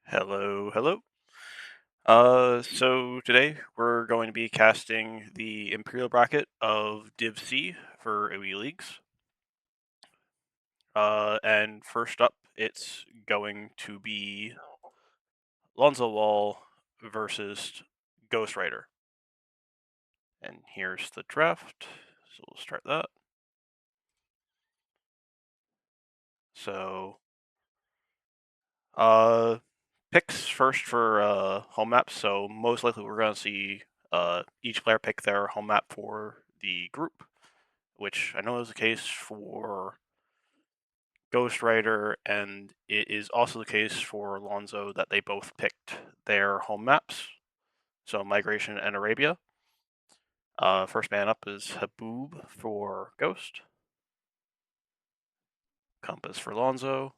Hello, hello. So today we're going to be casting the Imperial bracket of Div C for AoE leagues. And first up, it's going to be Lonzowall versus Ghostwriter. And here's the draft. So we'll start that. So, picks first for home maps. So most likely we're going to see each player pick their home map for the group, which I know is the case for Ghostwriter, and it is also the case for Lonzo that they both picked their home maps. So Migration and Arabia. First man up is Haboob for Ghost. Compass for Lonzo.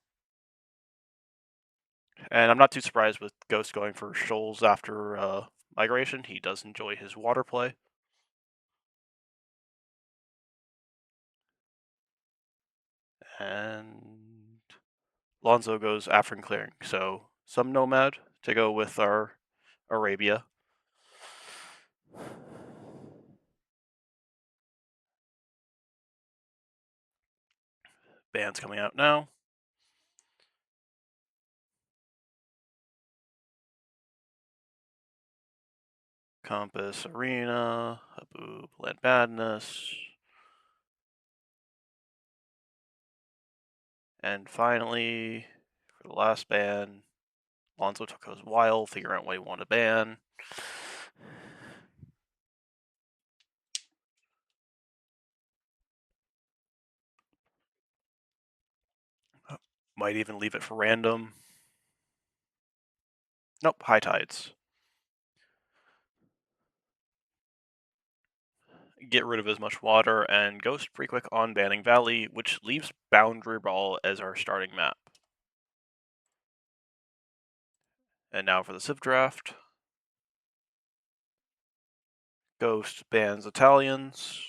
And I'm not too surprised with Ghost going for Shoals after Migration. He does enjoy his water play. And Lonzo goes Afrin Clearing. So some Nomad to go with our Arabia. Band's coming out now. Compass Arena, Haboob Land Madness. And finally, for the last ban, Lonzo took his while, figuring out what he wanted to ban. Might even leave it for random. Nope, High Tides. Get rid of as much water, and Ghost pretty quick on banning Valley, which leaves Boundary Ball as our starting map. And now for the Civ draft. Ghost bans Italians.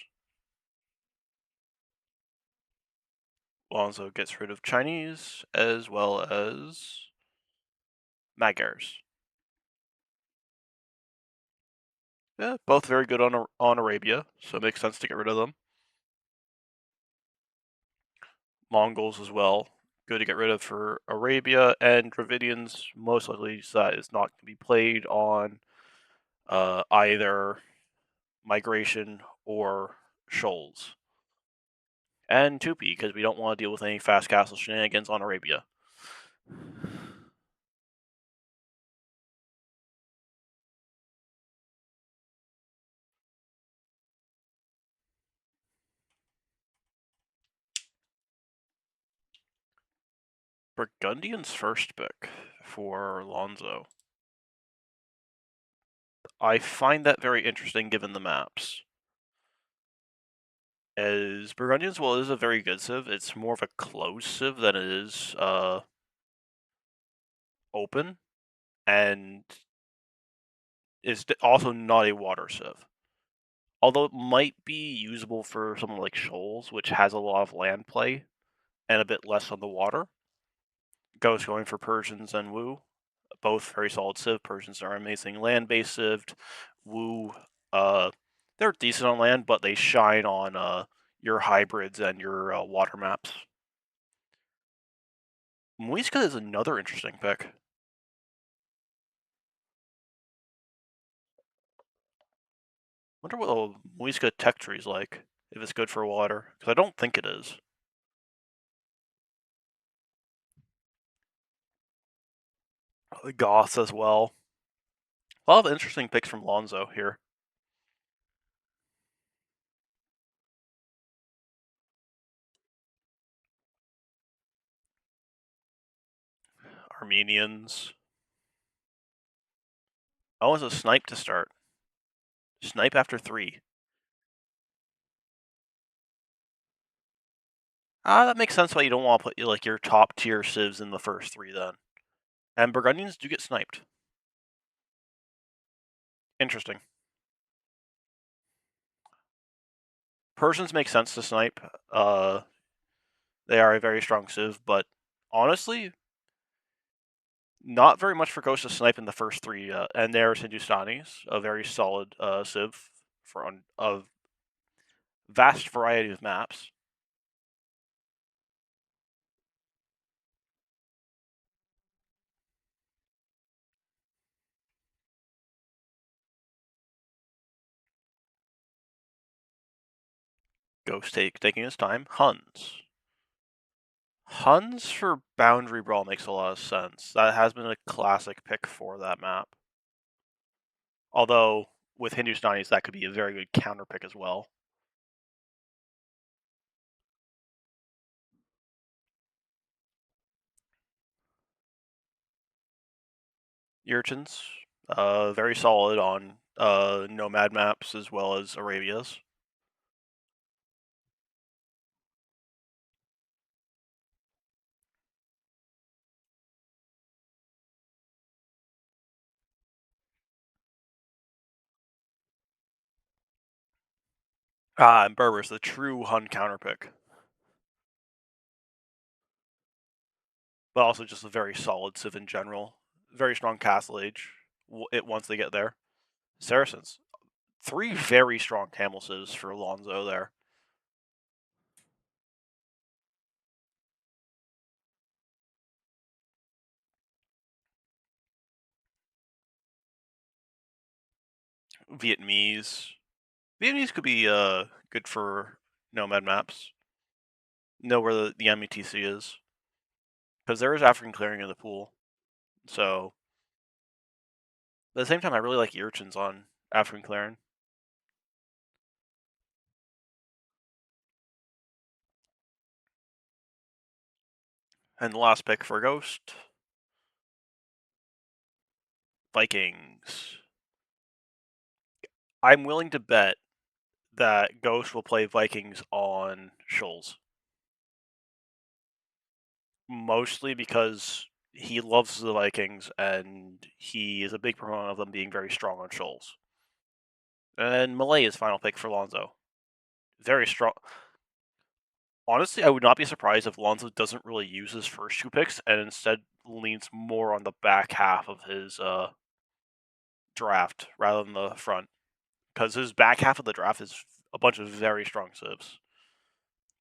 Lonzo gets rid of Chinese, as well as Magyars. Yeah, both very good on Arabia, so it makes sense to get rid of them. Mongols as well, good to get rid of for Arabia, and Dravidians most likely is not going to be played on either Migration or Shoals. And Tupi, because we don't want to deal with any fast castle shenanigans on Arabia. Burgundian's first pick for Lonzo. I find that very interesting given the maps. As Burgundians, well, it is a very good civ. It's more of a closed civ than it is open, and is also not a water civ. Although it might be usable for something like Shoals, which has a lot of land play and a bit less on the water. Ghost going for Persians and Wu, both very solid civ. Persians are amazing land-based civ. Wu, they're decent on land, but they shine on your hybrids and your water maps. Muisca is another interesting pick. Wonder what a Muisca tech tree's like, if it's good for water, because I don't think it is. Goths as well. A lot of interesting picks from Lonzo here. Armenians. Oh, it's a snipe to start. Snipe after 3. That makes sense why you don't want to put like your top tier civs in the first 3 then. And Burgundians do get sniped. Interesting. Persians make sense to snipe. They are a very strong civ, but honestly, Not very much for Ghost to snipe in the first 3, and there's Hindustanis, a very solid civ for a vast variety of maps. Ghost taking his time. Huns. Huns for Boundary Brawl makes a lot of sense. That has been a classic pick for that map. Although, with Hindustanis, that could be a very good counter pick as well. Urchins, very solid on Nomad maps as well as Arabia's. And Berbers, the true Hun counter pick. But also just a very solid civ in general. Very strong Castle Age once they get there. Saracens. 3 very strong Camel civs for Lonzo there. Vietnamese. Vietnamese could be good for Nomad maps. Know where the METC is. Because there is African clearing in the pool. So, at the same time, I really like Urchins on African clearing. And the last pick for Ghost, Vikings. I'm willing to bet that Ghost will play Vikings on Shoals. Mostly because he loves the Vikings and he is a big proponent of them being very strong on Shoals. And Malay is final pick for Lonzo. Very strong. Honestly, I would not be surprised if Lonzo doesn't really use his first 2 picks and instead leans more on the back half of his draft rather than the front. Because his back half of the draft is a bunch of very strong civs.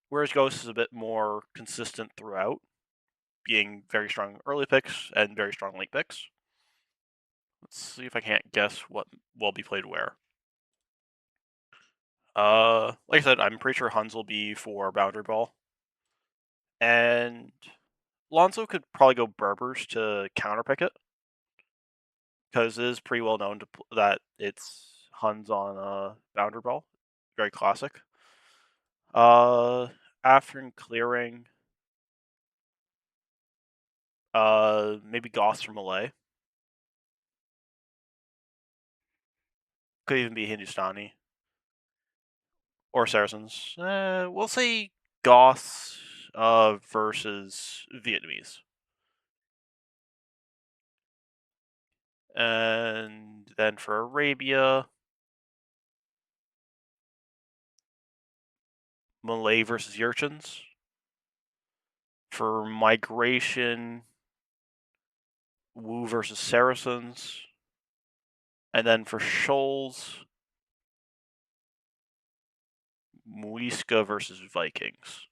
Whereas Ghost is a bit more consistent throughout, being very strong early picks and very strong late picks. Let's see if I can't guess what will be played where. Like I said, I'm pretty sure Huns will be for Boundary Ball. And Lonzo could probably go Berbers to counterpick it. Because it is pretty well known that it's Huns on Boundary Ball. Very classic. After clearing, maybe Goths from Malay. Could even be Hindustani. Or Saracens. We'll say Goths versus Vietnamese. And then for Arabia, Malay versus Urchins. For migration, Wu versus Saracens. And then for Shoals, Muisca versus Vikings.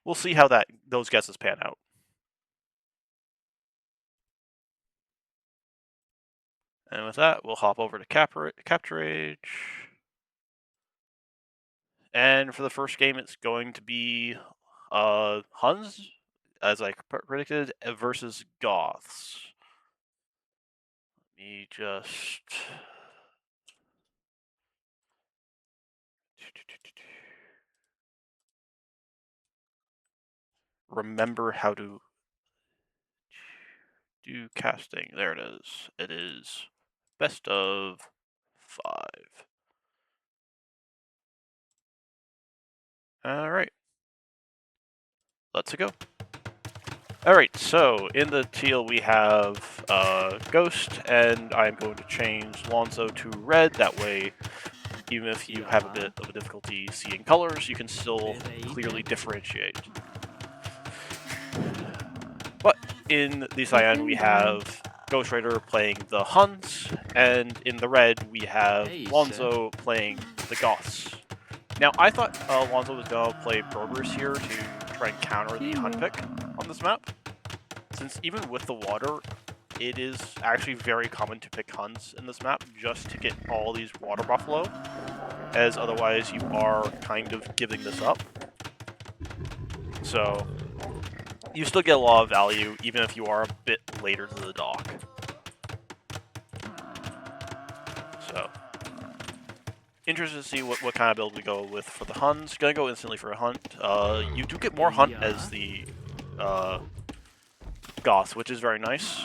We'll see how those guesses pan out. And with that, we'll hop over to Capture Age. And for the first game, it's going to be Huns, as I predicted, versus Goths. Let me just... remember how to do casting. There it is. It is best of 5. Alright. Let's go. Alright, so in the teal we have Ghost, and I'm going to change Lonzo to red. That way, even if you have a bit of a difficulty seeing colors, you can still clearly differentiate. But in the cyan we have Ghostwriter playing the Huns, and in the red we have Lonzo playing the Goths. Now, I thought Lonzo was going to play Berbers here to try and counter the Hun pick on this map, since even with the water, it is actually very common to pick Huns in this map just to get all these water buffalo, as otherwise you are kind of giving this up. So, you still get a lot of value, even if you are a bit later to the dock. So, interested to see what kind of build we go with for the Huns. Gonna go instantly for a Hunt. You do get more Hunt as the Goth, which is very nice.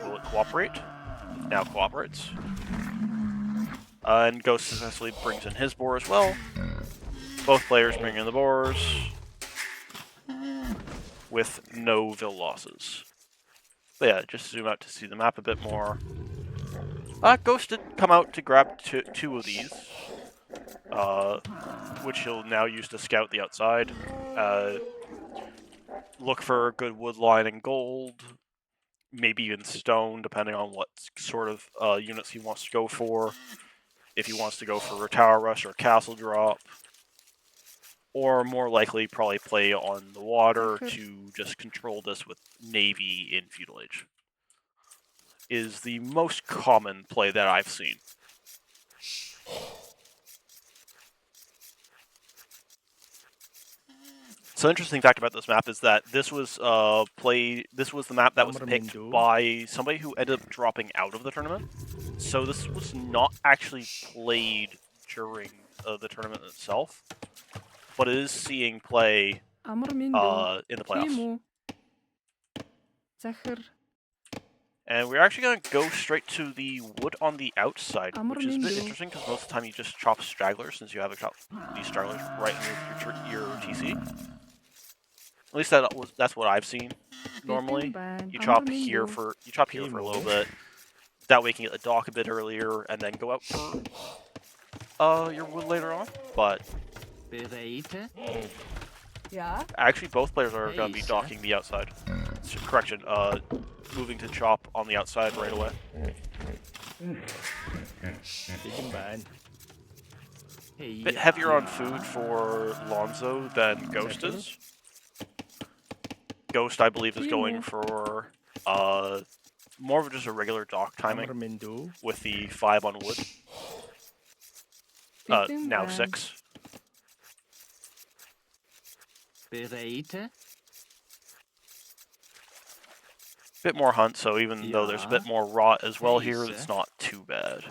Will it cooperate? Now cooperates. And Ghost successfully brings in his boar as well. Both players bring in the boars with no vill losses. But yeah, just zoom out to see the map a bit more. Ghost did come out to grab two of these, which he'll now use to scout the outside. Look for good wood line and gold, maybe even stone, depending on what sort of units he wants to go for. If he wants to go for a tower rush or castle drop, or more likely probably play on the water to just control this with navy in feudal age, is the most common play that I've seen. So, interesting fact about this map is that this was the map that was picked by somebody who ended up dropping out of the tournament. So this was not actually played during the tournament itself, but it is seeing play in the playoffs. And we're actually going to go straight to the wood on the outside, which is a bit interesting because most of the time you just chop stragglers, since you have these stragglers right in your TC. At least that's what I've seen. Normally, you chop here for a little bit. That way you can get the dock a bit earlier, and then go out for your wood later on. But actually, both players are going to be docking the outside. Correction, moving to chop on the outside right away. Bit heavier on food for Lonzo than Ghost is. Ghost, I believe, is going for more of just a regular dock timing with the 5 on wood. Now 6. Bit more hunt, so even though there's a bit more rot as well here, it's not too bad.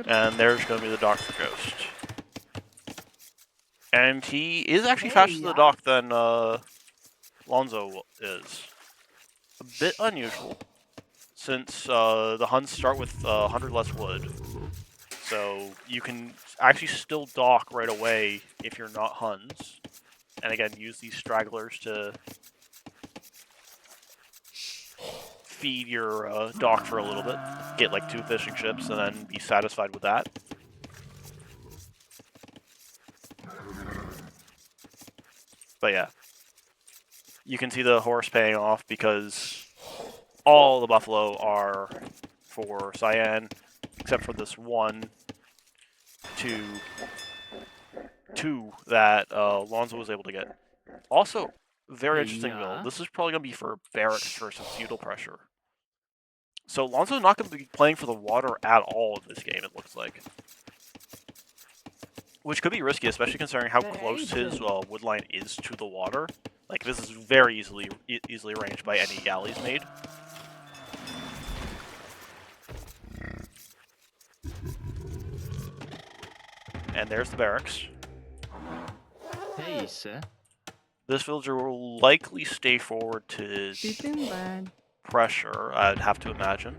And there's going to be the dock for Ghost. And he is actually faster to the dock than Lonzo is. A bit unusual, since the Huns start with 100 less wood. So you can actually still dock right away if you're not Huns. And again, use these stragglers to feed your dock for a little bit. Get like 2 fishing ships and then be satisfied with that. But yeah, you can see the horse paying off because all the buffalo are for Cyan, except for this 1, 2 that Lonzo was able to get. Also, very interesting build. This is probably going to be for barracks for some feudal pressure. So Lonzo's not going to be playing for the water at all in this game, it looks like. Which could be risky, especially considering how close his wood line is to the water. Like, this is very easily ranged by any galleys made. And there's the barracks. This villager will likely stay forward to his pressure, I'd have to imagine.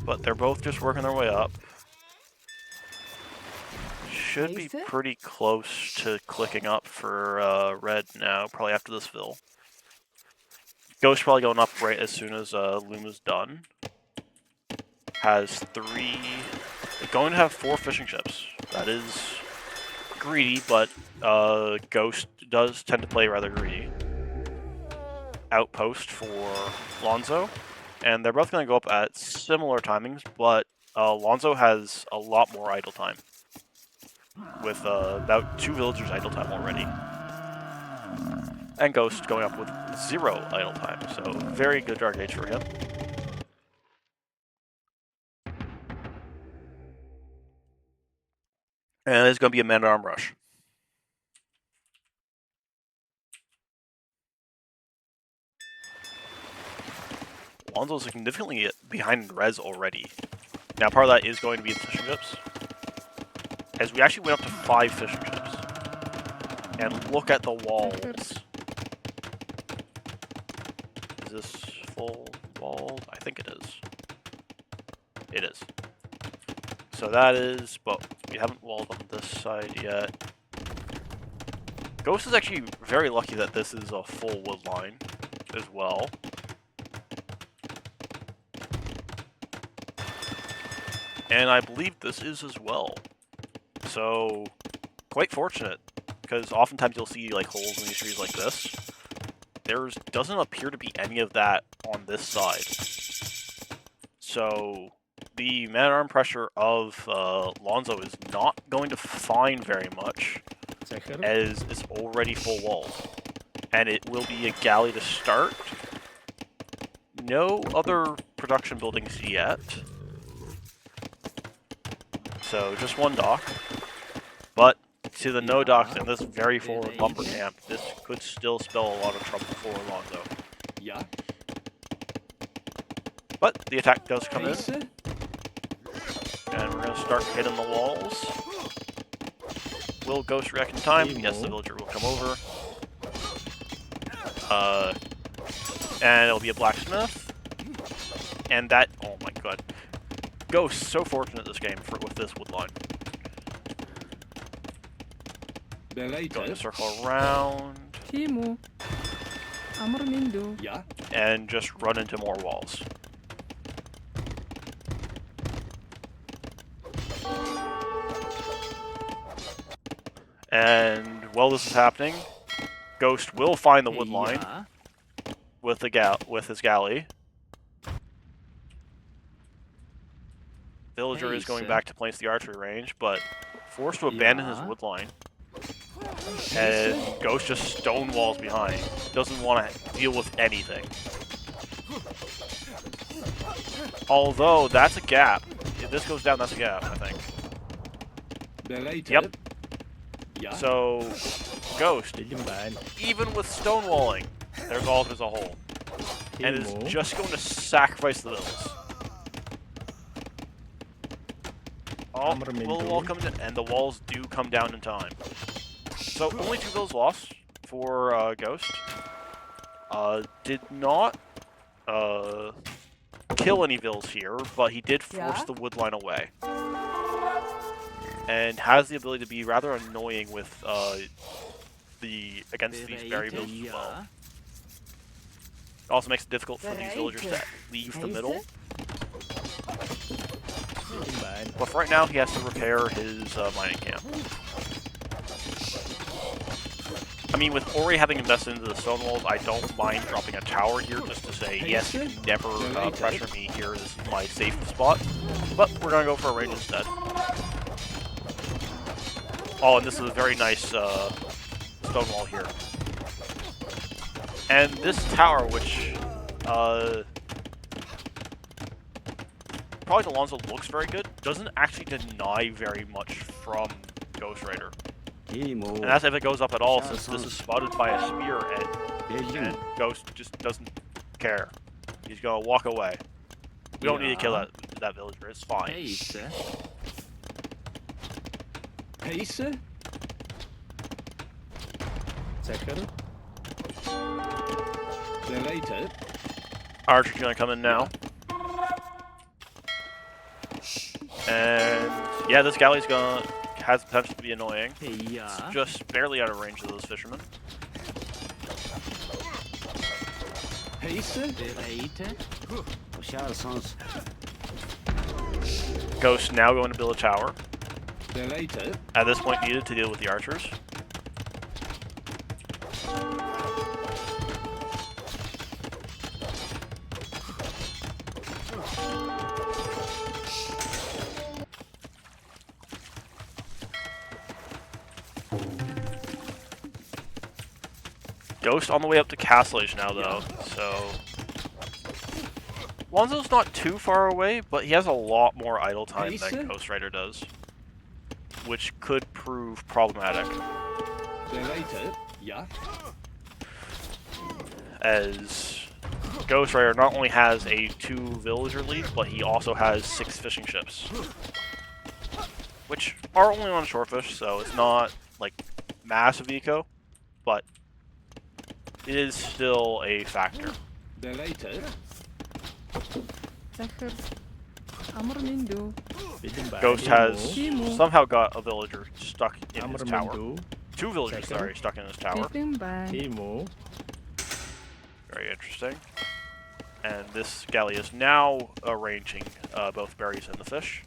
But they're both just working their way up. Should be pretty close to clicking up for red now, probably after this vill. Ghost probably going up right as soon as Luma's done. Has 3 They're going to have 4 fishing ships. That is greedy, but Ghost does tend to play rather greedy. Outpost for Lonzo, and they're both going to go up at similar timings, but Lonzo has a lot more idle time, with about 2 villagers idle time already. And Ghost going up with 0 idle time, so very good Dark Age for him. And it's going to be a man-at-arm rush. Lonzo's significantly behind res already. Now, part of that is going to be the fishing ships, as we actually went up to 5 fishing ships. And look at the walls. Is this full walled? I think it is. It is. So that is, but we haven't walled on this side yet. Ghost is actually very lucky that this is a full wood line as well. And I believe this is as well. So, quite fortunate, because oftentimes you'll see like holes in these trees like this. There doesn't appear to be any of that on this side. So, the man-at-arm pressure of Lonzo is not going to find very much, as it's already full walls. And it will be a galley to start. No other production buildings yet. So, just 1 dock. But, to the no docks in this very forward lumber camp, this could still spell a lot of trouble for Lonzo. Yeah. But, the attack does come in. And we're going to start hitting the walls. Will Ghost react in time? Yes, the villager will come over. And it'll be a blacksmith. And that, oh my god. Ghost, so fortunate this game with this wood line. Going to circle around. Yeah. And just run into more walls. And while this is happening, Ghost will find the wood line with his galley. Villager is going back to place the archery range, but forced to abandon his wood line. And Ghost just stonewalls behind. Doesn't want to deal with anything. Although, that's a gap. If this goes down, that's a gap, I think. Yep. So, Ghost, even with stonewalling, there's a hole. And is just going to sacrifice the villas. Oh, will the wall come down? And the walls do come down in time. So, only 2 villas lost for Ghost. Did not kill any villas here, but he did force the wood line away. And has the ability to be rather annoying with against these berry villas as well. It also makes it difficult for these villagers to leave the middle. But for right now, he has to repair his mining camp. I mean, with Ori having invested into the stone walls, I don't mind dropping a tower here just to say, yes, you can never pressure me here, this is my safe spot. But we're going to go for a range instead. Oh, and this is a very nice stone wall here. And this tower, which probably to Lonzo looks very good, doesn't actually deny very much from Ghostwriter. And that's if it goes up at all, since this is spotted by a spear and Ghost just doesn't care. He's gonna walk away. We don't need to kill that villager, it's fine. Archer's gonna come in now. And yeah, this galley's has the potential to be annoying. It's just barely out of range of those fishermen. Ghost now going to build a tower. Later. At this point, needed to deal with the archers. Ghost on the way up to Castle Age now, though, so... Lonzo's not too far away, but he has a lot more idle time than Ghostwriter does, which could prove problematic. Later. Yeah. As Ghostwriter not only has a 2 villager lead, but he also has 6 fishing ships, which are only on shorefish, so it's not like massive eco, but it is still a factor. Later. Ghost has somehow got a villager stuck in his tower. 2 villagers, sorry, stuck in his tower. Very interesting. And this galley is now arranging both berries and the fish.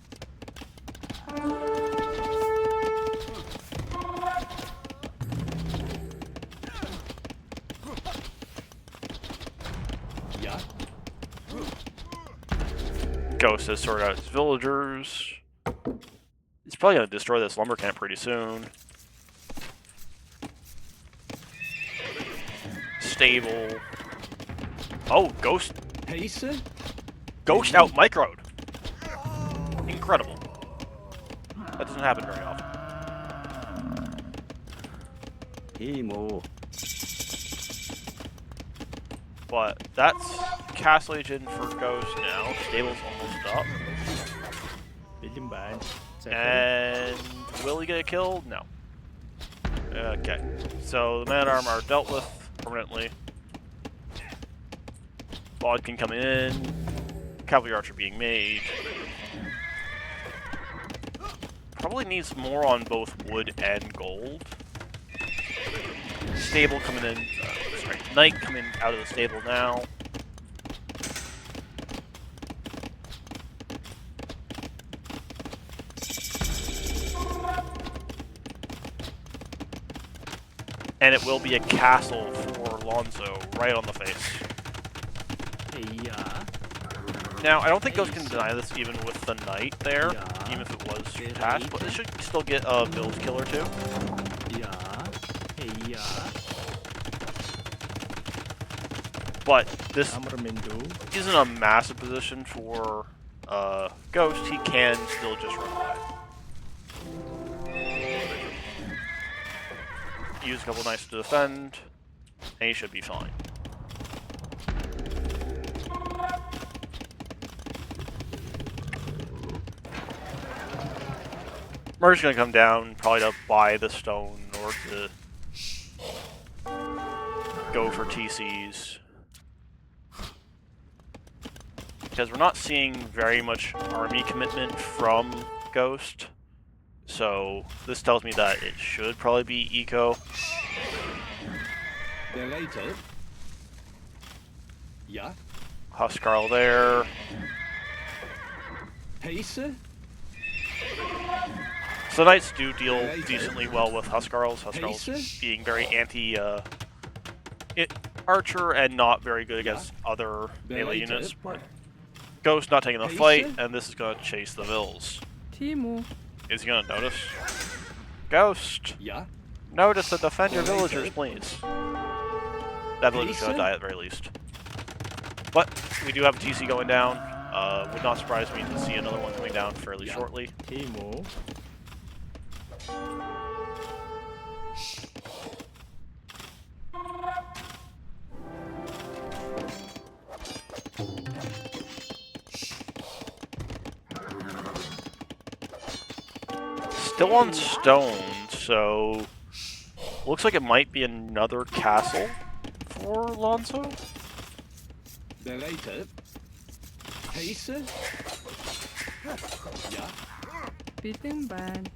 Ghost has sorted out his villagers. He's probably going to destroy this lumber camp pretty soon. Stable. Oh, Ghost. Ghost out microed. Incredible. That doesn't happen very often. But that's Castle Age in for Ghost now. Stable's almost up. And will he get a kill? No. Okay. So the man-at-arm are dealt with permanently. Bod can come in. Cavalry Archer being made. Probably needs more on both wood and gold. Stable coming in. Sorry, Knight coming out of the stable now. And it will be a castle for Lonzo, right on the face. Now, I don't think Ghost can deny this even with the Knight there, even if it was attached, but it should still get a build kill or 2. But this isn't a massive position for Ghost. He can still just run away. Use a couple knights to defend, and he should be fine. Mer's gonna come down, probably to buy the stone or to go for TCs. Because we're not seeing very much army commitment from Ghost. So this tells me that it should probably be eco. Later. Yeah. Huskarl there. So Knights do deal decently well with Huskarls. Huskarls being very anti archer and not very good against other melee units. Ghost not taking the fight, and this is going to chase the Vills. Is he going to notice? Ghost! Notice to defend your villagers, please. That villager's going to die at the very least. But we do have a TC going down. Would not surprise me to see another one coming down fairly shortly. Still on stone, so looks like it might be another castle for Lonzo. Later. Beating bad.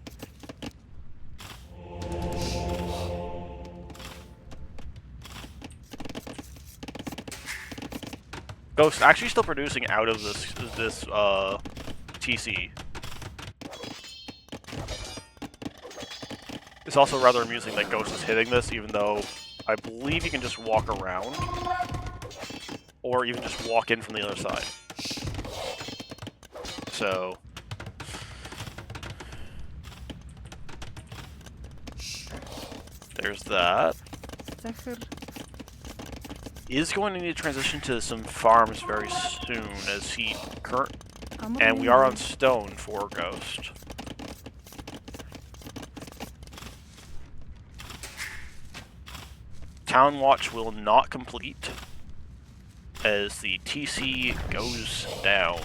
Ghost actually still producing out of this TC. It's also rather amusing that Ghost is hitting this, even though I believe you can just walk around, or even just walk in from the other side. So there's that. Zachar. Is going to need to transition to some farms very soon, as and we are on stone for Ghost. Town Watch will not complete as the TC goes down.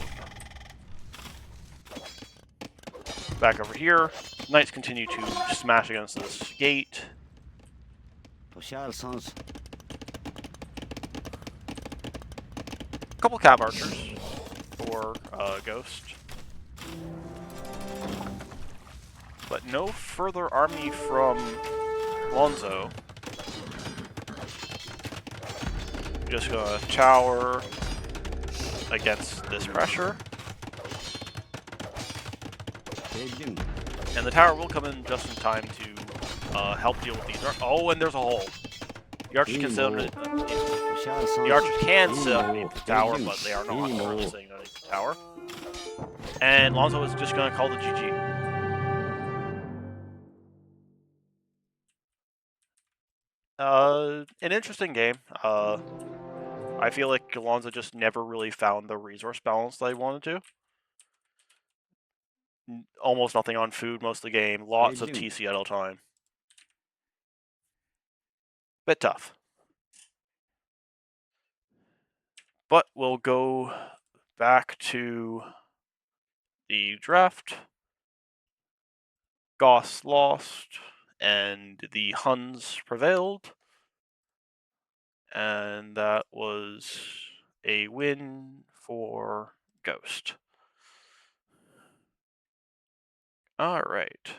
Back over here, Knights continue to smash against this gate. Couple cab archers for Ghost. But no further army from Lonzo. Just gonna tower against this pressure. And the tower will come in just in time to help deal with these. Oh, and there's a hole. The archers can sit underneath the tower, but they are not currently sitting underneath the tower. And Lonzo is just gonna call the GG. An interesting game. I feel like Lonzo just never really found the resource balance that he wanted to. Almost nothing on food most of the game. Lots of TC at all time. Bit tough. But we'll go back to the draft. Goss lost, and the Huns prevailed. And that was a win for Ghost. Alright.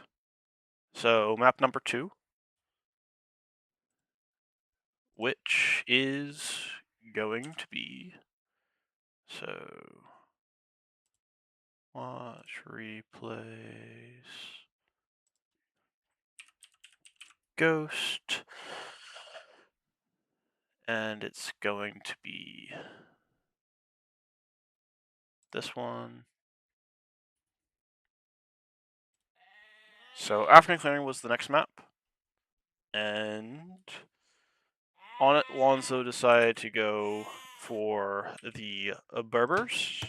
So, map number 2. Which is going to be... So... Watch, replays... Ghost... And it's going to be... this one... So, African Clearing was the next map. And... on it, Lonzo decided to go for the Berbers,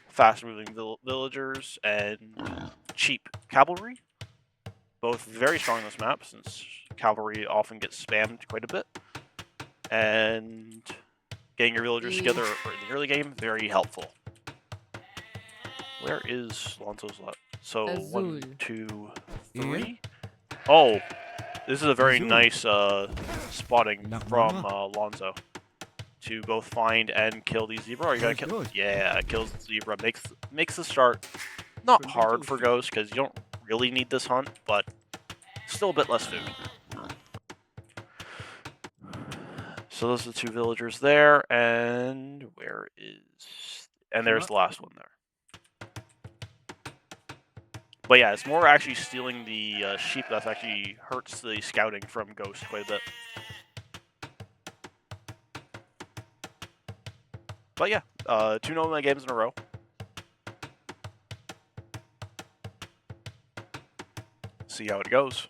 fast-moving villagers, and cheap cavalry. Both very strong on this map, since cavalry often gets spammed quite a bit. And getting your villagers together in the early game, very helpful. Where is Lonzo's lot? So, Azul. 1, 2, 3. Oh! This is a very nice spotting from Lonzo to both find and kill the zebra. Are you gonna kill? Yeah, it kills the zebra. Makes the start not hard for Ghost because you don't really need this hunt, but still a bit less food. So those are the 2 villagers there, and where is? And there's the last one there. But yeah, it's more actually stealing the sheep that actually hurts the scouting from Ghost quite a bit. But yeah, 2 no-win games in a row. See how it goes.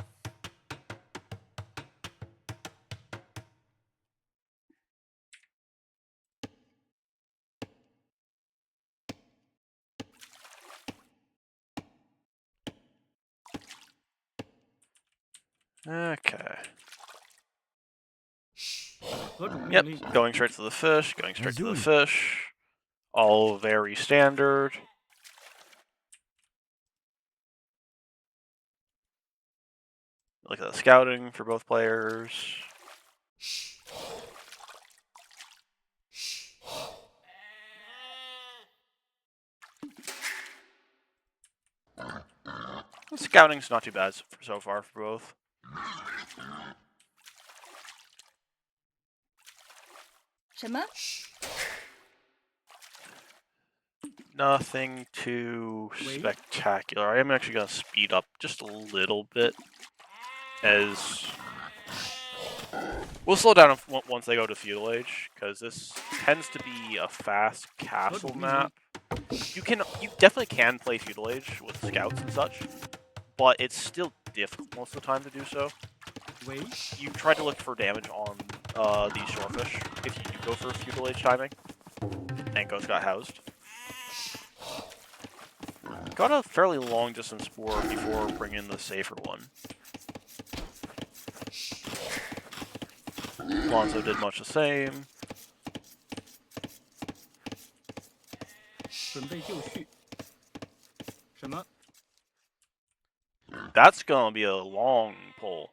Okay. Yep, going straight to the fish, going straight to the fish. All very standard. Look at the scouting for both players. The scouting's not too bad so far for both. Shema? Nothing too spectacular. I am actually going to speed up just a little bit as we'll slow down once they go to Feudal Age, because this tends to be a fast castle map. You definitely can play Feudal Age with scouts and such, but it's still difficult most of the time to do so. You try to look for damage on the Shorefish if you do go for Feudal Age timing, and Ghost got housed. Got a fairly long distance spore before bringing the safer one. Lonzo did much the same. That's gonna be a long pull.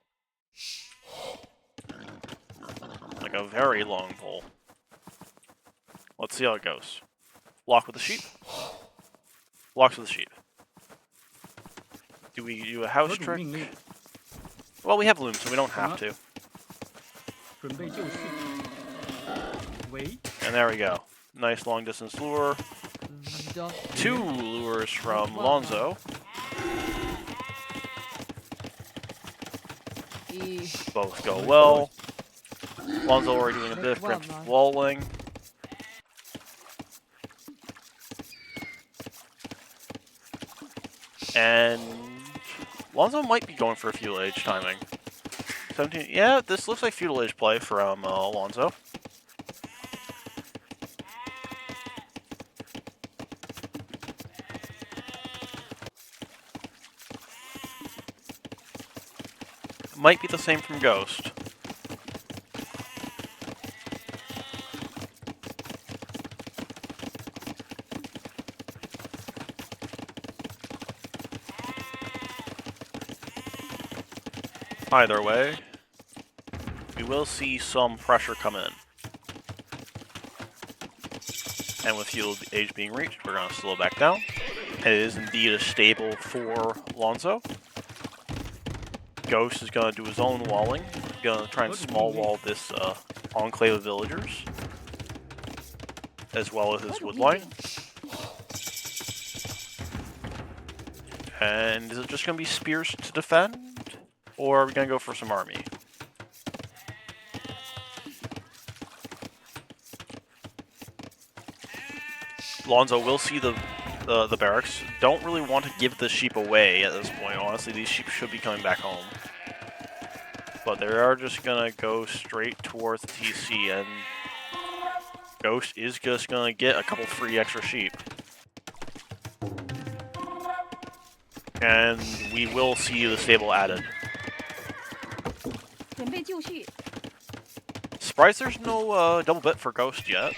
Like a very long pull. Let's see how it goes. Lock with the sheep. Locks with the sheep. Do we do a house trick? Well, we have loom, so we don't have to. And there we go. Nice long distance lure. 2 lures from Lonzo. Both go well. Lonzo already doing a bit of preemptive walling. And Lonzo might be going for a Feudal Age timing. 17. Yeah, this looks like Feudal Age play from Lonzo. Might be the same from Ghost. Either way, we will see some pressure come in. And with Feudal Age being reached, we're going to slow back down. It is indeed a stable for Lonzo. Ghost is going to do his own walling. Going to try and small wall this enclave of villagers, as well as his woodline. And is it just going to be spears to defend? Or are we going to go for some army? Lonzo will see the barracks. Don't really want to give the sheep away at this point. Honestly, these sheep should be coming back home. But they are just going to go straight towards the TC, and Ghost is just going to get a couple free extra sheep. And we will see the stable added. Surprised there's no double bit for Ghost yet.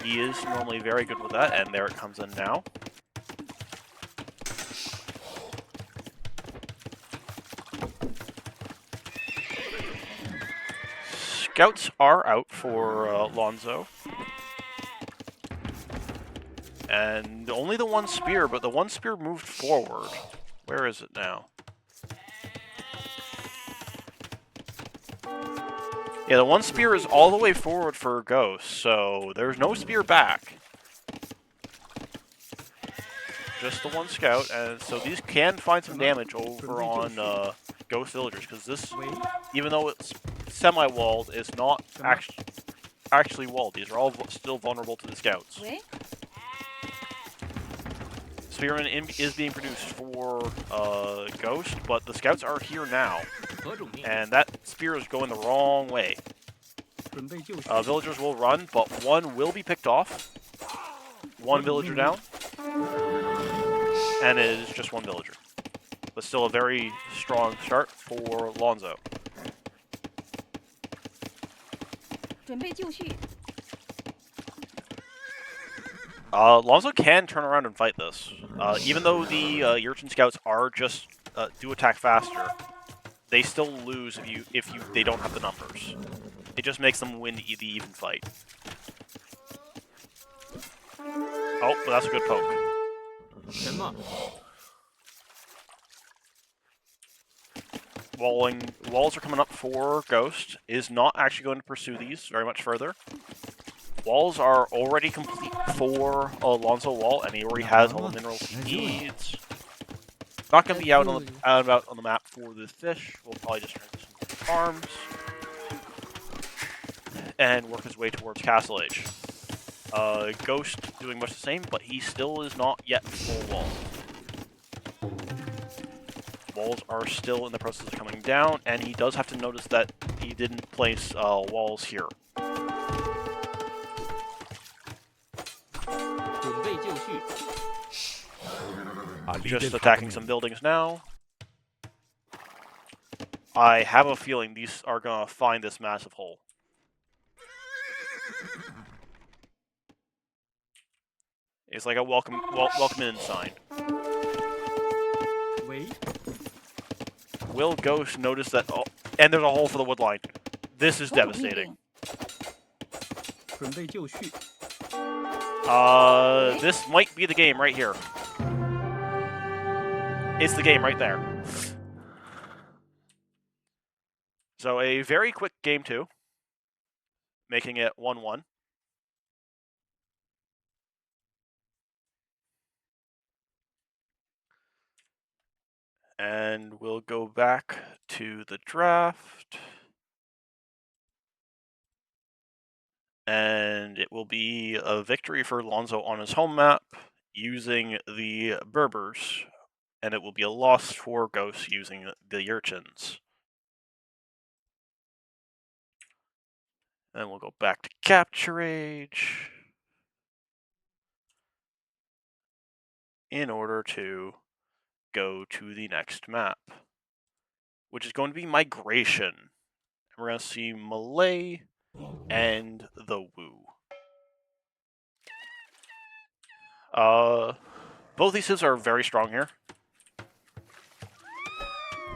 He is normally very good with that, and there it comes in now. Scouts are out for Lonzo. And only the one spear, but the one spear moved forward. Where is it now? Yeah, the one spear is all the way forward for Ghost, so there's no spear back. Just the one scout, and so these can find some damage over on Ghost villagers, because this, even though it's semi-walled, is not actually walled. These are all still vulnerable to the scouts. Spearman is being produced for Ghost, but the scouts are here now. And that spear is going the wrong way. Villagers will run, but one will be picked off. One villager down. And it is just one villager. But still a very strong start for Lonzo. Lonzo can turn around and fight this. Even though the Urchin Scouts are just do attack faster, they still lose if they don't have the numbers. It just makes them win the even fight. Oh, well, that's a good poke. Walls are coming up for Ghost. Is not actually going to pursue these very much further. Walls are already complete for Lonzowall, and he already has all the minerals he needs. Not going to be out and about on the map for the fish. We'll probably just transition to farms and work his way towards Castle Age. Ghost doing much the same, but he still is not yet full walls. Walls are still in the process of coming down, and he does have to notice that he didn't place walls here. 准备就绪。 Just attacking some buildings now. I have a feeling these are gonna find this massive hole. It's like a welcome in sign. 喂， Will Ghost notice that? Oh, and there's a hole for the wood line. This is Oh, devastating. 准备就绪。 This might be the game right here. It's the game right there. So a very quick game 2, making it 1-1. And we'll go back to the draft. And it will be a victory for Lonzo on his home map using the Berbers. And it will be a loss for Ghost using the Urchins. Then we'll go back to Capture Age in order to go to the next map, which is going to be Migration. And we're going to see Malay and the Wu. Both these cities are very strong here.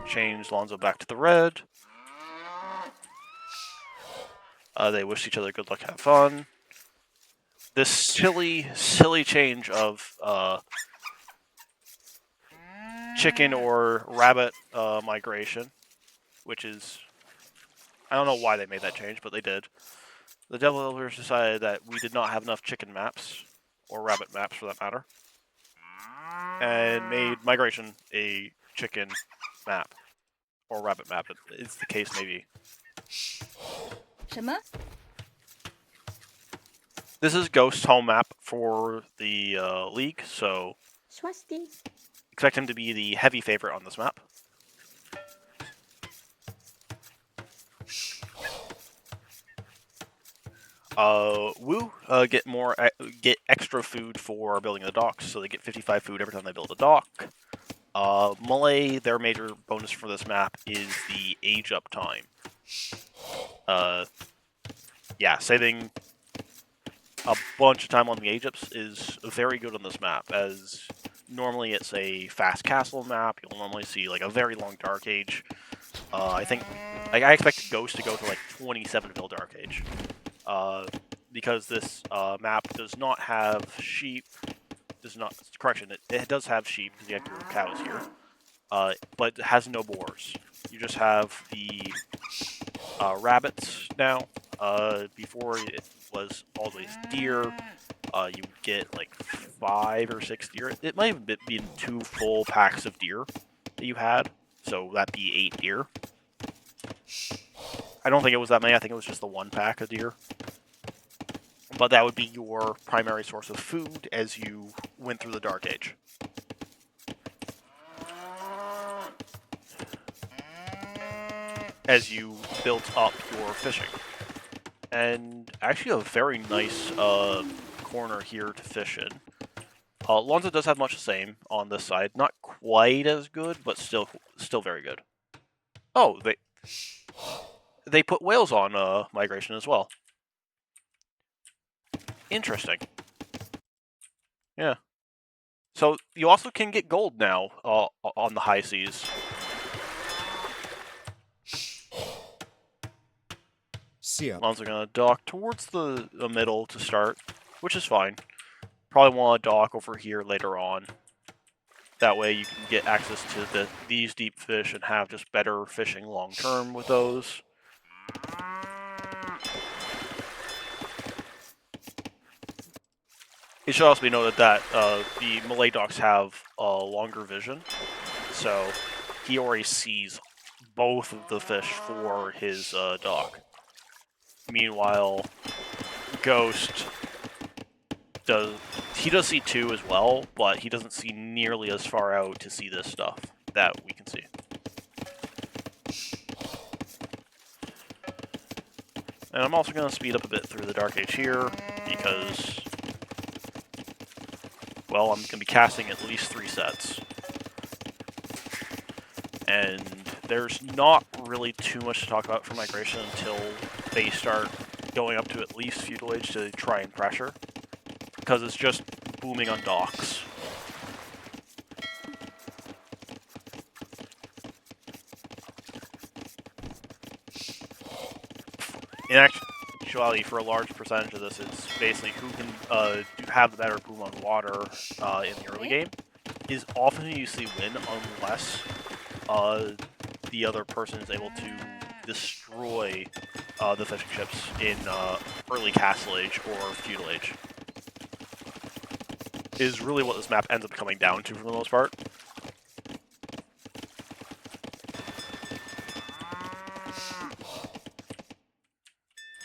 Change Lonzo back to the red. They wish each other good luck, have fun. This silly change of chicken or rabbit migration, which is, I don't know why they made that change, but they did. The developers decided that we did not have enough chicken maps, or rabbit maps for that matter, and made migration a chicken map, or rabbit map, it's the case maybe. 什么？ This is Ghost's home map for the league, so Swasti. expect him to be the heavy favorite on this map. Wu get extra food for building the docks, so they get 55 food every time they build a dock. Malay, their major bonus for this map is the age up time. Yeah, saving a bunch of time on the age ups is very good on this map, as normally it's a fast castle map. You'll normally see like a very long dark age. I think I expect Ghost to go to like 27 Vil Dark Age. Because this map does not have sheep. It does have sheep because you have your cows here. But it has no boars. You just have the rabbits now. Before it was always deer. You get like 5 or 6 deer. It might have been 2 full packs of deer that you had. So that'd be 8 deer. I don't think it was that many. I think it was just the 1 pack of deer. But that would be your primary source of food as you went through the Dark Age. As you built up your fishing. And actually a very nice corner here to fish in. Lonzo does have much the same on this side. Not quite as good, but still very good. Oh, they put whales on migration as well. Interesting. Yeah. So you also can get gold now on the high seas. Lonzo gonna dock towards the middle to start, which is fine. Probably want to dock over here later on. That way you can get access to these deep fish and have just better fishing long term with those. It should also be noted that the Malay docks have longer vision, so he already sees both of the fish for his dock. Meanwhile, Ghost does see 2 as well, but he doesn't see nearly as far out to see this stuff that we can see. And I'm also going to speed up a bit through the Dark Age here, because, well, I'm going to be casting at least 3 sets. And there's not really too much to talk about for migration until they start going up to at least Feudal Age to try and pressure, because it's just booming on docks. In actuality, for a large percentage of this, it's basically who can have the better boom on water in the early game is often who you see win, unless the other person is able to destroy the fishing ships in early Castle Age or Feudal Age. Is really what this map ends up coming down to for the most part.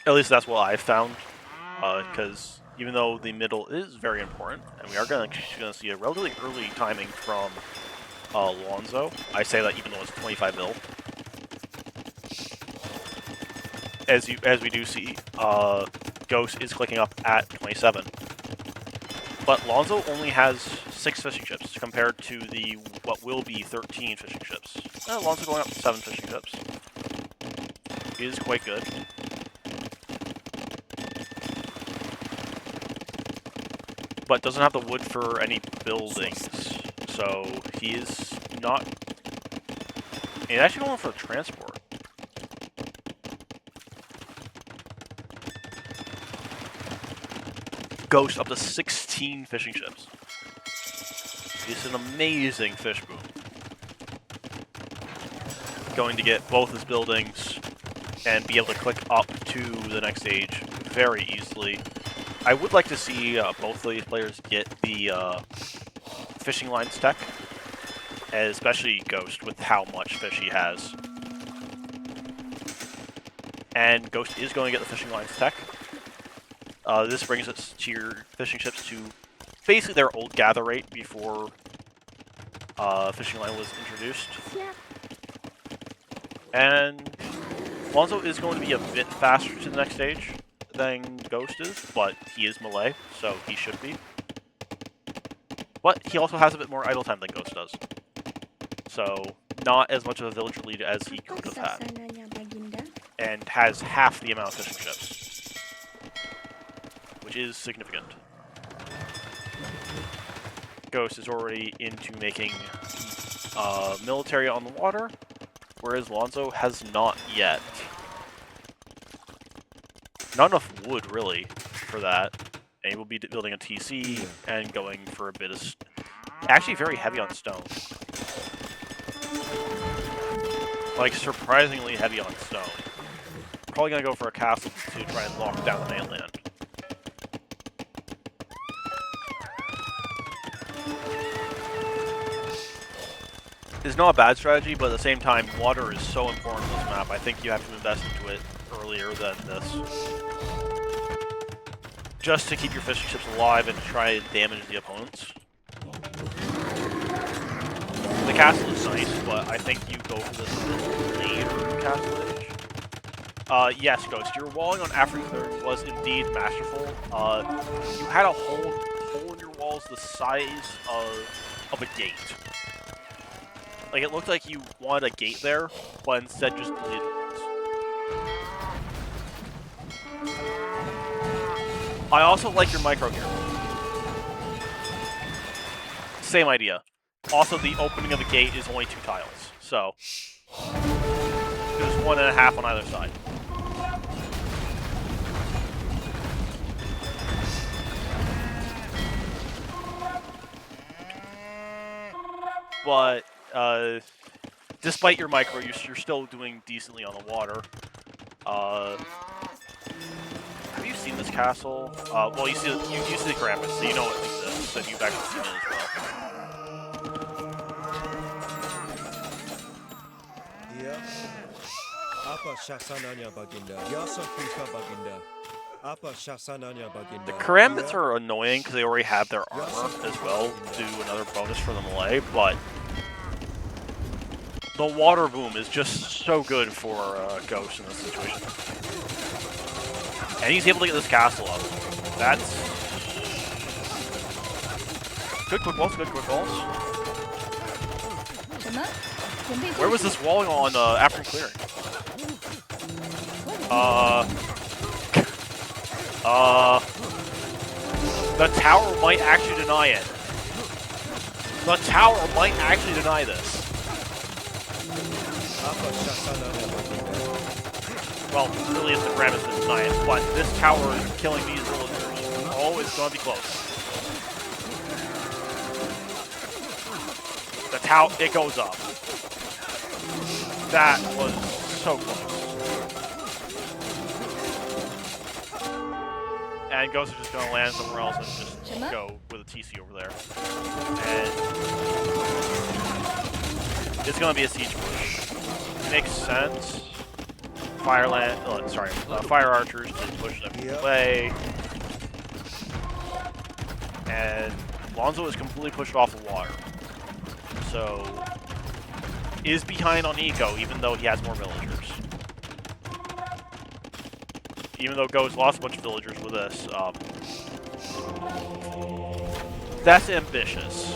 At least that's what I've found, because even though the middle is very important, and we are going to see a relatively early timing from Lonzo, I say that even though it's 25 mil. As we do see, Ghost is clicking up at 27. But Lonzo only has 6 fishing ships compared to the what will be 13 fishing ships. Lonzo going up to 7 fishing ships is quite good. But doesn't have the wood for any buildings, so he is not. He's actually going for transport. Ghost up to 16 fishing ships. It's an amazing fish boom. Going to get both his buildings and be able to click up to the next stage very easily. I would like to see both of these players get the fishing lines tech, especially Ghost with how much fish he has. And Ghost is going to get the fishing lines tech. This brings us to your fishing ships to basically their old gather rate before fishing line was introduced. Yeah. And Lonzo is going to be a bit faster to the next stage than Ghost is, but he is melee, so he should be. But he also has a bit more idle time than Ghost does. So, not as much of a villager lead as he could have had. Sasananya Baginda? And has half the amount of fishing ships. Which is significant. Ghost is already into making military on the water, whereas Lonzo has not yet. Not enough wood, really, for that. And he will be building a TC and going for a bit of... Actually very heavy on stone. Like, surprisingly heavy on stone. Probably going to go for a castle to try and lock down the mainland. It's not a bad strategy, but at the same time, water is so important in this map. I think you have to invest into it earlier than this. Just to keep your fishing ships alive and try and damage the opponents. The castle is nice, but I think you go for this a bit later in Castle Age. Yes, Ghost, your walling on Africa was indeed masterful. You had a hole in your walls the size of a gate. Like, it looked like you wanted a gate there, but instead just deleted it. I also like your micro here. Same idea. Also, the opening of the gate is only 2 tiles, so there's 1.5 on either side. But despite your micro, you're still doing decently on the water. Have you seen this castle? Well, you see the Krampus, so you know it exists, and you've actually seen it as well. The Karambits are annoying because they already have their armor as well, do another bonus for the melee, but the water boom is just so good for Ghost in this situation. And he's able to get this castle up. That's good quick balls, good quick balls. Where was this walling on after clearing? The tower might actually deny it. The tower might actually deny this. Well, really it's the premise that deny it, but this tower is killing these villagers. Oh, it's gonna be close. The tower, it goes up. That was so close. And Ghost is just going to land somewhere else and just go with a TC over there. And it's going to be a siege push. Makes sense. Fire archers to push them away. And Lonzo is completely pushed off the water. So, is behind on eco, even though he has more villagers. Even though Ghost lost a bunch of villagers with this, that's ambitious.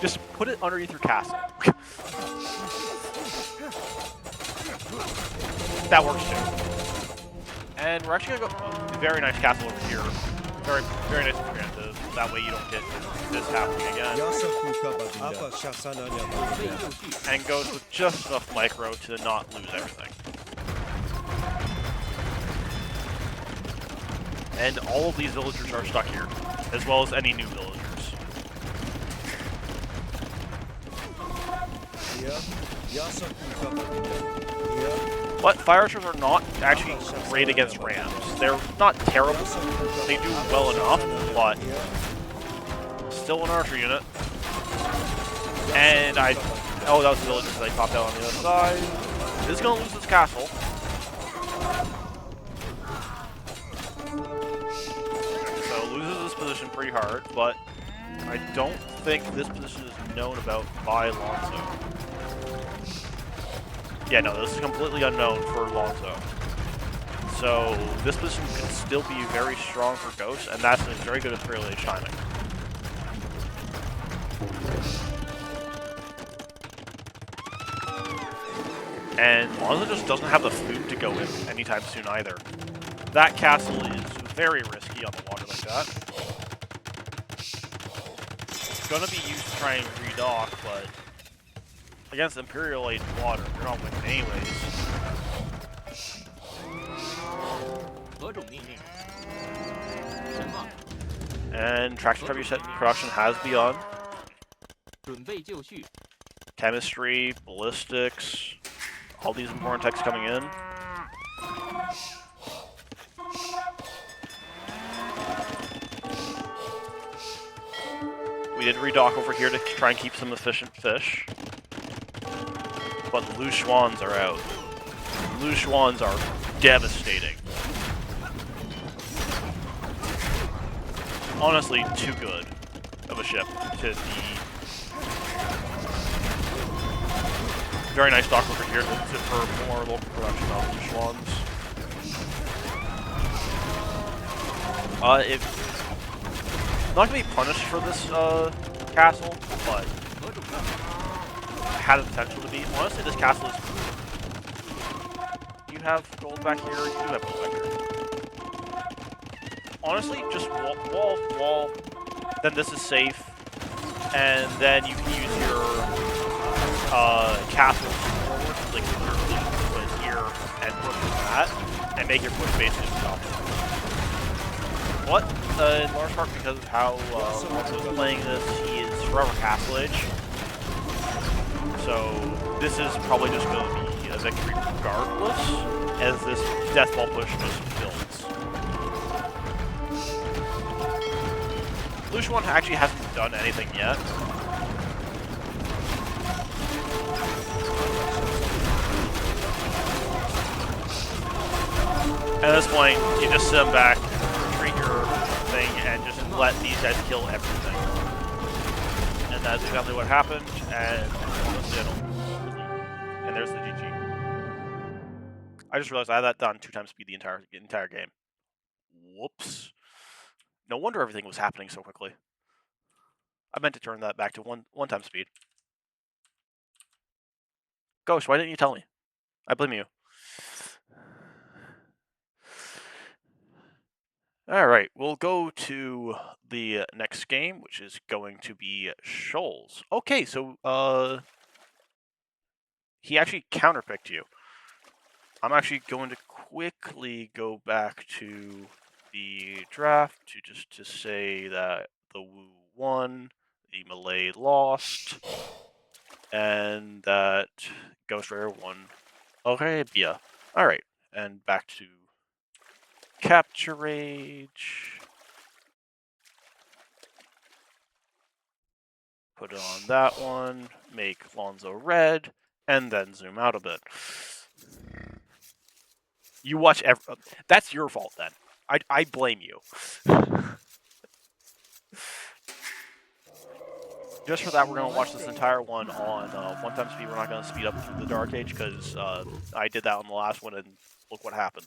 Just put it underneath your castle. That works too. And we're actually gonna go very nice castle over here. Very, very nice and preemptive. That way you don't get this happening again. And Ghost with just enough micro to not lose everything. And all of these villagers are stuck here, as well as any new villagers. But fire archers are not actually great against rams. They're not terrible. They do well enough, but still an archer unit. And oh, that was the villagers that I popped out on the other side. This is gonna lose this castle. Position pretty hard, but I don't think this position is known about by Lonzo. Yeah, no, this is completely unknown for Lonzo. So this position can still be very strong for Ghost, and that's very good Imperial Age timing. And Lonzo just doesn't have the food to go in anytime soon either. That castle is very risky on the water like that. It's gonna be used to try and redock, but against Imperial Age water, you're not winning anyways. And traction production has begun. Chemistry, ballistics, all these important techs coming in. We did redock over here to try and keep some efficient fish. But the loose swans are out. The loose swans are devastating. Honestly, too good of a ship to be. Very nice dock over here for more local production of loose swans. Not gonna be punished for this castle, but had the potential to be. Honestly, this castle is. Do you have gold back here? You do have gold back here. Honestly, just wall. Then this is safe, and then you can use your castles forward, like literally put it here and push that, and make your push basically stop. What? In large part because of how Lonzo is playing this, he is forever Castle Age. So this is probably just going to be a victory regardless, as this Death Ball push just builds. Lucian actually hasn't done anything yet. At this point, you just sit them back, retreat your thing, and just let these guys kill everything. And that's exactly what happened, and honestly, I don't really... And there's the GG. I just realized I had that done 2 times speed the entire game. Whoops. No wonder everything was happening so quickly. I meant to turn that back to one time speed. Ghost, why didn't you tell me? I blame you. Alright, we'll go to the next game, which is going to be Shoals. Okay, so, he actually counterpicked you. I'm actually going to quickly go back to the draft to say that the Wu won, the Malay lost, and that Ghostwriter won Arabia. Alright, and back to Capture Rage. Put it on that one, make Lonzo red, and then zoom out a bit. You watch that's your fault then. I blame you. Just for that, we're going to watch this entire one on 1 time speed. We're not going to speed up through the Dark Age, because I did that on the last one, and look what happened.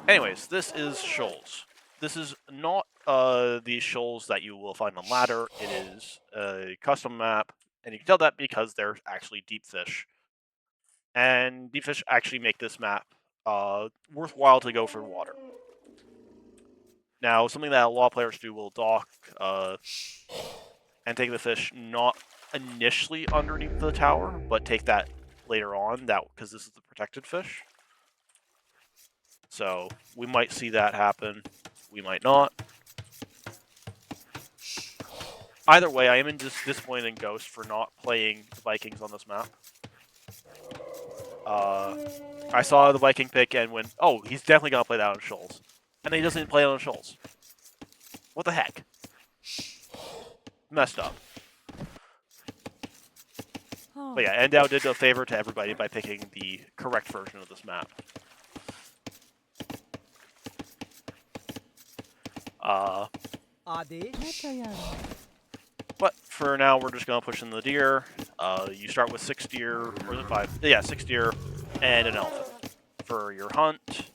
Anyways, this is Shoals. This is not the shoals that you will find on Ladder. It is a custom map, and you can tell that because they're actually deep fish. And deep fish actually make this map worthwhile to go for water. Now, something that a lot of players do will dock and take the fish not initially underneath the tower, but take that later on, because this is the protected fish. So we might see that happen. We might not. Either way, I am just disappointed in Ghost for not playing the Vikings on this map. I saw the Viking pick and went, oh, he's definitely going to play that on Shoals. And then he doesn't play it on Shoals. What the heck? Messed up. But yeah, Andao did a favor to everybody by picking the correct version of this map. But for now, we're just going to push in the deer. You start with 6 deer, or is it 5? Yeah, 6 deer and an elephant. For your hunt,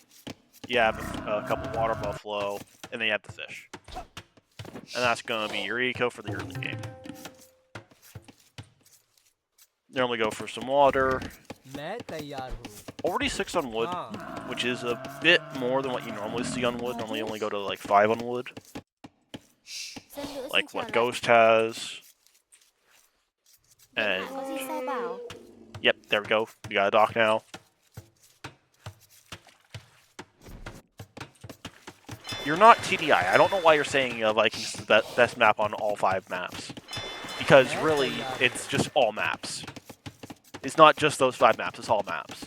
you have a couple water buffalo, and then you have the fish. And that's going to be your eco for the early game. Normally go for some water. Already 6 on wood, which is a bit more than what you normally see on wood. Normally you only go to like 5 on wood. Like what Ghost has. And yep, there we go. We got a dock now. You're not TDI. I don't know why you're saying Vikings is the best map on all 5 maps. Because really, it's just all maps. It's not just those 5 maps, it's all maps.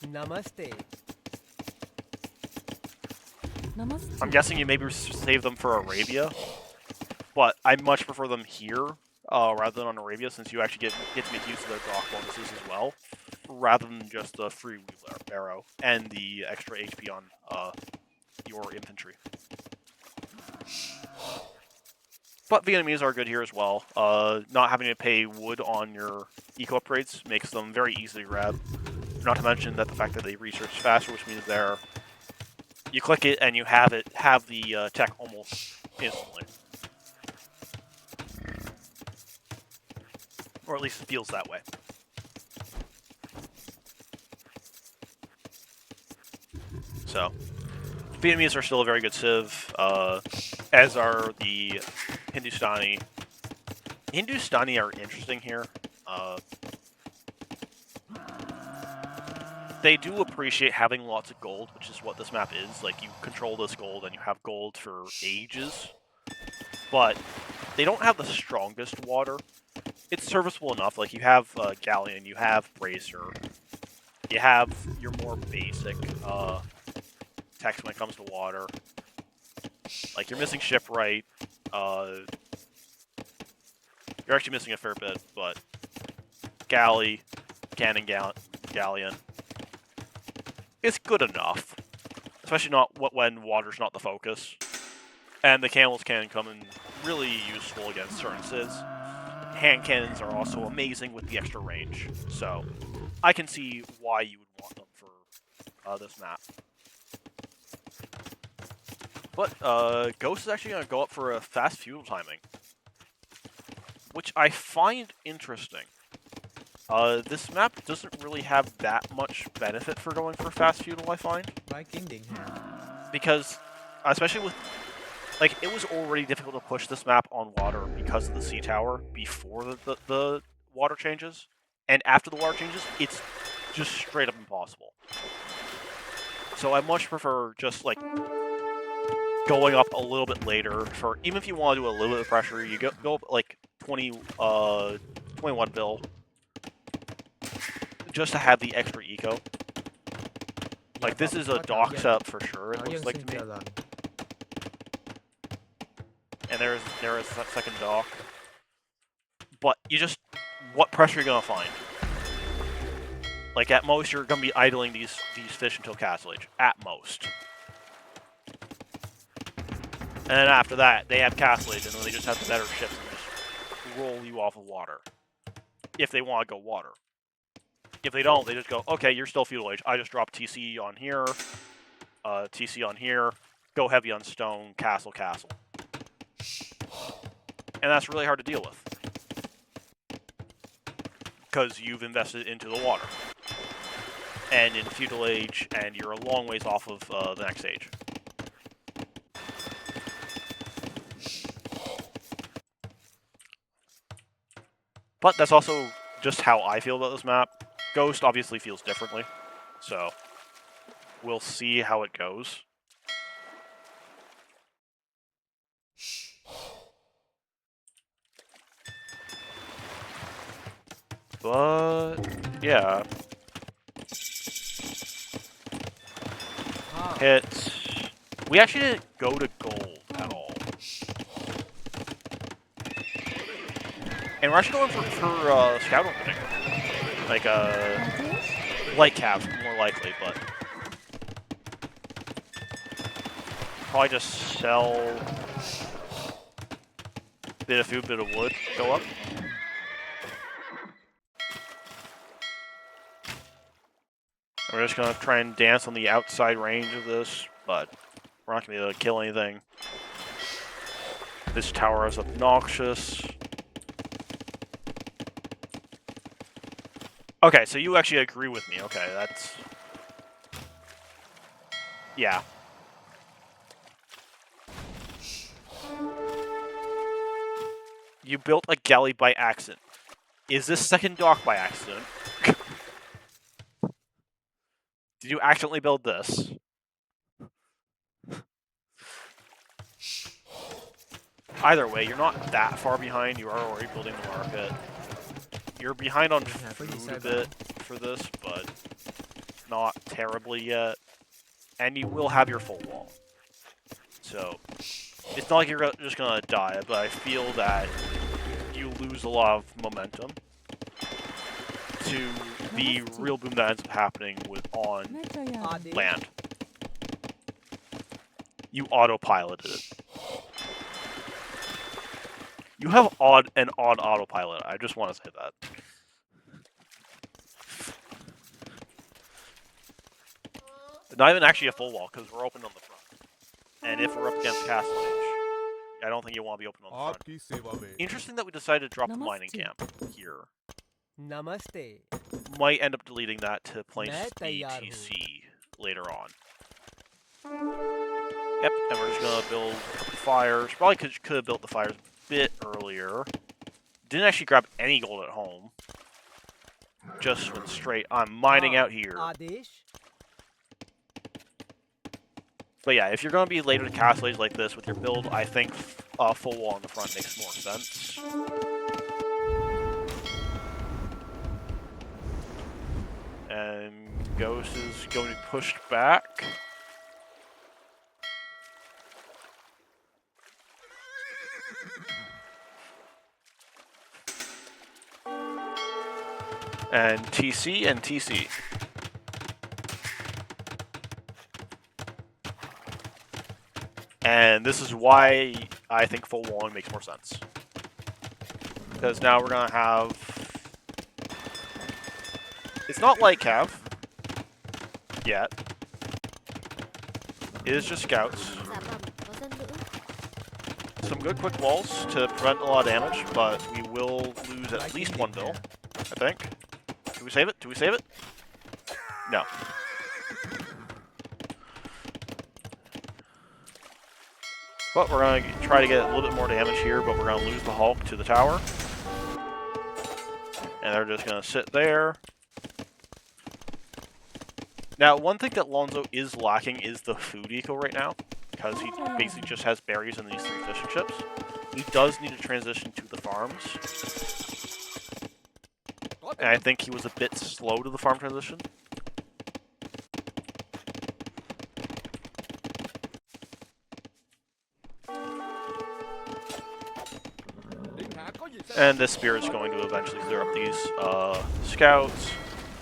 Namaste. I'm guessing you maybe save them for Arabia. But I much prefer them here rather than on Arabia, since you actually get to make use of their dock bonuses as well. Rather than just the free wheelbarrow and the extra HP on your infantry. But Vietnamese are good here as well. Not having to pay wood on your eco upgrades makes them very easy to grab. Not to mention that the fact that they research faster, which means you click it and you have the tech almost instantly. Or at least it feels that way. So, Vietnamese are still a very good civ, as are the Hindustani. Hindustani are interesting here. They do appreciate having lots of gold, which is what this map is. Like, you control this gold and you have gold for ages. But they don't have the strongest water. It's serviceable enough. Like, you have Galleon, you have Bracer, you have your more basic text when it comes to water. Like, you're missing Shipwright. You're actually missing a fair bit, but Galley, Cannon Galleon. it's good enough. Especially not when water's not the focus. And the camels can come in really useful against certain Siths. Hand cannons are also amazing with the extra range. So, I can see why you would want them for this map. But Ghost is actually going to go up for a fast feudal timing, which I find interesting. This map doesn't really have that much benefit for going for fast feudal, I find. Because, especially with, like, it was already difficult to push this map on water because of the sea tower before the water changes. And after the water changes, it's just straight up impossible. So I much prefer just, like, going up a little bit later for, even if you want to do a little bit of pressure, you go up, like, 21 bill. Just to have the extra eco. Like, this is a dock setup for sure, it looks like to me. And there is that second dock. But you just, what pressure are you gonna find? Like, at most, you're gonna be idling these fish until Castle Age. At most. And then after that, they have Castle Age, and then they just have the better ships and just roll you off of water. If they want to go water. If they don't, they just go, okay, you're still feudal age. I just drop TC on here, TC on here, go heavy on stone, castle. And that's really hard to deal with. Because you've invested into the water. And in feudal age, and you're a long ways off of the next age. But that's also just how I feel about this map. Ghost obviously feels differently, so we'll see how it goes. But yeah, hits. We actually didn't go to gold at all, and we're actually going for scout opening, like light caps more likely, but probably just sell bit of food, bit of wood, go up. And we're just gonna try and dance on the outside range of this, but we're not gonna be able to kill anything. This tower is obnoxious. Okay, so you actually agree with me. Okay, that's... yeah. You built a galley by accident. Is this second dock by accident? Did you accidentally build this? Either way, you're not that far behind. You are already building the market. You're behind on food a bit for this, but not terribly yet. And you will have your full wall. So, it's not like you're just gonna die, but I feel that you lose a lot of momentum to the real boom that ends up happening on land. You autopiloted it. You have an odd autopilot. I just want to say that. Not even actually a full wall, because we're open on the front. And if we're up against Castle Age, I don't think you want to be open on the front. Interesting that we decided to drop the mining camp here. Namaste. Might end up deleting that to place BTC later on. Yep, and we're just gonna build a couple fires. Probably could have built the fires a bit earlier. Didn't actually grab any gold at home. Just went straight. I'm mining out here. But yeah, if you're going to be later to Castle Age like this with your build, I think full wall on the front makes more sense. And Ghost is going to be pushed back. And TC and TC. And this is why I think full walling makes more sense. Because now we're going to have... It's not light cav yet. It is just scouts. Some good quick walls to prevent a lot of damage, but we will lose at least one bill, I think. Do we save it? Do we save it? No. But we're going to try to get a little bit more damage here, but we're going to lose the Hulk to the tower. And they're just going to sit there. Now, one thing that Lonzo is lacking is the food eco right now, because he basically just has berries in these 3 fishing ships. He does need to transition to the farms. And I think he was a bit slow to the farm transition. And this spear is going to eventually clear up these scouts,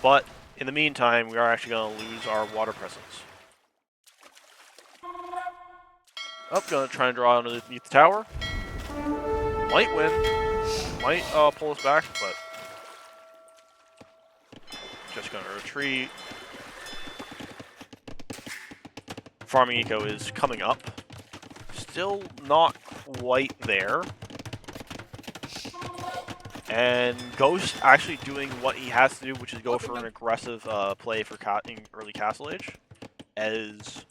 but in the meantime, we are actually going to lose our water presence. Oh, going to try and draw underneath the tower. Might win. Might pull us back, but just going to retreat. Farming eco is coming up. Still not quite there. And Ghost actually doing what he has to do, which is go for an aggressive play for early Castle Age, as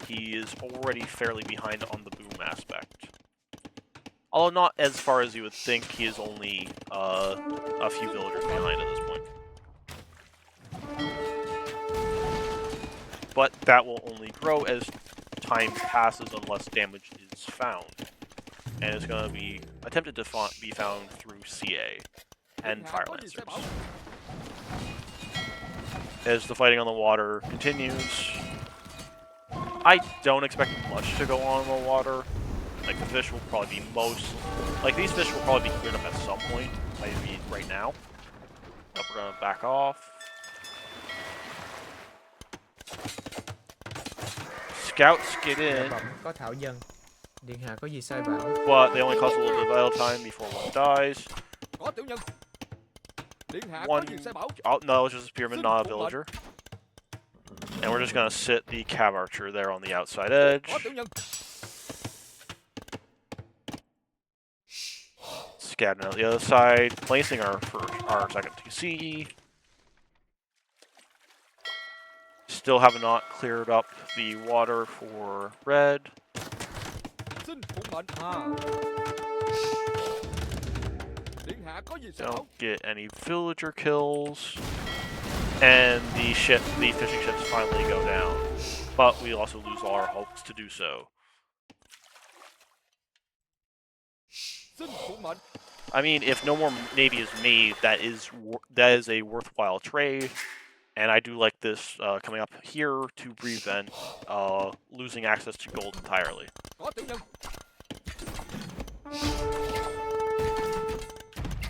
he is already fairly behind on the boom aspect. Although not as far as you would think, he is only a few villagers behind at this point. But that will only grow as time passes unless damage is found. And it's going to be attempted to be found through CA and Fire Lancers. As the fighting on the water continues, I don't expect much to go on in the water. Like, the fish will probably be these fish will probably be cleared up at some point, maybe right now. But we're going to back off. Scouts get in. Có thảo dân. Điện hạ có gì sai bảo? But they only cost a little bit of idle time before one dies. Oh, no, it's just a spearman, not a villager. And we're just going to sit the Cav Archer there on the outside edge. Scouting out the other side, placing our second TC. Still have not cleared up the water for red. Don't get any villager kills. And the fishing ships finally go down. But we also lose all our hopes to do so. I mean, if no more navy is made, that is a worthwhile trade. And I do like this coming up here to prevent losing access to gold entirely.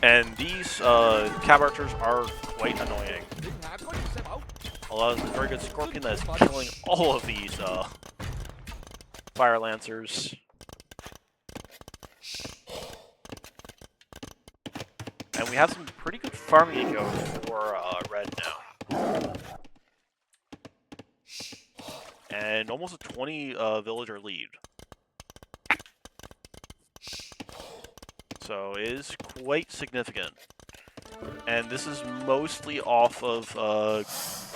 And these Cav Archers are quite annoying. Although it's a very good Scorpion that is killing all of these Fire Lancers. And we have some pretty good farming eco for red now. And almost a 20 villager lead. So it is quite significant. And this is mostly off of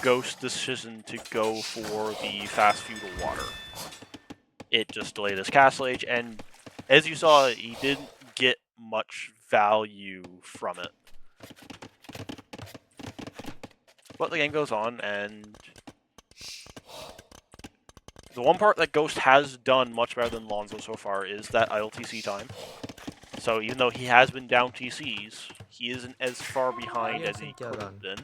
Ghost's decision to go for the fast feudal water. It just delayed his Castle Age, and as you saw, he didn't get much value from it. But the game goes on, and the one part that Ghost has done much better than Lonzo so far is that idle TC time. So even though he has been down TCs, he isn't as far behind as he could have been.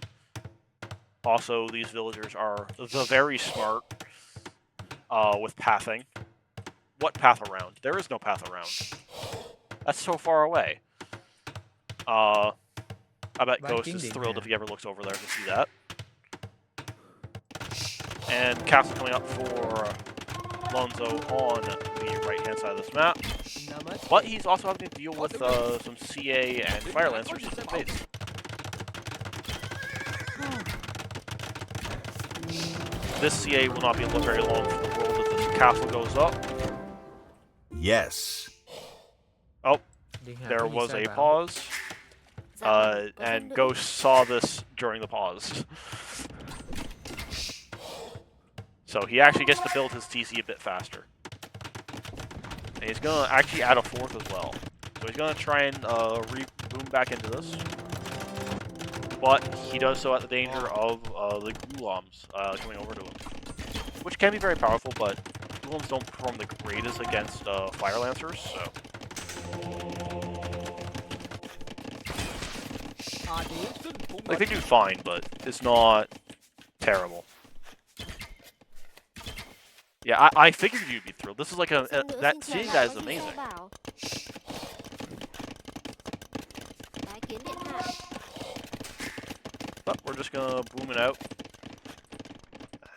Also, these villagers are very smart with pathing. What path around? There is no path around. That's so far away. I bet Ghost is thrilled if he ever looks over there to see that. And castle coming up for Lonzo on the right-hand side of this map, Namaste. but he's also having to deal with some CA and Fire Lancers in the base. This CA will not be very long for the world if this castle goes up. Yes. Oh, Điện hạ there có gì was sai a bảo? pause, Dạ vâng, có and thương Ghost saw this during the pause. So he actually gets to build his TC a bit faster. And he's going to actually add a fourth as well. So he's going to try and boom back into this. But he does so at the danger of the Ghouloms coming over to him. Which can be very powerful, but Ghouloms don't perform the greatest against Fire Lancers, so... Like, they do fine, but it's not terrible. Yeah, I figured you'd be thrilled. This is like seeing that is amazing. But we're just gonna boom it out.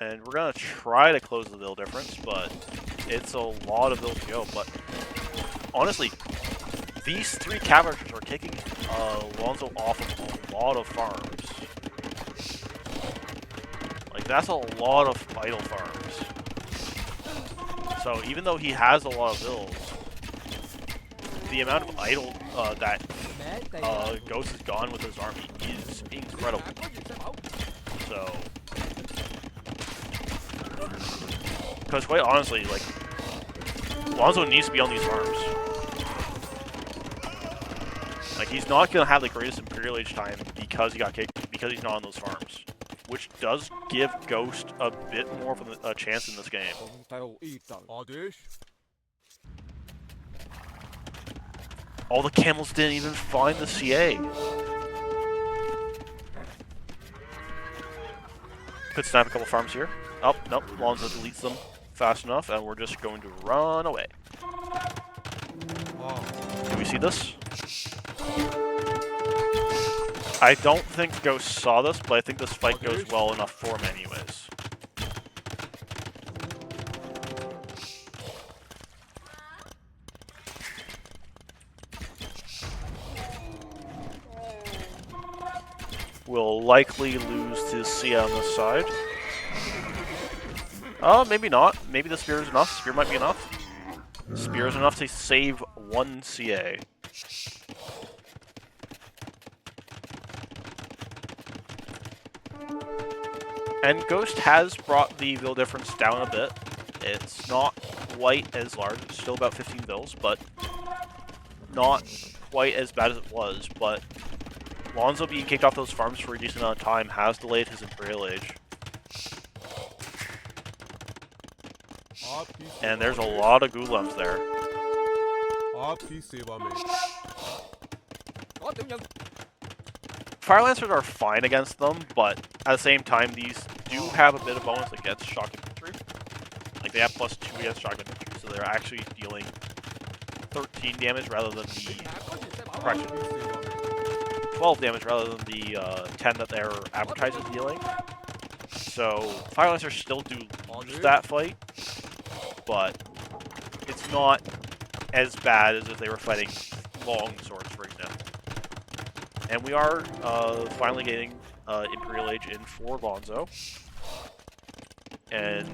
And we're gonna try to close the build difference, but it's a lot of build to go. But honestly, these three cavalries are taking Lonzo off of a lot of farms. Like, that's a lot of idle farms. So even though he has a lot of builds, the amount of idle that Ghost has gone with his army is incredible. So, because quite honestly, like, Lonzo needs to be on these farms. Like, he's not gonna have the greatest Imperial Age time because he got kicked, because he's not on those farms, which does give Ghost a bit more of a chance in this game. All the camels didn't even find the CA. Could snap a couple farms here. Oh, nope, Lonzo deletes them fast enough, and we're just going to run away. Do we see this? I don't think Ghost saw this, but I think this fight goes well enough for him anyways. We'll likely lose to Sia on this side. Oh, maybe not. Maybe the spear is enough. Spear might be enough. Spear is enough to save one CA. And Ghost has brought the bill difference down a bit. It's not quite as large. It's still about 15 bills, but not quite as bad as it was. But Lonzo being kicked off those farms for a decent amount of time has delayed his Imperial Age. And there's a lot of Ghouloms there. Fire Lancers are fine against them, but at the same time, these do have a bit of bonus against shock infantry. Like, they have +2 against shock infantry, so they're actually dealing 13 damage rather than the... correction, 12 damage rather than the 10 that they're advertised as dealing. So, Fire Lancers still do lose that fight, but it's not as bad as if they were fighting long swords, for example. And we are finally getting Imperial Age in for Lonzo. And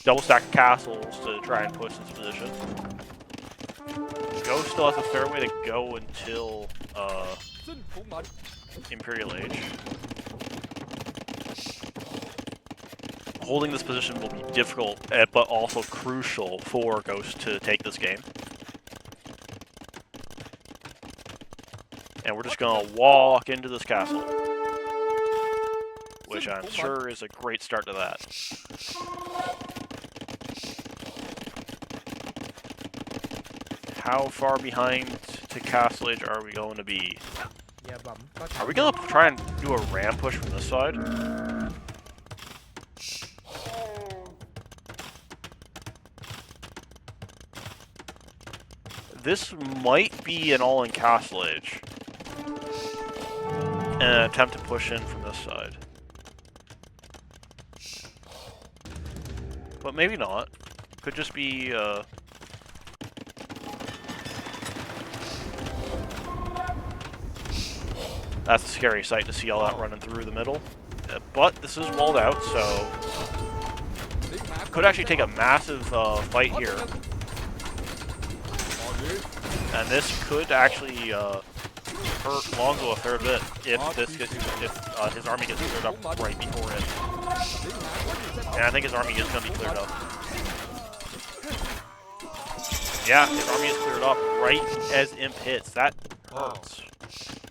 double stack castles to try and push this position. Ghost still has a fair way to go until Imperial Age. Holding this position will be difficult, but also crucial for Ghost to take this game. And we're just gonna walk into this castle, which I'm sure is a great start to that. How far behind to Castle Age are we going to be? Are we gonna try and do a ram push from this side? This might be an all-in Castle Age. And an attempt to push in from this side. But maybe not. Could just be, that's a scary sight to see all that running through the middle. But this is walled out, so could actually take a massive fight here. And this could actually hurt Lonzo a fair bit if his army gets cleared up right before it. And I think his army is going to be cleared up. Yeah, his army is cleared up right as Imp hits. That hurts.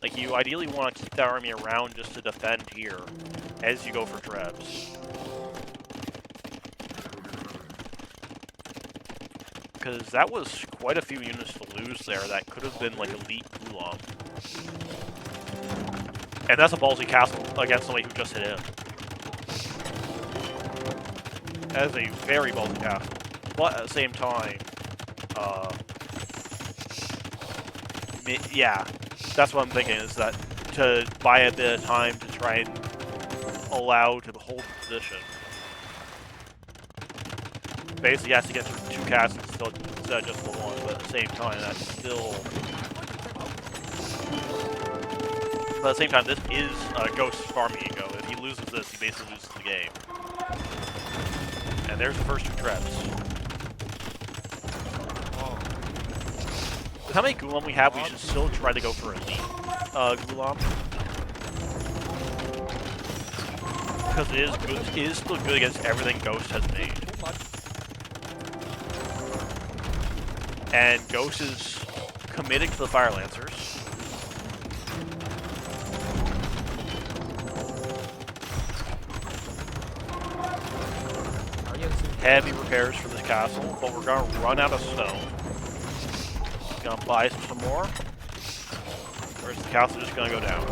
Like, you ideally want to keep that army around just to defend here as you go for Trebs. Because that was quite a few units to lose there that could have been like elite Gulam. And that's a ballsy castle against somebody who just hit him. That is a very ballsy castle. But at the same time, yeah, that's what I'm thinking, is that to buy a bit of time to try and allow to hold the position. Basically, he has to get through 2 castles instead of just the 1, but at the same time, that's still... But at the same time, this is Ghost's farming ego. If he loses this, he basically loses the game. And there's the first 2 traps. With how many Gulam we have, we should still try to go for elite Gulam. Because it is good, it is still good against everything Ghost has made. And Ghost is committing to the Fire Lancers. Heavy repairs for this castle, but we're gonna run out of stone. Gonna buy some more. Or is the castle just gonna go down?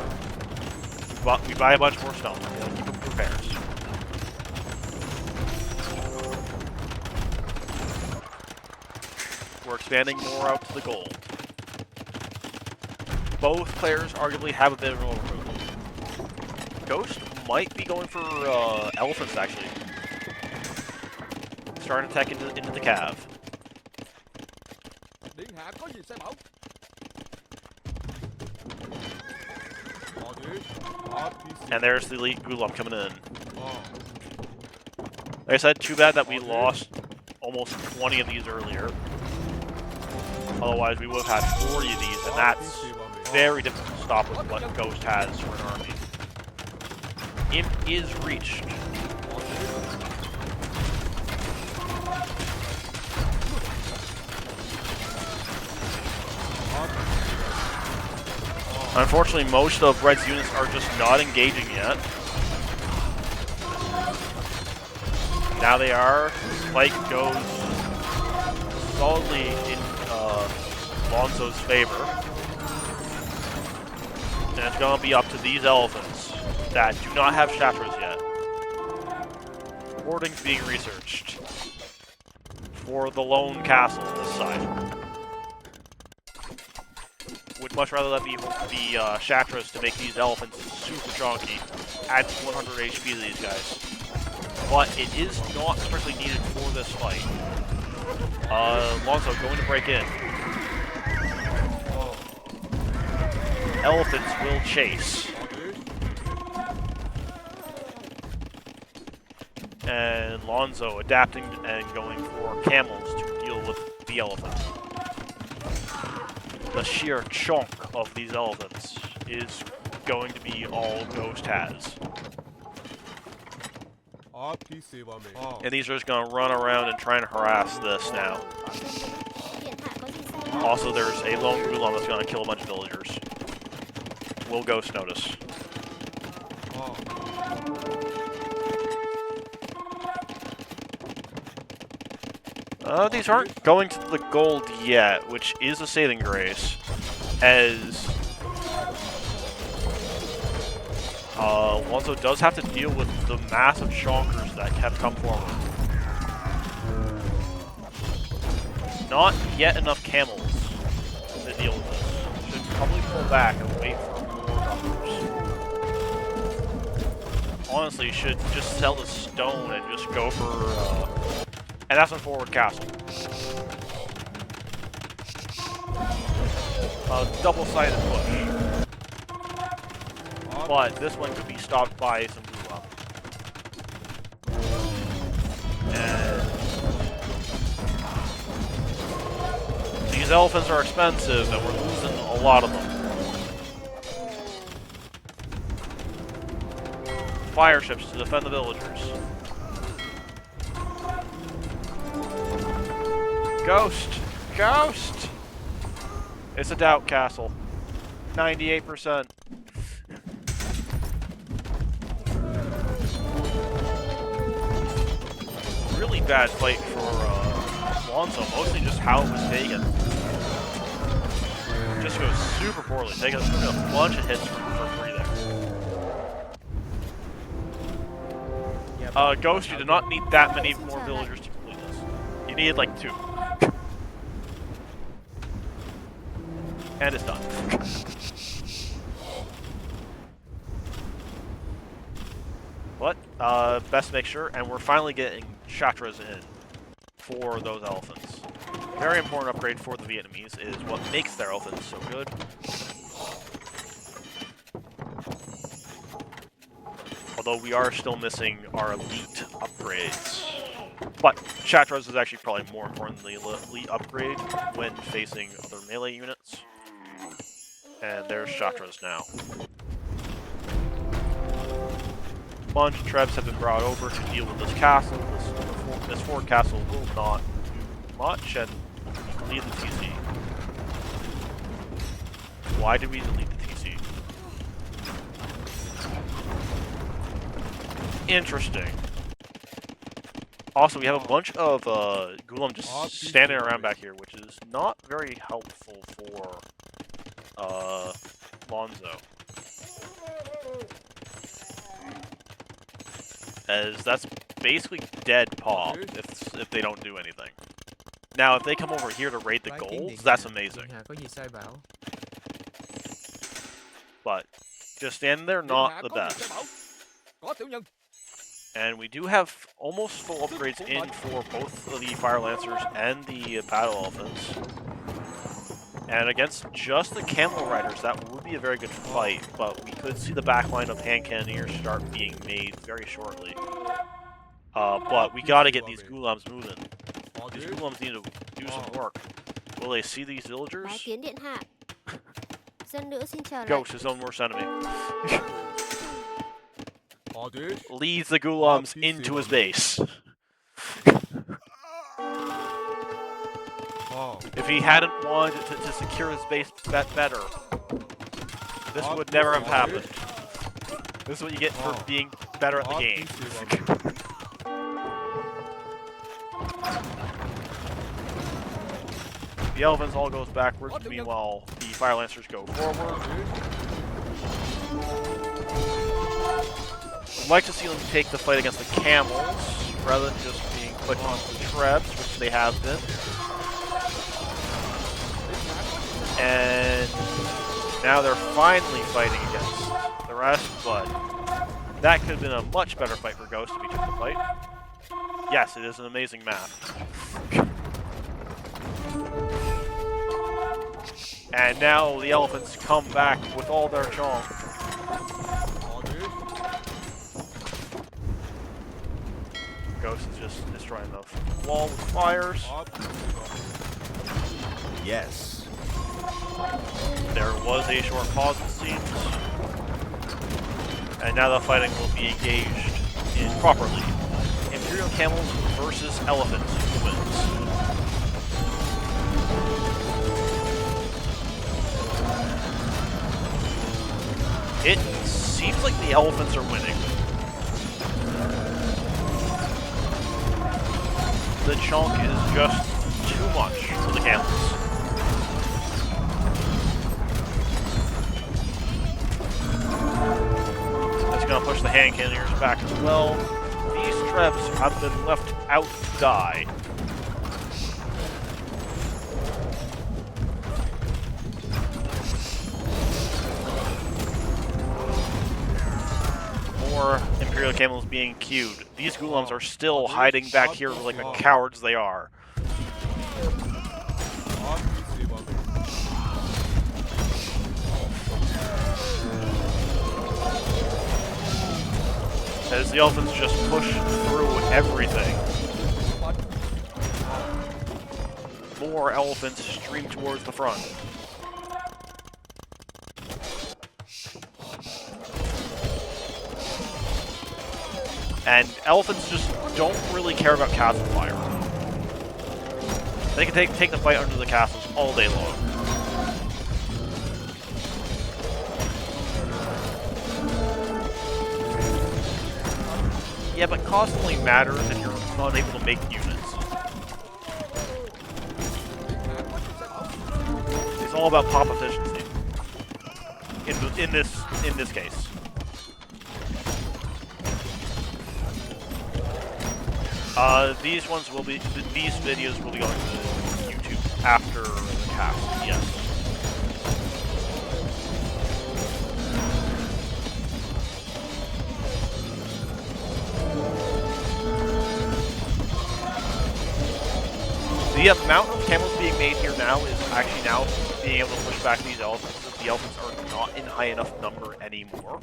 We buy a bunch more stone. We're gonna keep up with repairs. We're expanding more out to the gold. Both players arguably have a bit of an overmove. Ghost might be going for elephants, actually. Starting to attack into the cav. And there's the elite Gulam coming in. Like I said, too bad that we lost almost 20 of these earlier. Otherwise, we would have had 40 of these, and that's very difficult to stop with what Ghost has for an army. Imp is reached. Unfortunately, most of Red's units are just not engaging yet. Now they are. Spike goes solidly in Lonzo's favor. And it's going to be up to these elephants that do not have Shatras yet. Warding's being researched for the lone castle on this side. Would much rather that be the Shatras to make these elephants super chunky. Adds 100 HP to these guys. But it is not strictly needed for this fight. Lonzo going to break in. Elephants will chase. And Lonzo adapting and going for camels to deal with the elephants. The sheer chunk of these elephants is going to be all Ghost has. And these are just going to run around and try and harass this now. Also, there's a lone Gulam that's going to kill a bunch of villagers. Will Ghost notice? These aren't going to the gold yet, which is a saving grace, as Lonzo does have to deal with the massive chonkers that have come forward. Not yet enough camels to deal with this. Should probably pull back and wait for more numbers. Honestly, should just sell the stone and just go for And that's on forward castle. A double-sided push. But this one could be stopped by some Gulum. And these elephants are expensive, and we're losing a lot of them. Fire ships to defend the villagers. Ghost! Ghost! It's a doubt castle. 98%. Really bad fight for Lonzo, mostly just how it was taken. Just goes super poorly. Taking a bunch of hits for free there. Ghost, you did not need that many more villagers to complete this. You needed like 2. And it's done. But, best to make sure, and we're finally getting chakras in for those elephants. Very important upgrade for the Vietnamese is what makes their elephants so good. Although we are still missing our elite upgrades. But chakras is actually probably more important than the elite upgrade when facing other melee units. And there's chakras now. A bunch of trebs have been brought over to deal with this castle. This forward castle will not do much, and leave the TC. Why did we delete the TC? Interesting. Also, we have a bunch of Gulum just standing around back here, which is not very helpful for Lonzo. As that's basically dead paw if they don't do anything. Now, if they come over here to raid the golds, that's amazing. But just standing there, not the best. And we do have almost full upgrades in for both the Fire Lancers and the Battle Elephants. And against just the Camel Riders, that would be a very good fight, but we could see the backline of Hand Cannoneers start being made very shortly. But we gotta get these Gulums moving. These Gulums need to do some work. Will they see these villagers? Ghost, his own worst enemy. Leads the Gulums into his base. If he hadn't wanted to secure his base better, this would never have happened. This is what you get for being better at the game. The Elephants all goes backwards, meanwhile the Fire Lancers go forward. I'd like to see them take the fight against the Camels, rather than just being clicked on the Trebs, which they have been. And now they're finally fighting against the rest, but that could have been a much better fight for Ghost if he took the fight. Yes, it is an amazing map. And now the Elephants come back with all their chong. Ghost is just destroying the wall with fires. Yes. There was a short pause, it seems. And now the fighting will be engaged in properly. Imperial Camels versus Elephants. Who wins? It seems like the Elephants are winning. The chunk is just too much for the Camels. It's going to push the Hand Cannoneers back as well. These Trebs have been left out to die. More Imperial Imperial camels being queued. These ghouls are still hiding back here like the cowards they are. As the elephants just push through everything. More elephants stream towards the front. And elephants just don't really care about castle fire. They can take the fight under the castles all day long. Yeah, but cost only matters if you're not able to make units. It's all about pop efficiency. In this case. These videos will be going to YouTube after the cast, yes. The amount of camels being made here now is actually now being able to push back these elephants, because the elephants are not in high enough number anymore.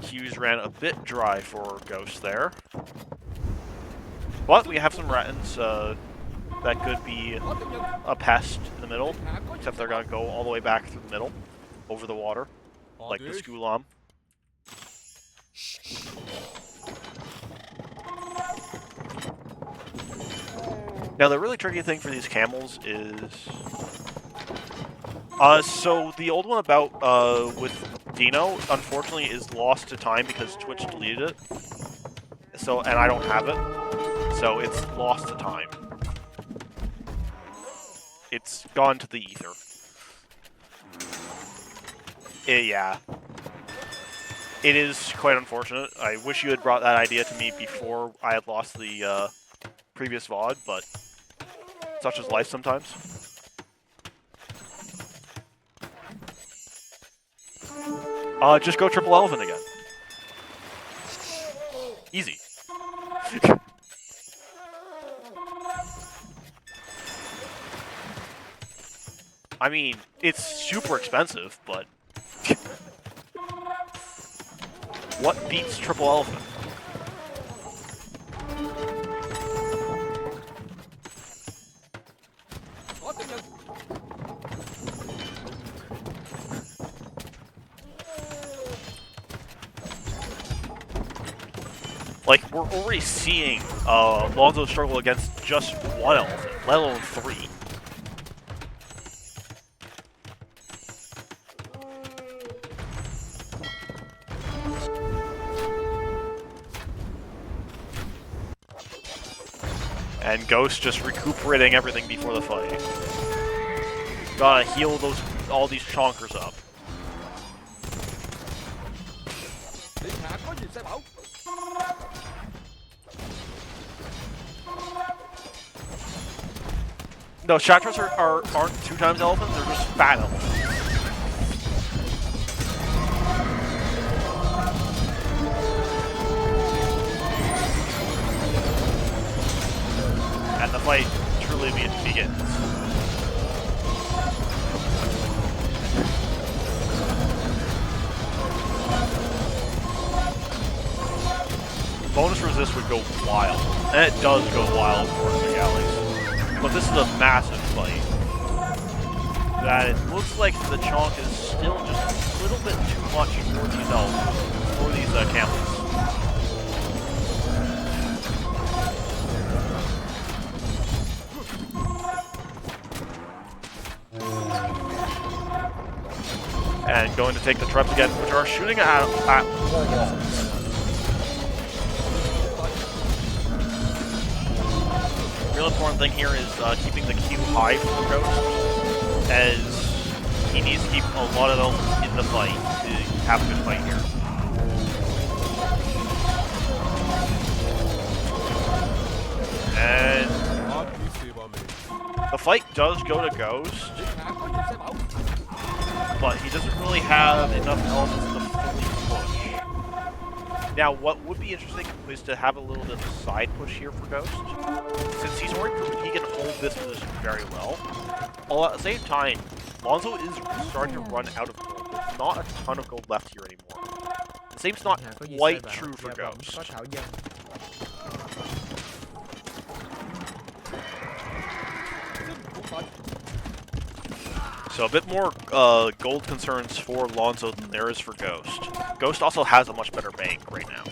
Q's ran a bit dry for Ghost there. But we have some Rattans that could be a pest in the middle, except they're going to go all the way back through the middle, over the water, like the Skulam. Now the really tricky thing for these camels is... so the old one about, with Dino, unfortunately, is lost to time because Twitch deleted it. So, and I don't have it. So it's lost to time. It's gone to the ether. Yeah. It is quite unfortunate. I wish you had brought that idea to me before I had lost the, previous VOD, but such is life sometimes. Just go triple elephant again. Easy. I mean, it's super expensive, but... what beats triple elephant? Like, we're already seeing Lonzo struggle against just one elephant, let alone three. And Ghost just recuperating everything before the fight. Gotta heal all these chonkers up. No, Shatras aren't 2 times elephants, they're just fat elephants. And the fight truly begins. Bonus resist would go wild, and it does go wild for the galleys. But this is a massive fight. That it looks like the chonk is still just a little bit too much for these elephants, for these camels. And going to take the traps again, which are shooting at walls. The real important thing here is keeping the Q high for the Ghost, as he needs to keep a lot of elements in the fight to have a good fight here. And the fight does go to Ghost, but he doesn't really have enough elements in the Now, what would be interesting is to have a little bit of a side push here for Ghost, since he's already proven he can hold this position very well. While at the same time, Lonzo is starting to run out of gold. There's not a ton of gold left here anymore. The same's điện not hạ có gì sai quite bảo, true for dạ bẩm có Ghost. thảo dân. So a bit more gold concerns for Lonzo than there is for Ghost. Ghost also has a much better bank right now.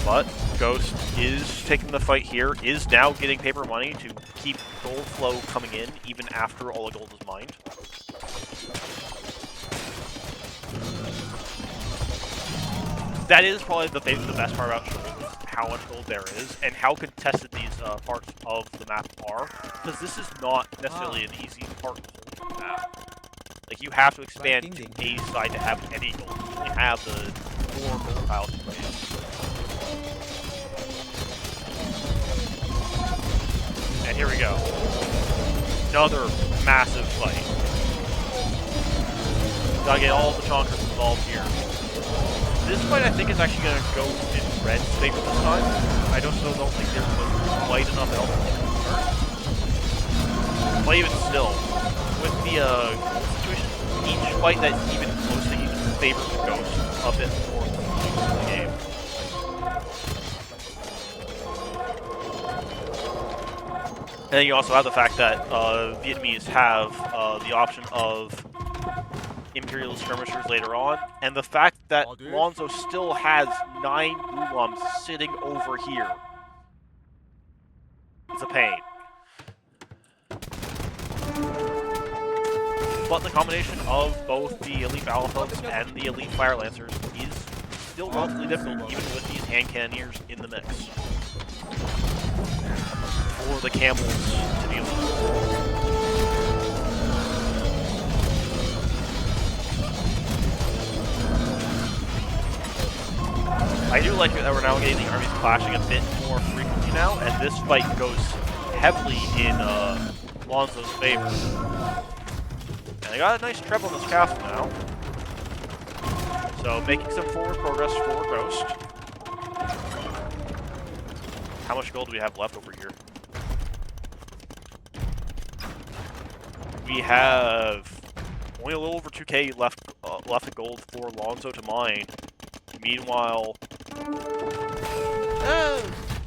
But Ghost is taking the fight here, is now getting paper money to keep gold flow coming in even after all the gold is mined. That is probably the best part about Shoals, how much gold there is, and how contested these parts of the map are, because this is not necessarily an easy part of the whole map. Like, you have to expand to a side to have any gold. You only have the 4 gold tiles to play in. And here we go. Another massive fight. Gotta get all the chonkers involved here. This fight, I think, is actually going to go in Red's favor this time. I just don't think there was quite enough else to convert. But even still, with the gold situation, each fight that's even closely favors Ghost a bit more in the game. And then you also have the fact that Vietnamese have the option of Imperial skirmishers later on, and the fact that Lonzo still has 9 Gulams sitting over here is a pain. But the combination of both the elite battle folks and the elite fire lancers is still relatively difficult, even with these hand cannoneers in the mix. For the camels to deal with. I do like that we're now getting the armies clashing a bit more frequently now, and this fight goes heavily in Lonzo's favor. And I got a nice treble in this castle now. So making some forward progress for Ghost. How much gold do we have left over here? We have only a little over 2k left of gold for Lonzo to mine. Meanwhile,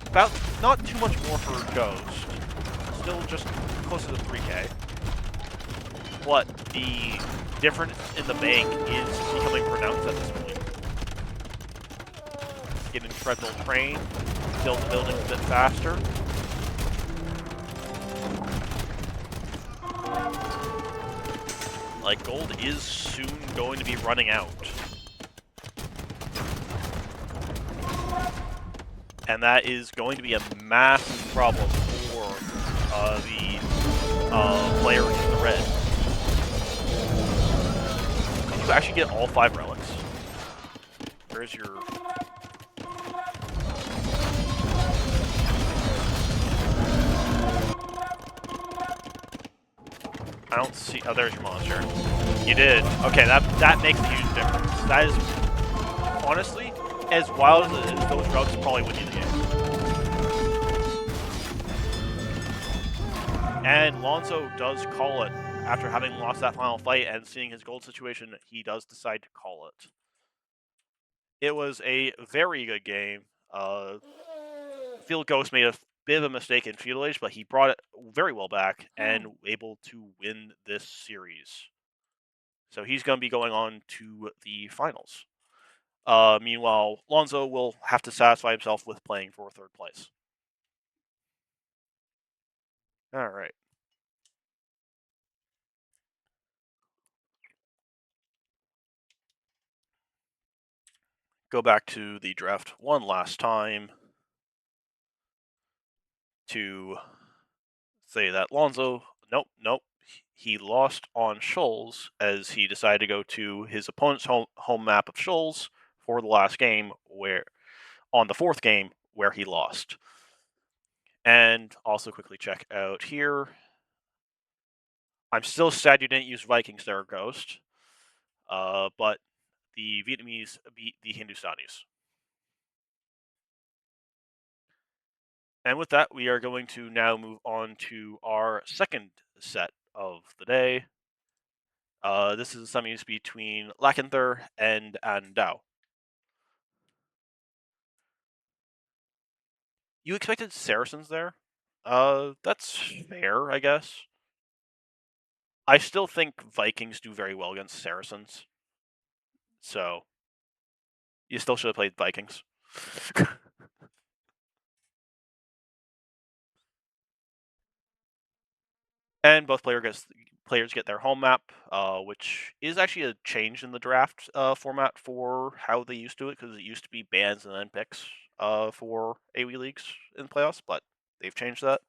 about not too much more for Ghost. Still just closer to 3k. But the difference in the bank is becoming pronounced at this point. Getting treadmill train, build the buildings a bit faster. Like, gold is soon going to be running out. And that is going to be a massive problem for the player in the red. Did you actually get all 5 relics? Where's your... I don't see... Oh, there's your monster. You did. Okay, that makes a huge difference. That is... Honestly, as wild as those drugs probably win you the game. And Lonzo does call it. After having lost that final fight and seeing his gold situation, he does decide to call it. It was a very good game. Field Ghost made a bit of a mistake in Feudal Age, but he brought it very well back and able to win this series. So he's going to be going on to the finals. Meanwhile, Lonzo will have to satisfy himself with playing for 3rd place. All right. Go back to the draft one last time to say that Lonzo, nope, he lost on Shoals as he decided to go to his opponent's home map of Shoals for the last game, where on the 4th game where he lost. And also quickly check out here. I'm still sad you didn't use Vikings there, Ghost. But the Vietnamese beat the Hindustanis. And with that, we are going to now move on to our second set of the day. This is a semis between Lakinther and Andao. You expected Saracens there? That's fair, I guess. I still think Vikings do very well against Saracens. So, you still should have played Vikings. And both players get their home map, which is actually a change in the draft format for how they used to it, because it used to be bans and then picks for AoE leagues in playoffs, but they've changed that.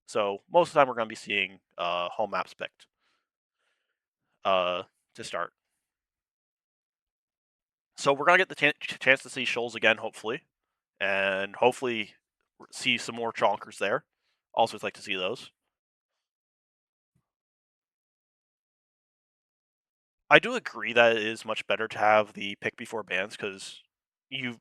So most of the time we're going to be seeing home maps picked to start. So we're going to get the chance to see Shoals again, hopefully, and hopefully see some more chonkers there. Also, I'd like to see those. I do agree that it is much better to have the pick before bans, because you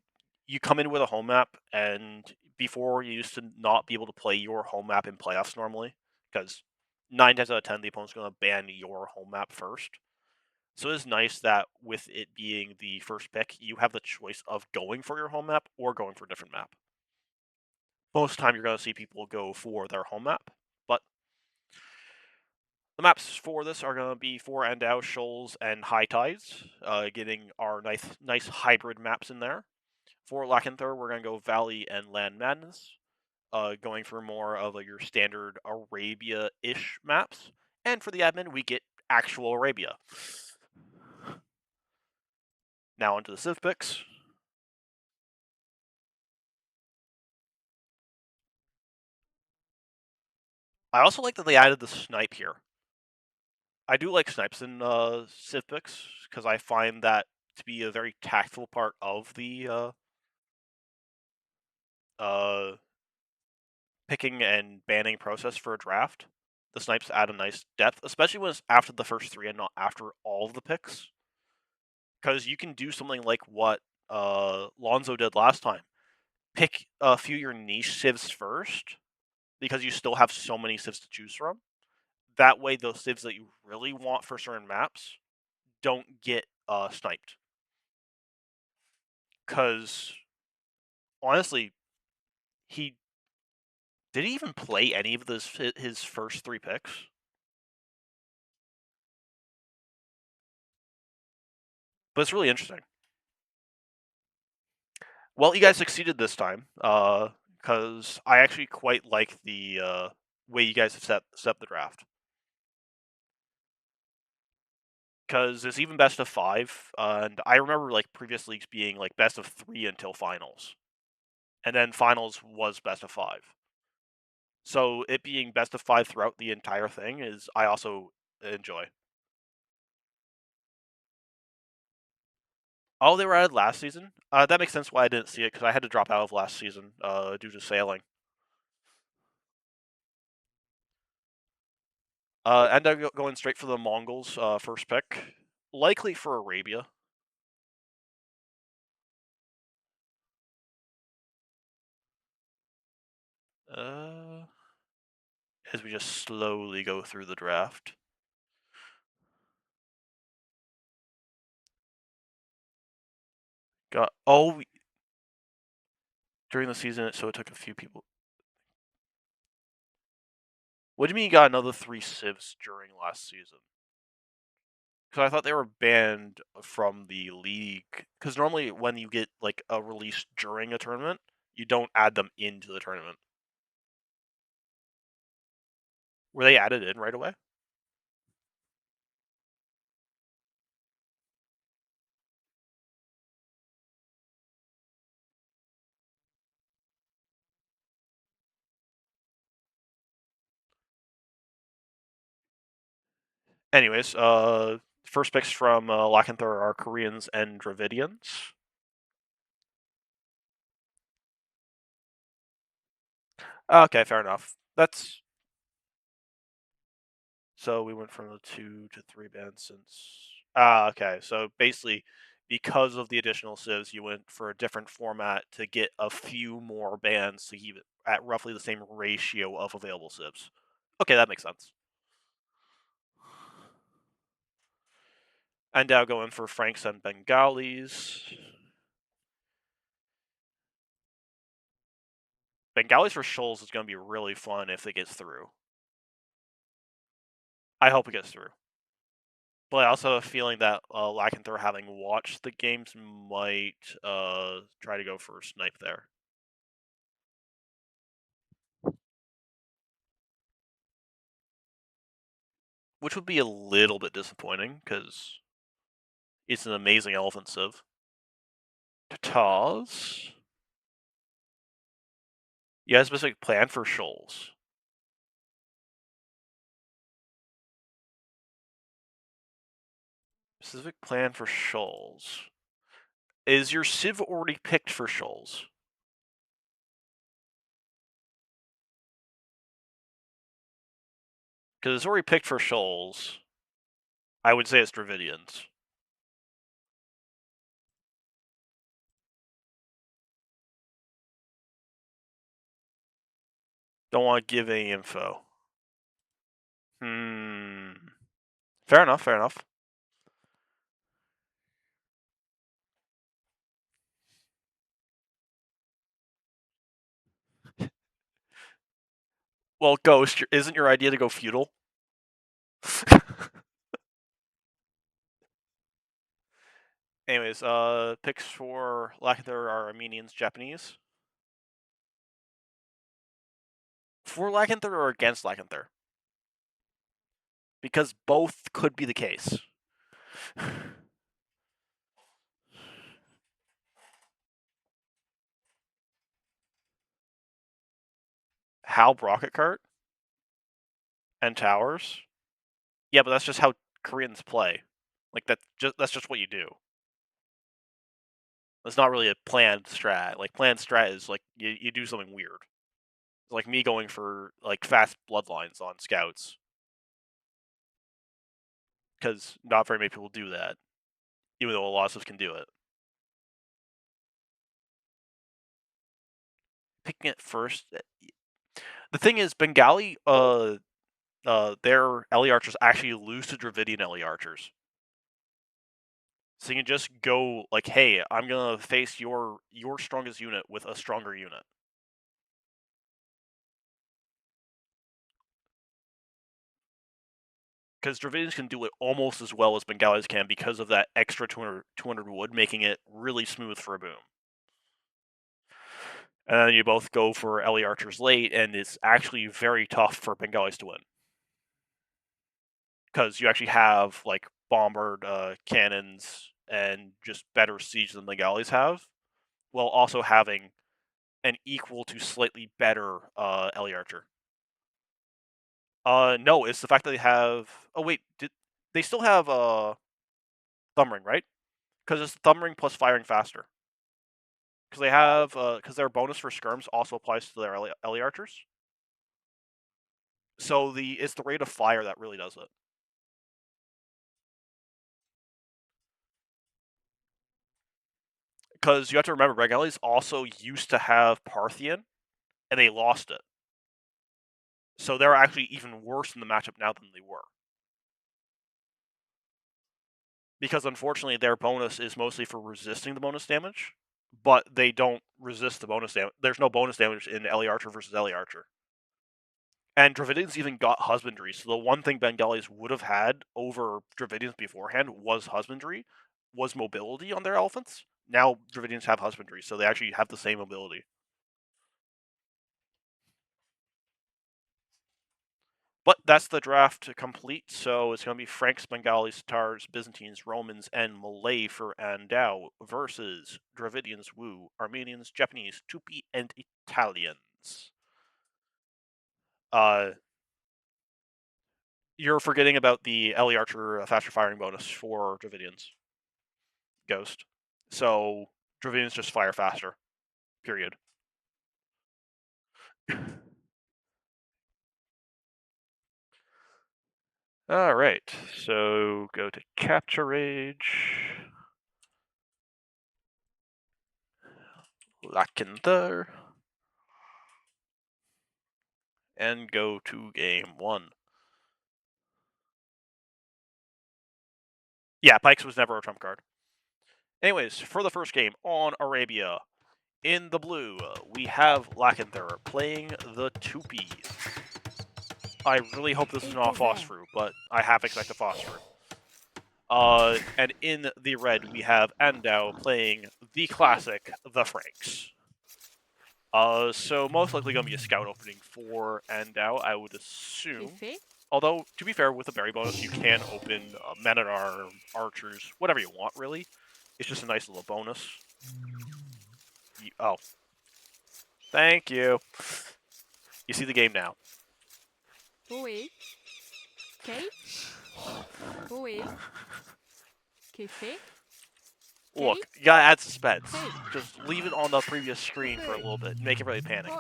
come in with a home map, and before you used to not be able to play your home map in playoffs normally, because 9 times out of 10 the opponent's going to ban your home map first. So it is nice that with it being the first pick, you have the choice of going for your home map or going for a different map. Most of the time you're going to see people go for their home map, but the maps for this are going to be for Andao, Shoals, and High Tides, getting our nice hybrid maps in there. For Lakinther, we're going to go Valley and Land Madness, going for more of your standard Arabia-ish maps. And for the admin, we get actual Arabia. Now onto the Civ picks. I also like that they added the snipe here. I do like snipes in Civ picks, because I find that to be a very tactful part of the picking and banning process for a draft. The snipes add a nice depth, especially when it's after the first 3 and not after all of the picks. Because you can do something like what Lonzo did last time. Pick a few of your niche civs first, because you still have so many civs to choose from. That way, those civs that you really want for certain maps don't get sniped. Because, honestly, did he even play any of his first 3 picks? But it's really interesting. Well, you guys succeeded this time, because I actually quite like the way you guys have set the draft. Because it's even best of 5, and I remember previous leagues being best of 3 until finals, and then finals was best of 5. So it being best of 5 throughout the entire thing is I also enjoy. Oh, they were added last season? That makes sense why I didn't see it, because I had to drop out of last season due to sailing. And I'm going straight for the Mongols first pick. Likely for Arabia. As we just slowly go through the draft. During the season, so it took a few people. What do you mean you got another 3 civs during last season? Because I thought they were banned from the league. Because normally when you get a release during a tournament, you don't add them into the tournament. Were they added in right away? Anyways, first picks from Lakinther are Koreans and Dravidians. Okay, fair enough. That's so we went from the 2 to 3 bands since. Okay. So basically, because of the additional civs, you went for a different format to get a few more bands to keep it at roughly the same ratio of available civs. Okay, that makes sense. Andao going for Franks and Bengalis. Bengalis for Shoals is going to be really fun if it gets through. I hope it gets through. But I also have a feeling that Lakinther, having watched the games, might try to go for a snipe there. Which would be a little bit disappointing, because it's an amazing elephant civ. Tatars? You have a specific plan for Shoals. Specific plan for Shoals. Is your civ already picked for Shoals? Because it's already picked for Shoals. I would say it's Dravidians. Don't want to give any info. Fair enough, fair enough. Well, Ghost, isn't your idea to go feudal? Anyways, picks for Lakinther are Armenians, Japanese. For Lakinther or against Lakinther? Because both could be the case. Halb Rocket Cart and Towers. Yeah, but that's just how Koreans play. Like that's just what you do. It's not really a planned strat. Like planned strat is like you do something weird. It's like me going for like fast bloodlines on scouts. Because not very many people do that. Even though a lot of us can do it. Picking it first. The thing is, Bengali, their Ellie archers actually lose to Dravidian Ellie archers. So you can just go like, hey, I'm gonna face your strongest unit with a stronger unit. Because Dravidians can do it almost as well as Bengalis can because of that extra 200 wood, making it really smooth for a boom. And then you both go for Ellie archers late, and it's actually very tough for Bengalis to win. Because you actually have like bombard cannons and just better siege than the galleys have, while also having an equal to slightly better Ellie Archer. No, it's the fact that they have. Oh wait, they still have Thumb Ring, right? Because it's Thumb Ring plus firing faster. Because they have because their bonus for skirms also applies to their Ellie Archers. So it's the rate of fire that really does it. Because you have to remember, Regalis also used to have Parthian, and they lost it. So they're actually even worse in the matchup now than they were. Because unfortunately, their bonus is mostly for resisting the bonus damage, but they don't resist the bonus damage. There's no bonus damage in Ellie Archer versus Ellie Archer. And Dravidians even got Husbandry, so the one thing Bengalis would have had over Dravidians beforehand was Husbandry, was mobility on their elephants. Now Dravidians have Husbandry, so they actually have the same mobility. But that's the draft complete, so it's going to be Franks, Bengalis, Tatars, Byzantines, Romans, and Malay for Andao versus Dravidians, Wu, Armenians, Japanese, Tupi, and Italians. You're forgetting about the Ellie Archer faster firing bonus for Dravidians. Ghost. So Dravidians just fire faster. Period. Alright, so go to Capture Rage. Lakinther. And go to game 1. Yeah, Pikes was never a trump card. Anyways, for the first game on Arabia, in the blue, we have Lakinther playing the Tupi. I really hope this is not a Phosphor, but I half expect a Phosphor. And in the red, we have Andao playing the classic, the Franks. So most likely going to be a scout opening for Andao, I would assume. Although, to be fair, with the berry bonus, you can open men-at-arms, archers, whatever you want, really. It's just a nice little bonus. Oh. Thank you. You see the game now. Oui. Okay. Oui. Que fait? Look, you gotta add suspense. Just leave it on the previous screen for a little bit. Make it really panic.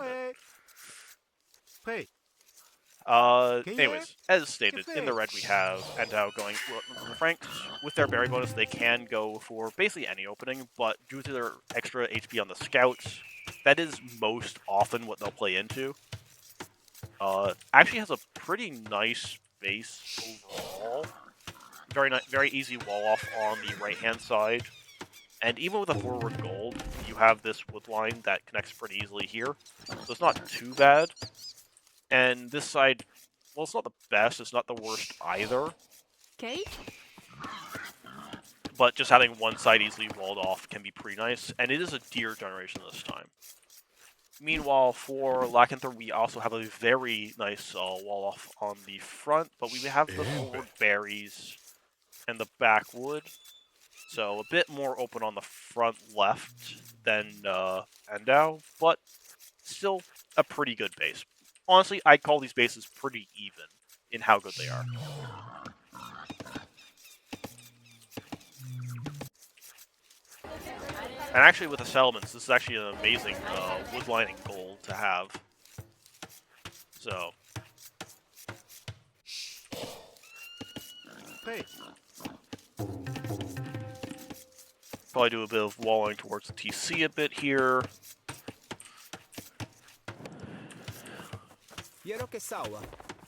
Anyways, as stated, in the red we have Andao going. The Franks, with their berry bonus, they can go for basically any opening, but due to their extra HP on the scouts, that is most often what they'll play into. Actually has a pretty nice base overall. Very easy wall off on the right-hand side. And even with a forward gold, you have this wood line that connects pretty easily here. So it's not too bad. And this side, well, it's not the best, it's not the worst either. Okay. But just having one side easily walled off can be pretty nice. And it is a deer generation this time. Meanwhile, for Lakinther, we also have a very nice wall off on the front, but we have the forward berries and the back wood. So a bit more open on the front left than Andao, but still a pretty good base. Honestly, I'd call these bases pretty even in how good they are. And actually with the settlements, this is actually an amazing wood lining gold to have. So. Hey. Probably do a bit of walling towards the TC a bit here.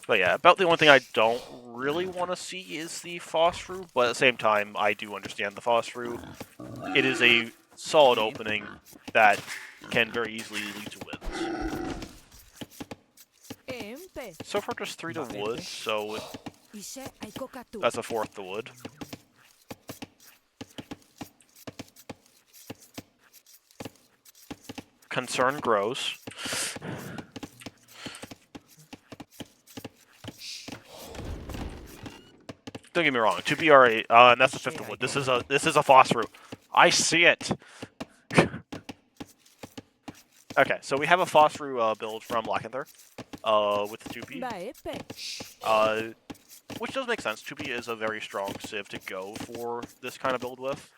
But yeah, about the only thing I don't really want to see is the Phosphor, but at the same time, I do understand the Phosphor. It is a solid opening that can very easily lead to wins. So far, just 3 to wood, so that's a 4th to wood. Concern grows. Don't get me wrong, 2BRA, and that's the 5th of wood. This is a Phosphor. I see it. Okay, so we have a Phosphor build from Lakinther, with the 2P. Which does make sense. 2P is a very strong civ to go for this kind of build with.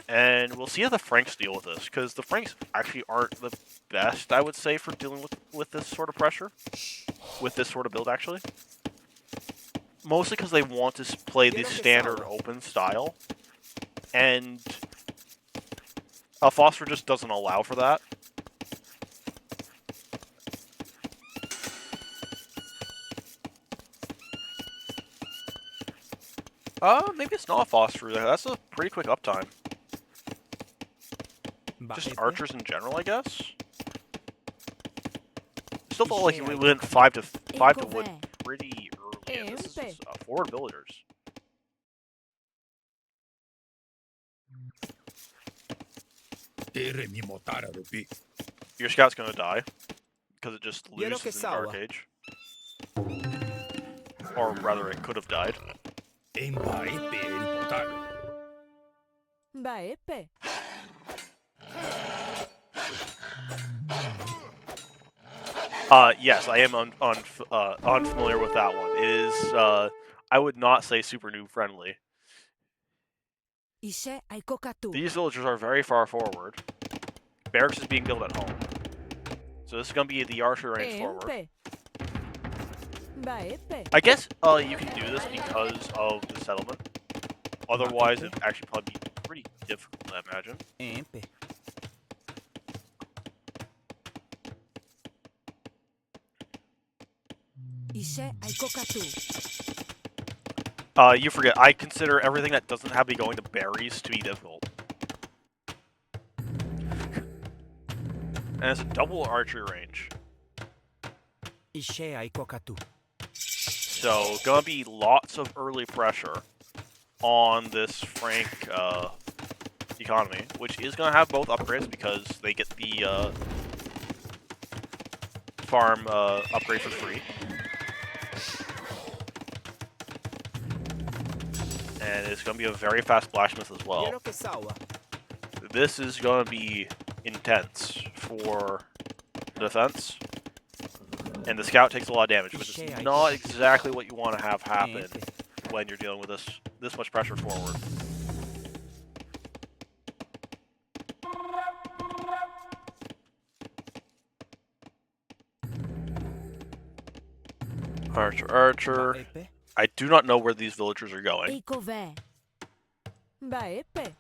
And we'll see how the Franks deal with this, because the Franks actually aren't the best, I would say, for dealing with this sort of pressure. With this sort of build, actually. Mostly because they want to play the standard open style. And a Phosphor just doesn't allow for that. Maybe it's not a Phosphor there. That's a pretty quick uptime. Just archers in general, I guess. Still felt like we went 5 to wood pretty early. And this is forward villagers. Your scout's gonna die because it just loses in Dark Age. Or rather, it could have died. Yes, I am unfamiliar with that one. It is, I would not say super noob friendly. These villagers are very far forward. Barracks is being built at home. So this is going to be the archer range forward. Bah épais. I guess you can do this because of the settlement. Otherwise, it'd actually probably be pretty difficult, I imagine. Impe. Ishe ai kokatu. You forget, I consider everything that doesn't have to be going to berries to be difficult. And it's a double archery range. Ishe ai kokatu. So, gonna be lots of early pressure on this Frank economy, which is gonna have both upgrades because they get the farm upgrade for free. And it's gonna be a very fast blacksmith as well. Quiero que salva. This is gonna be intense for defense. And the scout takes a lot of damage, which is not exactly what you want to have happen when you're dealing with this much pressure forward. Archer. Epe. I do not know where these villagers are going. Eikové. Bah épais.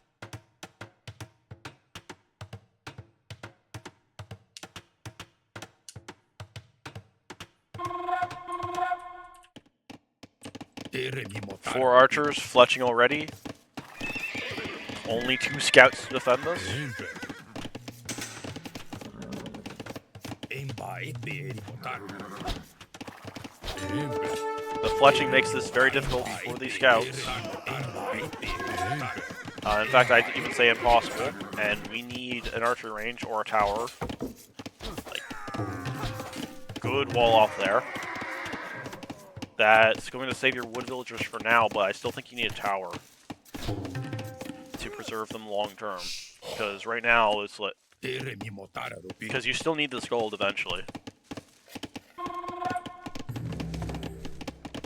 Four archers fletching already. Only 2 scouts to defend us. The fletching makes this very difficult for these scouts. In fact, I'd even say impossible. And we need an archery range or a tower. Like, good wall off there. That's going to save your wood villagers for now, but I still think you need a tower to preserve them long term. Because right now it's like, because you still need this gold eventually.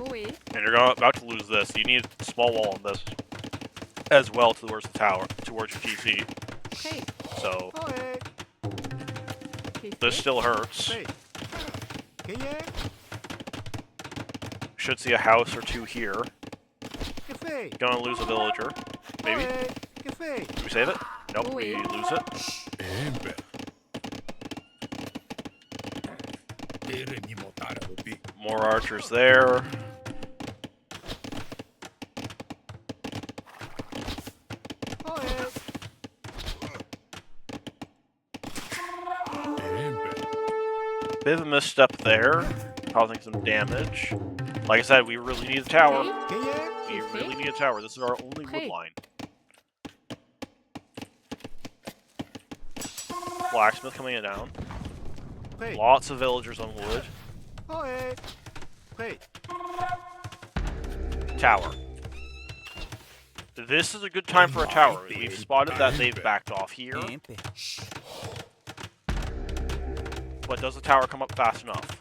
Oui. And you're about to lose this. You need a small wall on this as well towards the tower, towards your TC. Okay. So Okay. this still hurts. Should see a house or 2 here. Gonna lose a villager. Maybe? Did we save it? Nope, we lose it. More archers there. Bit of a misstep there, causing some damage. Like I said, we really need a tower. We really need a tower. This is our only wood line. Blacksmith coming in down. Lots of villagers on wood. Tower. This is a good time for a tower. We've spotted that they've backed off here. Impe. But does the tower come up fast enough?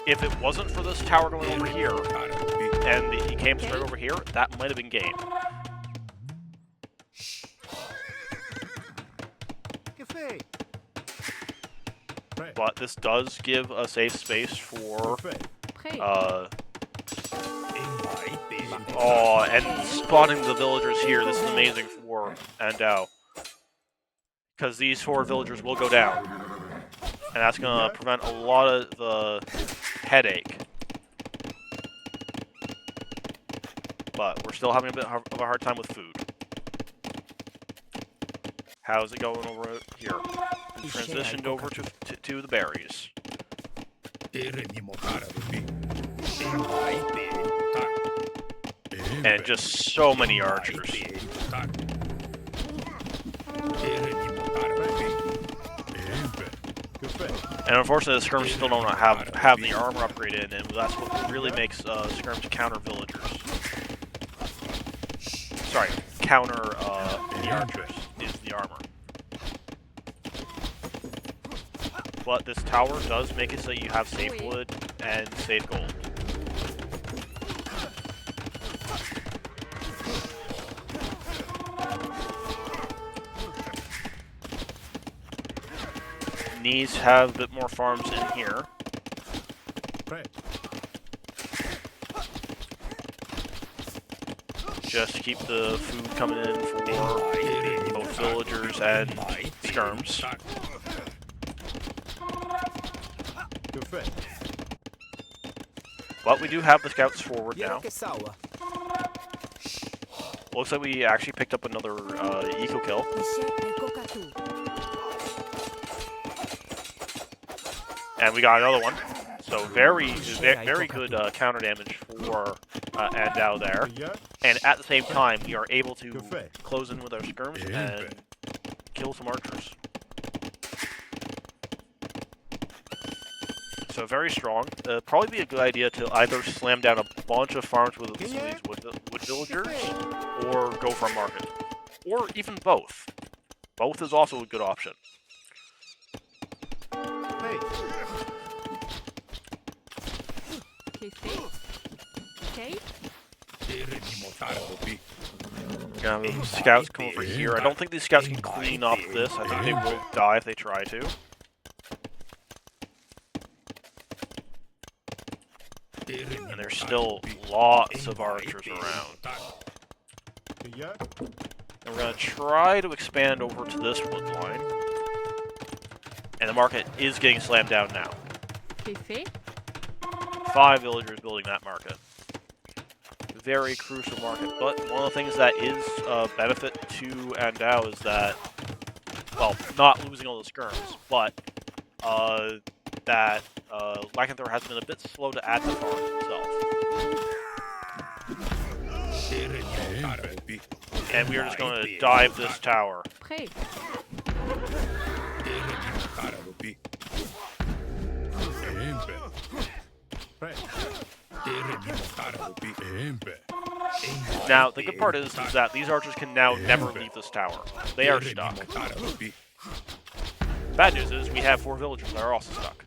If it wasn't for this tower going over here, and he came straight over here, that might have been game. But this does give a safe space for, oh, and spotting the villagers here, this is amazing for Andao. Because these 4 villagers will go down. And that's going to prevent a lot of the headache. But we're still having a bit of a hard time with food. How's it going over here? We transitioned over to the berries. And just so many archers. And unfortunately, the skirms still don't have the armor upgraded, and that's what really makes skirms counter villagers. Sorry, counter the archers is the armor. But this tower does make it so you have safe wood and safe gold. Needs to have a bit more farms in here. Just to keep the food coming in for both villagers and skirms. But we do have the scouts forward now. Looks like we actually picked up another eco kill. Ishe Aikokatu. And we got another one. So very good counter damage for Andao there. And at the same time, we are able to close in with our skirms and kill some archers. So very strong. Probably be a good idea to either slam down a bunch of farms with these wood villagers, or go for a market. Or even both. Both is also a good option. Okay. Those scouts come over here. I don't think these scouts can clean up this. I think they will die if they try to. And there's still lots of archers around. And we're going to try to expand over to this wood line. And the market is getting slammed down now. 5 villagers building that market. Very crucial market. But one of the things that is a benefit to Andao is that, well, not losing all the skirms, but that Lakinther has been a bit slow to add the farms himself. And we are just going to dive this tower. Prêt. Now, the good part is that these archers can now never leave this tower. They are stuck. Bad news is we have 4 villagers that are also stuck.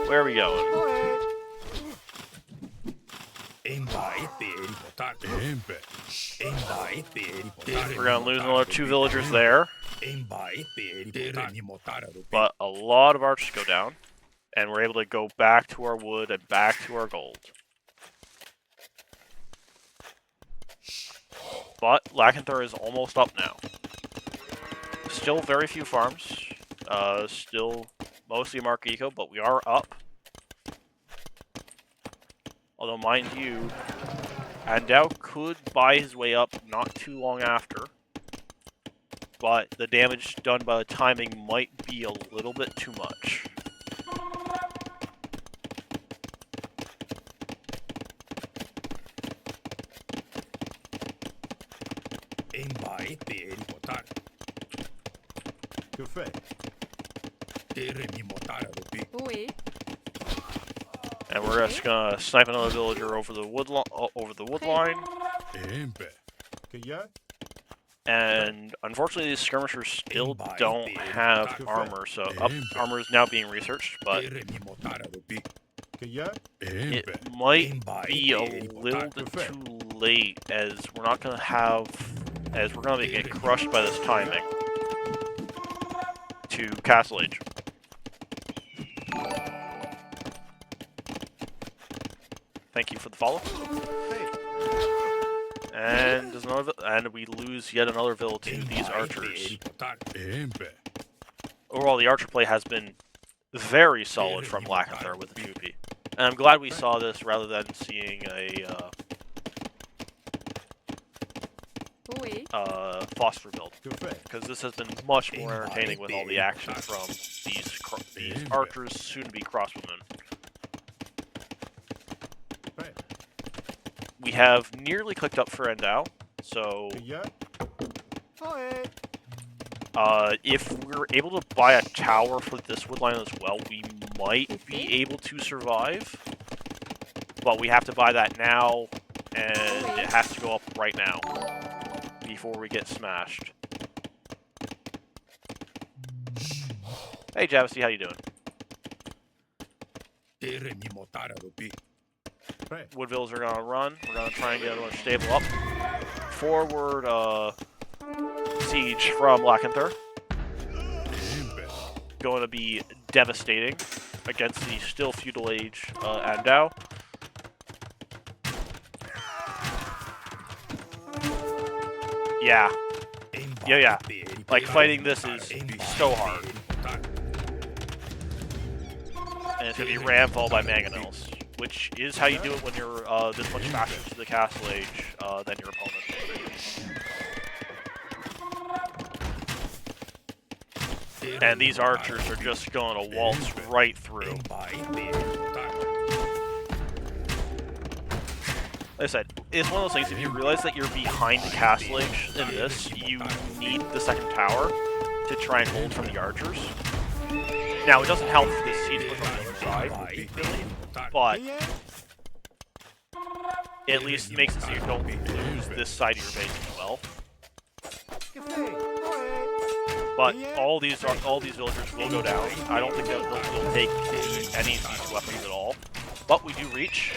Where are we going? We're going to lose another 2 villagers there. But a lot of archers go down. And we're able to go back to our wood and back to our gold. But Lakinther is almost up now. Still very few farms. Still mostly Mark Eco, but we are up. Although, mind you, Andao could buy his way up not too long after. But the damage done by the timing might be a little bit too much. Oui. And we're just gonna snipe another villager over the wood line. And unfortunately, these skirmishers still don't have armor, so armor is now being researched, but it might be a little bit too late, as we're not gonna as we're gonna get crushed by this timing to Castle Age. Thank you for the follow. And there's another, and we lose yet another villain to these archers. Overall, the archer play has been very solid from Lakinther with the 2P. And I'm glad we saw this rather than seeing a phosphor build, because this has been much more entertaining with all the action from these archers, soon-to-be crossbowmen. We have nearly clicked up for Andao, so if we're able to buy a tower for this woodline as well, we might be able to survive. But we have to buy that now, and it has to go up right now before we get smashed. Hey Javasty, how you doing? Woodvilles are gonna run. We're gonna try and get another stable up. Forward siege from Lakinther. Going to be devastating against the still feudal age Andao. Yeah. Like, fighting this is so hard. And it's going to be ram followed by mangonels, which is how you do it when you're this much faster to the castle age than your opponent. And these archers are just going to waltz right through. Like I said, it's one of those things, if you realize that you're behind the castle age in this, you need the second tower to try and hold from the archers. Now, it doesn't help for this siege push on the other side, but it at least makes it so you don't lose this side of your base as well. But all these villagers will go down. I don't think they'll take any of these weapons at all. But we do reach.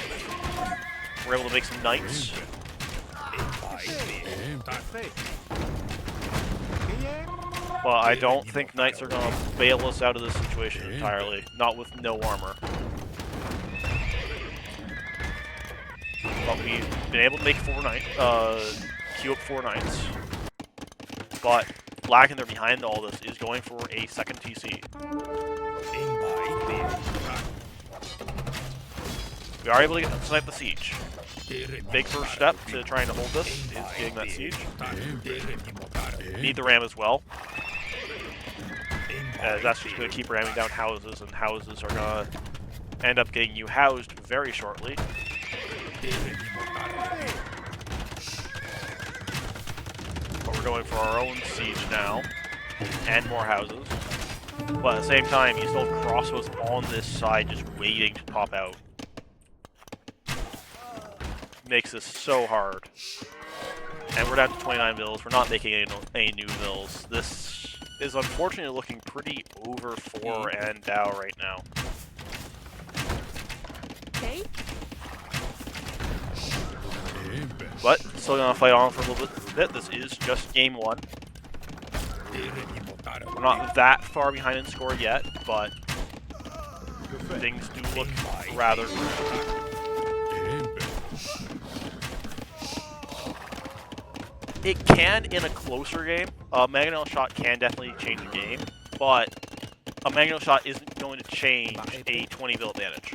We're able to make some knights. But I don't think knights are going to bail us out of this situation entirely. Not with no armor. But we've been able to make queue up 4 knights. But Lakinther behind all this is going for a second TC. We are able to snipe the siege. Big first step to trying to hold this is getting that siege. Need the ram as well. As that's just going to keep ramming down houses, and houses are going to end up getting you housed very shortly. But we're going for our own siege now, and more houses. But at the same time, you still have crossbows on this side just waiting to pop out. Makes this so hard. And we're down to 29 villas. We're not making any new villas. This is unfortunately looking pretty over for Andao right now. Okay. But still gonna fight on for a little bit. This is just game 1. We're not that far behind in score yet, but things do look rather good. It can in a closer game. A mangonel shot can definitely change the game, but a mangonel shot isn't going to change a 20 bill advantage.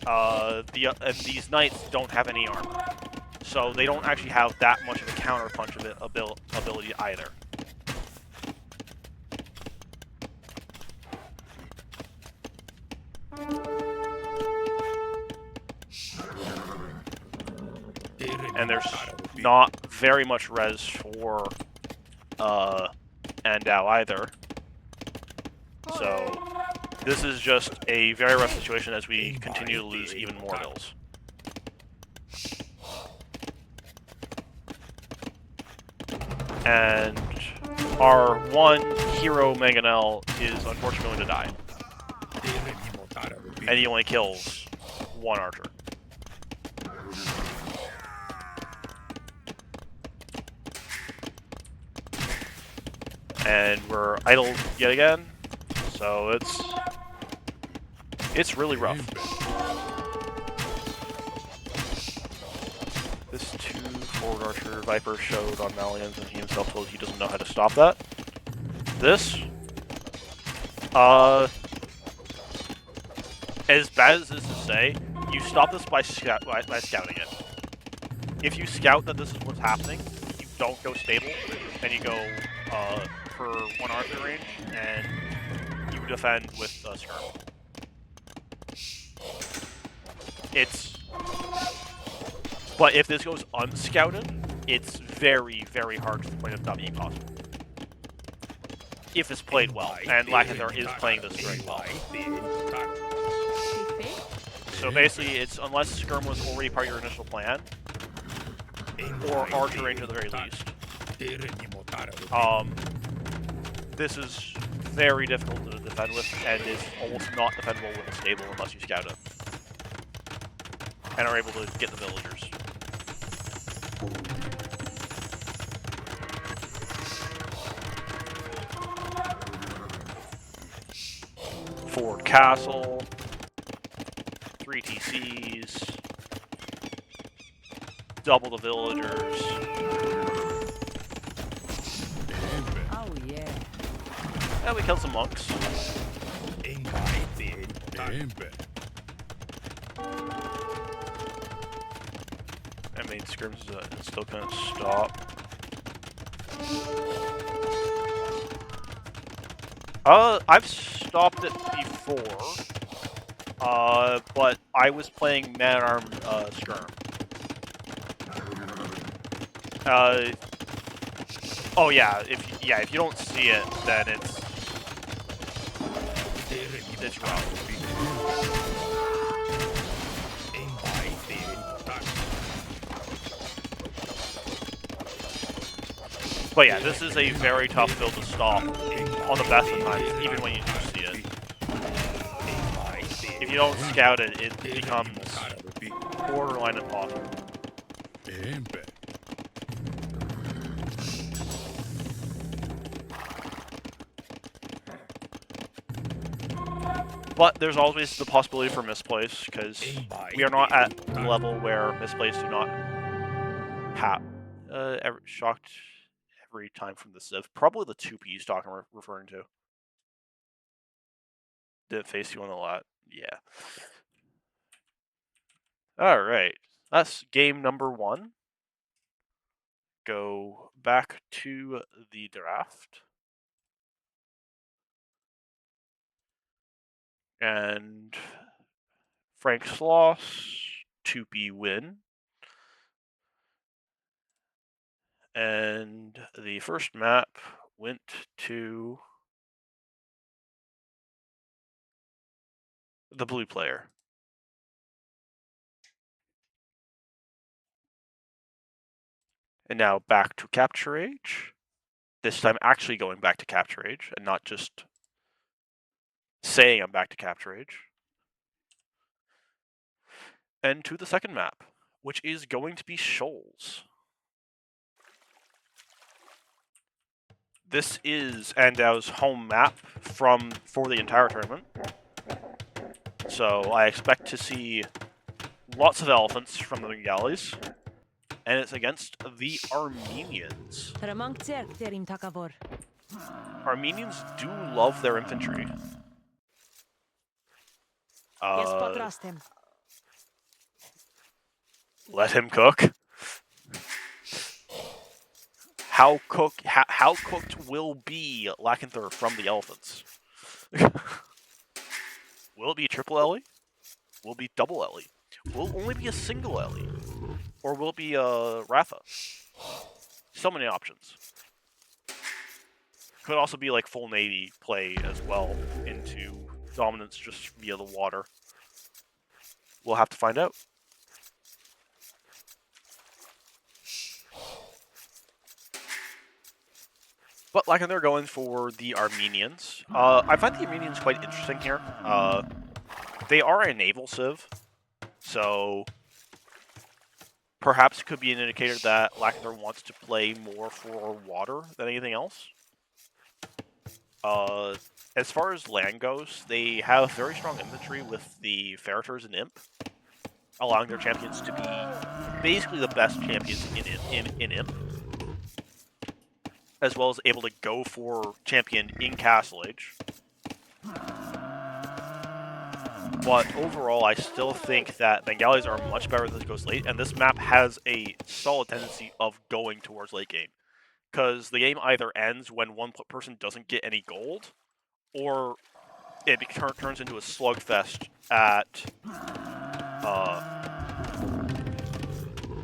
And these knights don't have any armor, so they don't actually have that much of a counter punch ability either. And there's not very much res for Andao either. So this is just a very rough situation as we continue to lose even more bills. And our one hero Mangonel is unfortunately going to die. And he only kills 1 archer. And we're idle yet again, so it's really rough. This 2 forward archer Viper showed on Malians, and he himself told he doesn't know how to stop that. This, as bad as this is to say, you stop this by scouting it. If you scout that this is what's happening, you don't go stable, and you go for 1 archer range, and you defend with skirm. But if this goes unscouted, it's very, very hard to the point of not being possible. If it's played well, and Lakinther is playing this very well. So basically, it's unless skirm was already part of your initial plan, or archer range at the very least. This is very difficult to defend. defend with, and is almost not defendable with a stable unless you scout it. And are able to get the villagers. Fort Castle. 3 TCs. Double the villagers. Oh yeah. And we killed some monks. And main scrims is still gonna stop. I've stopped it before. But I was playing man-armed skirm. Oh yeah, if you don't see it, then it's rough. But yeah, this is a very tough build to stop on the best of times, even when you do see it. If you don't scout it, it becomes borderline impossible. But there's always the possibility for misplays, because we are not at the level where misplays do not happen. Shocked every time from the Civ. Probably the 2P stock I'm referring to. Did it face you on the lot? Yeah. Alright. That's game number 1. Go back to the draft. And Frank's loss, 2P win. And the first map went to the blue player. And now back to Capture Age. This time actually going back to Capture Age and not just saying I'm back to Capture Age. And to the second map, which is going to be Shoals. This is Andao's home map for the entire tournament. So I expect to see lots of elephants from the galleys. And it's against the Armenians. Armenians do love their infantry. Let him cook. How cooked will be Lakinther from the elephants? Will it be triple Ellie? Will it be double Ellie? Will it only be a single Ellie? Or will it be Ratha? So many options. Could also be like full Navy play as well into dominance just via the water. We'll have to find out. But like they're going for the Armenians. I find the Armenians quite interesting here. They are a naval civ, so perhaps it could be an indicator that Lakinther wants to play more for water than anything else. As far as land goes, they have very strong infantry with the Ferriters and Imp, allowing their champions to be basically the best champions in Imp, as well as able to go for champion in Castle Age. But overall, I still think that Bengalis are much better than this goes late, and this map has a solid tendency of going towards late game. Because the game either ends when one person doesn't get any gold, or it turns into a slugfest at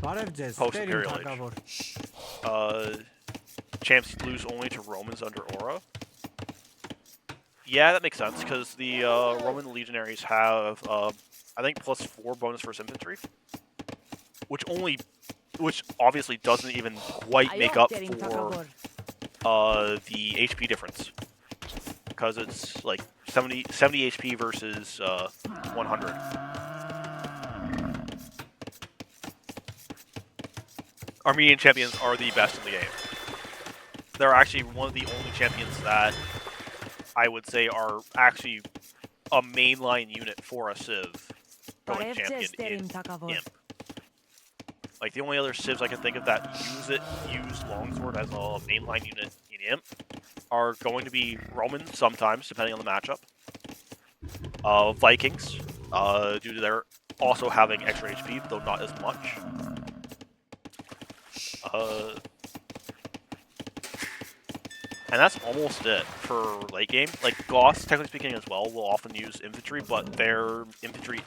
post-Imperial Age. Champs lose only to Romans under Aura. Yeah, that makes sense, because the Roman legionaries have, I think, +4 bonus versus infantry, which obviously doesn't even quite make up for the HP difference. because it's like 70 HP versus 100. Armenian champions are the best in the game. They're actually one of the only champions that I would say are actually a mainline unit for a Civ going champion in Imp. Like, the only other Civs I can think of that use Longsword as a mainline unit in Imp are going to be Romans sometimes, depending on the matchup. Vikings, due to their also having extra HP, though not as much. And that's almost it for late game. Like, Goths, technically speaking as well, will often use infantry, but their infantry...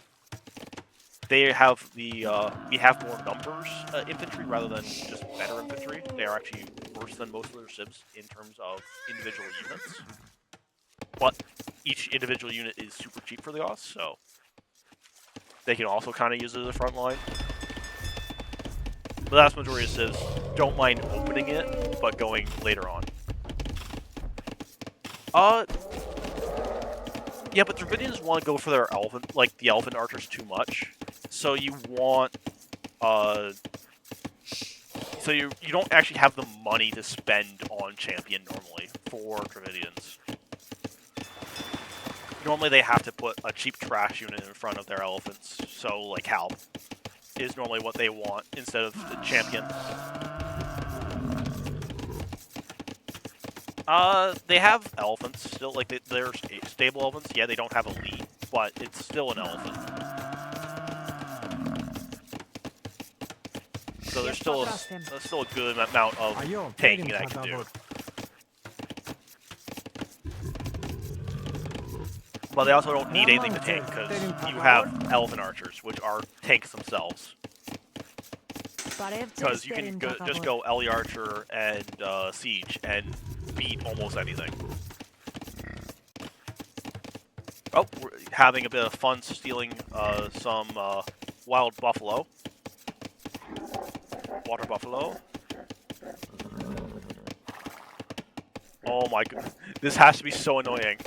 They have the, we have more numbers infantry rather than just better infantry. They are actually worse than most of their Civs in terms of individual units. But each individual unit is super cheap for the Goths, so they can also kind of use it as a front line. The vast majority of Civs don't mind opening it, but going later on. Yeah, but Dravidians want to go for their elephant, like the elephant archers too much. So you want, so you don't actually have the money to spend on champion normally for Dravidians. Normally they have to put a cheap trash unit in front of their elephants, so like Halp is normally what they want instead of the champion. They have elephants still, like they're stable elephants. Yeah, they don't have elite, but it's still an elephant. So there's still a good amount of tanking that I can do. But they also don't need anything to tank because you have elephant archers, which are tanks themselves. Because you can just go Ellie Archer and Siege and beat almost anything. Oh, we're having a bit of fun stealing some wild buffalo. Water buffalo. Oh my god. This has to be so annoying.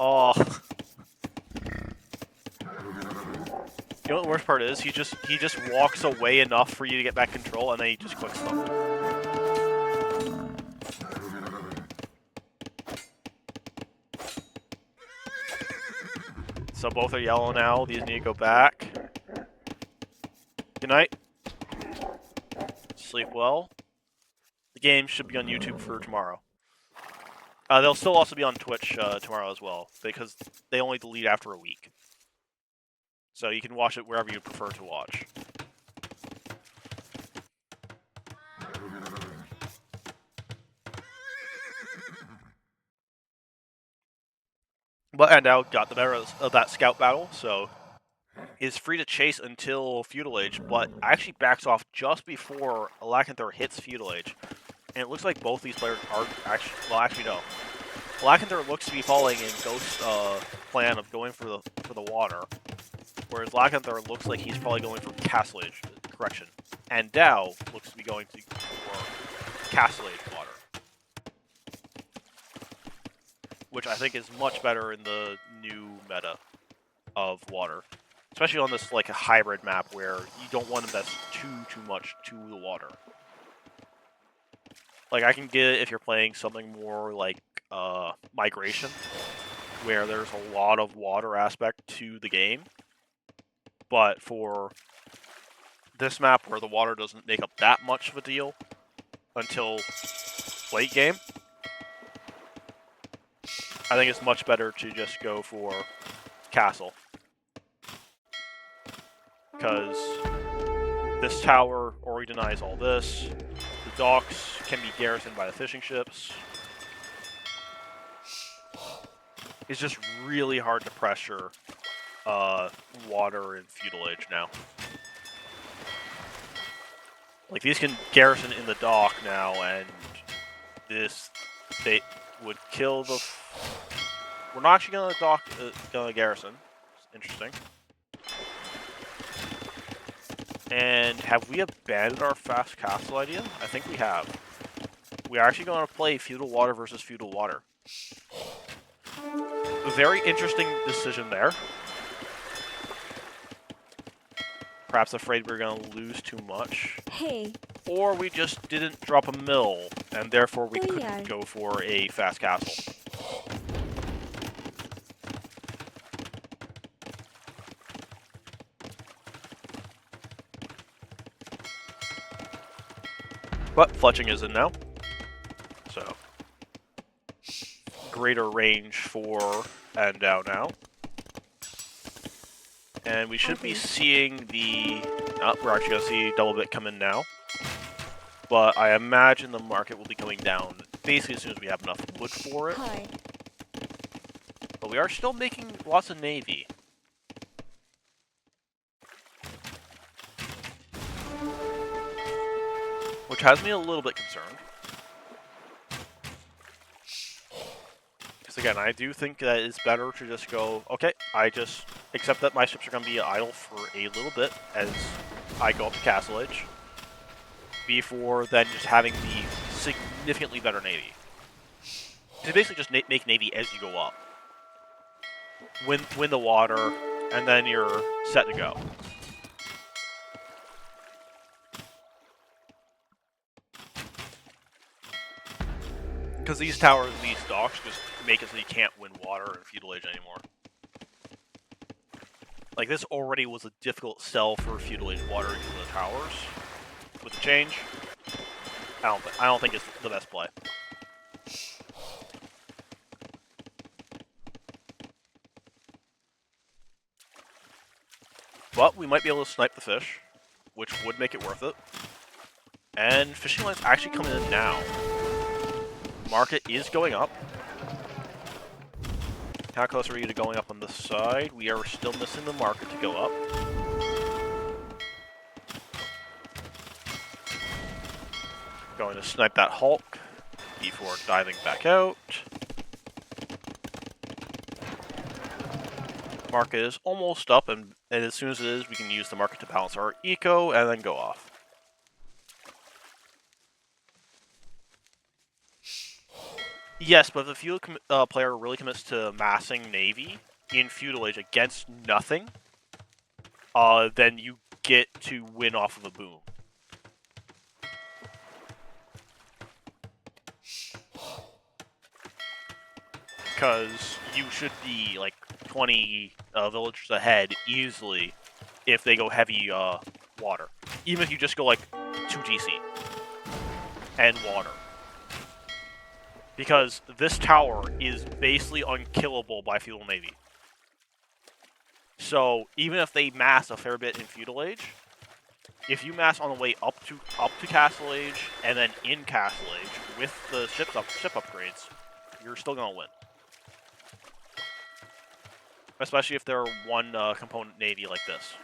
Oh. You know what the worst part is? He just walks away enough for you to get back control, and then he just clicks them. So both are yellow now. These need to go back. Good night. Sleep well. The game should be on YouTube for tomorrow. They'll still also be on Twitch tomorrow as well, because they only delete after a week. So you can watch it wherever you prefer to watch. But Andao got the better of that scout battle, so is free to chase until Feudal Age, but actually backs off just before Lakinther hits Feudal Age. And it looks like both these players are actually, well, actually no. Lakinther looks to be following in Ghost's plan of going for the water, whereas Lakinther looks like he's probably going for Castle Age. Correction. And Andao looks to be going for Castle Age water, which I think is much better in the new meta of water, especially on this like a hybrid map where you don't want to invest too much to the water. Like, I can get it if you're playing something more like Migration, where there's a lot of water aspect to the game. But for this map, where the water doesn't make up that much of a deal until late game, I think it's much better to just go for Castle. Because this tower already denies all this. The docks can be garrisoned by the fishing ships. It's just really hard to pressure water in Feudal Age now. Like, these can garrison in the dock now, and this, they would kill the... We're not actually gonna dock, gonna garrison. Interesting. And have we abandoned our fast castle idea? I think we have. we're actually going to play Feudal Water versus Feudal Water. A very interesting decision there. Perhaps afraid we're going to lose too much. Hey, Or we just didn't drop a mill, and therefore we Oh, couldn't yeah. go for a fast castle. But fletching is in now. So, greater range for Andao now. And we should be seeing the... we're actually going to see double bit come in now. But I imagine the market will be coming down basically as soon as we have enough wood for it. hi. But we are still making lots of navy. Which has me a little bit concerned. Because again, I do think that it's better to just go, okay, I just accept that my ships are going to be idle for a little bit as I go up to Castle Age, before then just having the significantly better navy. You basically just make navy as you go up. Win the water, and then you're set to go. Because these towers, these docks, just make it so you can't win water in Feudal Age anymore. Like, this already was a difficult sell for Feudal Age water into the towers. With the change, I don't think it's the best play. But we might be able to snipe the fish, which would make it worth it. And fishing line's actually coming in now. Market is going up. How close are you to going up on this side? We are still missing the market to go up. Going to snipe that Hulk before diving back out. Market is almost up, and as soon as it is, we can use the market to balance our eco and then go off. Yes, but if the feudal player really commits to massing navy in Feudal Age against nothing, then you get to win off of a boom. Because you should be like 20 villagers ahead easily if they go heavy water. Even if you just go like 2 GC and water. Because this tower is basically unkillable by Feudal Navy. So even if they mass a fair bit in Feudal Age, if you mass on the way up to Castle Age and then in Castle Age with the ship upgrades, you're still gonna win. Especially if they're one component navy like this.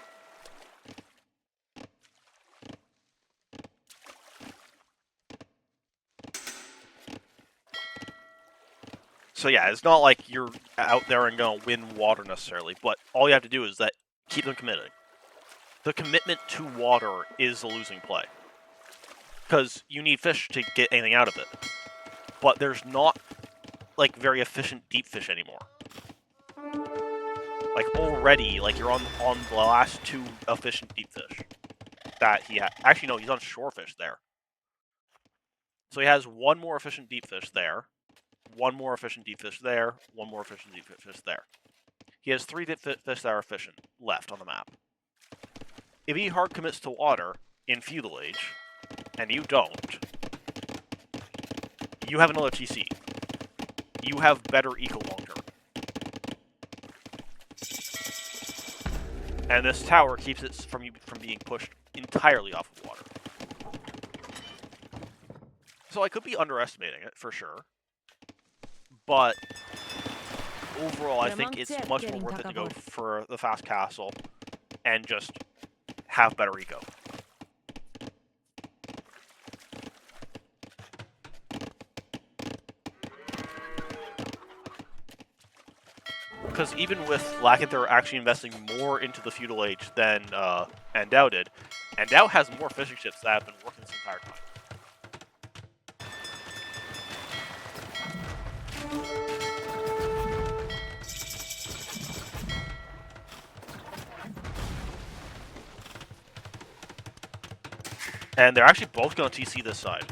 So yeah, it's not like you're out there and gonna win water necessarily, but all you have to do is that keep them committed. The commitment to water is the losing play. Because you need fish to get anything out of it. But there's not like very efficient deep fish anymore. Like already, like you're on the last 2 efficient deep fish that he had. Actually, no, he's on shore fish there. So he has 1 more efficient deep fish there, 1 more efficient deep fish there, 1 more efficient deep fish there. He has 3 deep fish that are efficient left on the map. If he hard commits to water in Feudal Age, and you don't, you have another TC. You have better eco long term. And this tower keeps it from being pushed entirely off of water. So I could be underestimating it, for sure. But overall, I think it's much more worth it to go for the fast castle and just have better eco. Because even with Lakinther actually investing more into the Feudal Age than Andao did, Andao has more fishing ships that have been working this entire time. And they're actually both going to TC this side.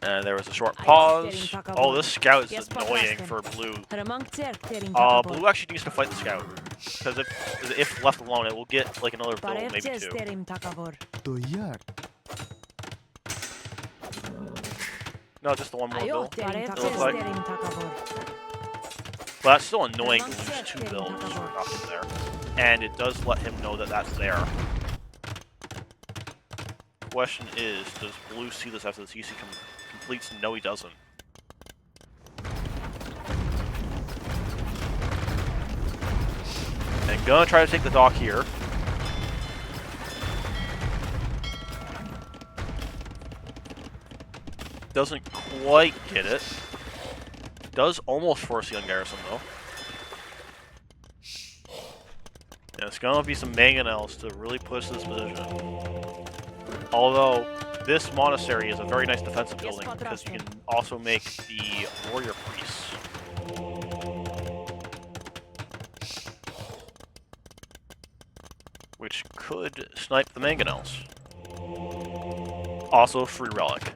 And there was a short pause. Oh, this scout is annoying for blue. Blue actually needs to fight the scout. Because if left alone, it will get like another build, maybe two. No, just the one more build. It looks like. But that's still annoying to lose 2 builds for nothing there. And it does let him know that that's there. Question is, does blue see this after the TC completes? No, he doesn't. And gonna try to take the dock here. Doesn't quite get it. Does almost force the ungarrison though. And it's gonna be some mangonels to really push this position. Although this monastery is a very nice defensive building because you can also make the warrior priests. Which could snipe the mangonels. Also free relic.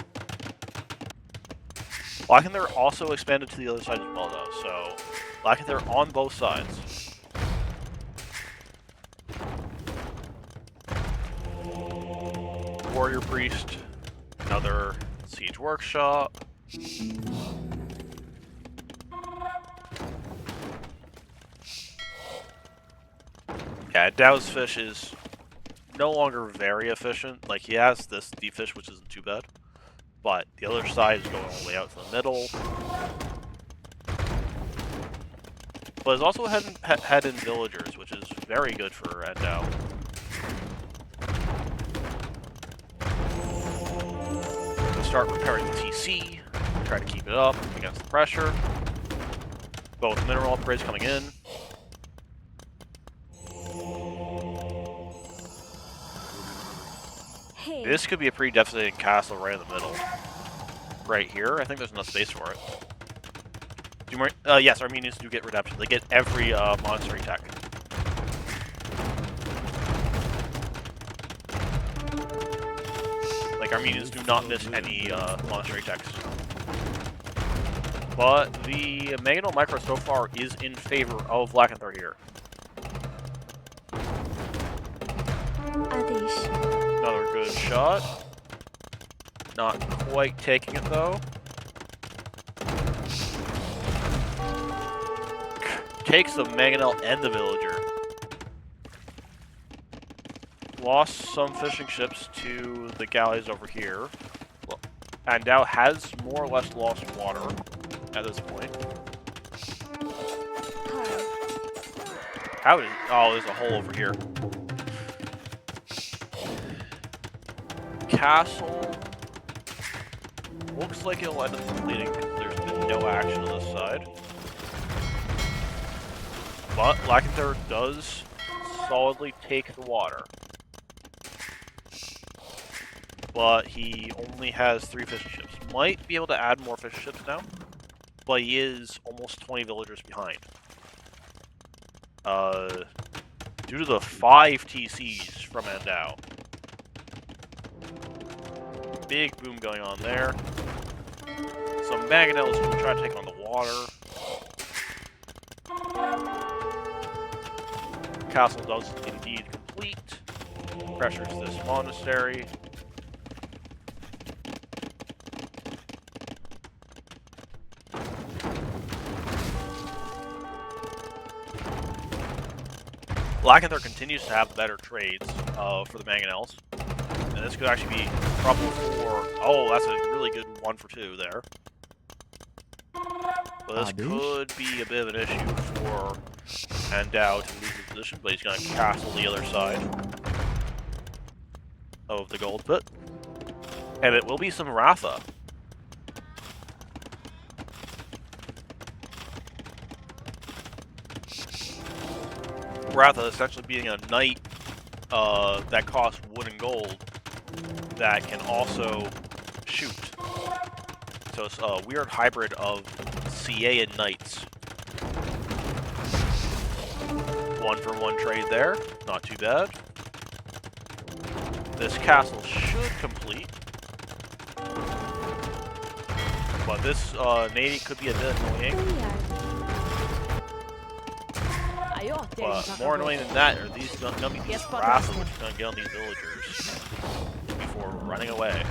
Lakinther also expanded to the other side as well though, so Lakinther on both sides. Warrior Priest, another Siege Workshop. Yeah, Dao's fish is no longer very efficient. Like, he has this deep fish, which isn't too bad. But the other side is going all the way out to the middle. But it's also head in villagers, which is very good for Andao. Start repairing the TC, try to keep it up against the pressure. Both mineral upgrades coming in. Hey. This could be a pretty devastating castle right in the middle. Right here, I think there's enough space for it. Yes, Armenians do get redemption. They get every monastery tech. Like, Armenians do not miss any monastery techs. But the Mangonel Micro so far is in favor of Lakinther here. Another good shot. Not quite taking it though. Takes the Mangonel and the villager. Lost some fishing ships to the galleys over here. Well, Andao has more or less lost water at this point. How is... Oh, there's a hole over here. Castle... Looks like it'll end up completing because there's been no action on this side. But Lakinther does solidly take the water. But he only has 3 fishing ships. Might be able to add more fishing ships now, but he is almost 20 villagers behind. Due to the 5 TCs from Andao. Big boom going on there. Some mangonels will try to take on the water. Castle does indeed complete. Pressures this monastery. Lakinther continues to have better trades for the mangonels. And this could actually be trouble for... Oh, that's a really good 1 for 2 there. But this could be a bit of an issue for Andao to lose his position, but he's going to castle the other side of the gold pit. And it will be some Ratha. Ratha essentially being a knight that costs wood and gold that can also shoot. So it's a weird hybrid of CA and knights. 1-for-1 trade there, not too bad. This castle should complete. But this navy could be a bit annoying. But more annoying than that are these gonna be these wraths which are gonna get on these villagers before running away.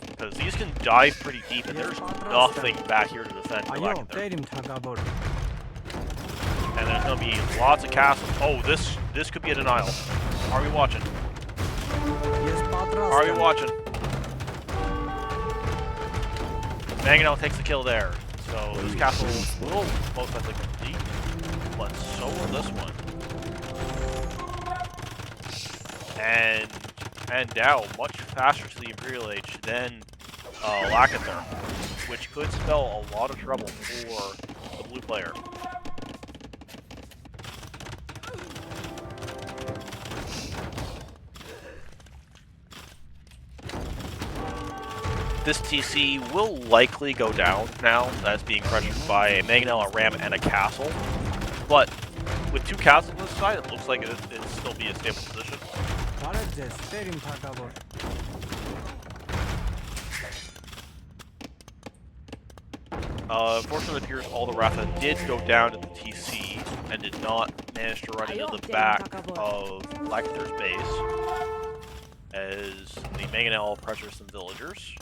Because these can dive pretty deep and there's nothing back here to defend for Lakinther. And there's gonna be lots of castles. Oh, this could be a denial. Are we watching? Are we watching? Mangonel takes the kill there. So this castle will most likely complete, but so will this one. And Andao much faster to the Imperial Age than Lakinther, which could spell a lot of trouble for the blue player. This TC will likely go down now, as being pressured by a Mangonel, a Ram, and a castle. But with two castles on this side, it looks like it'll still be a stable position. Unfortunately, it appears all the Ratha did go down to the TC and did not manage to run into the back of Lakinther's base, as the Mangonel pressures some villagers.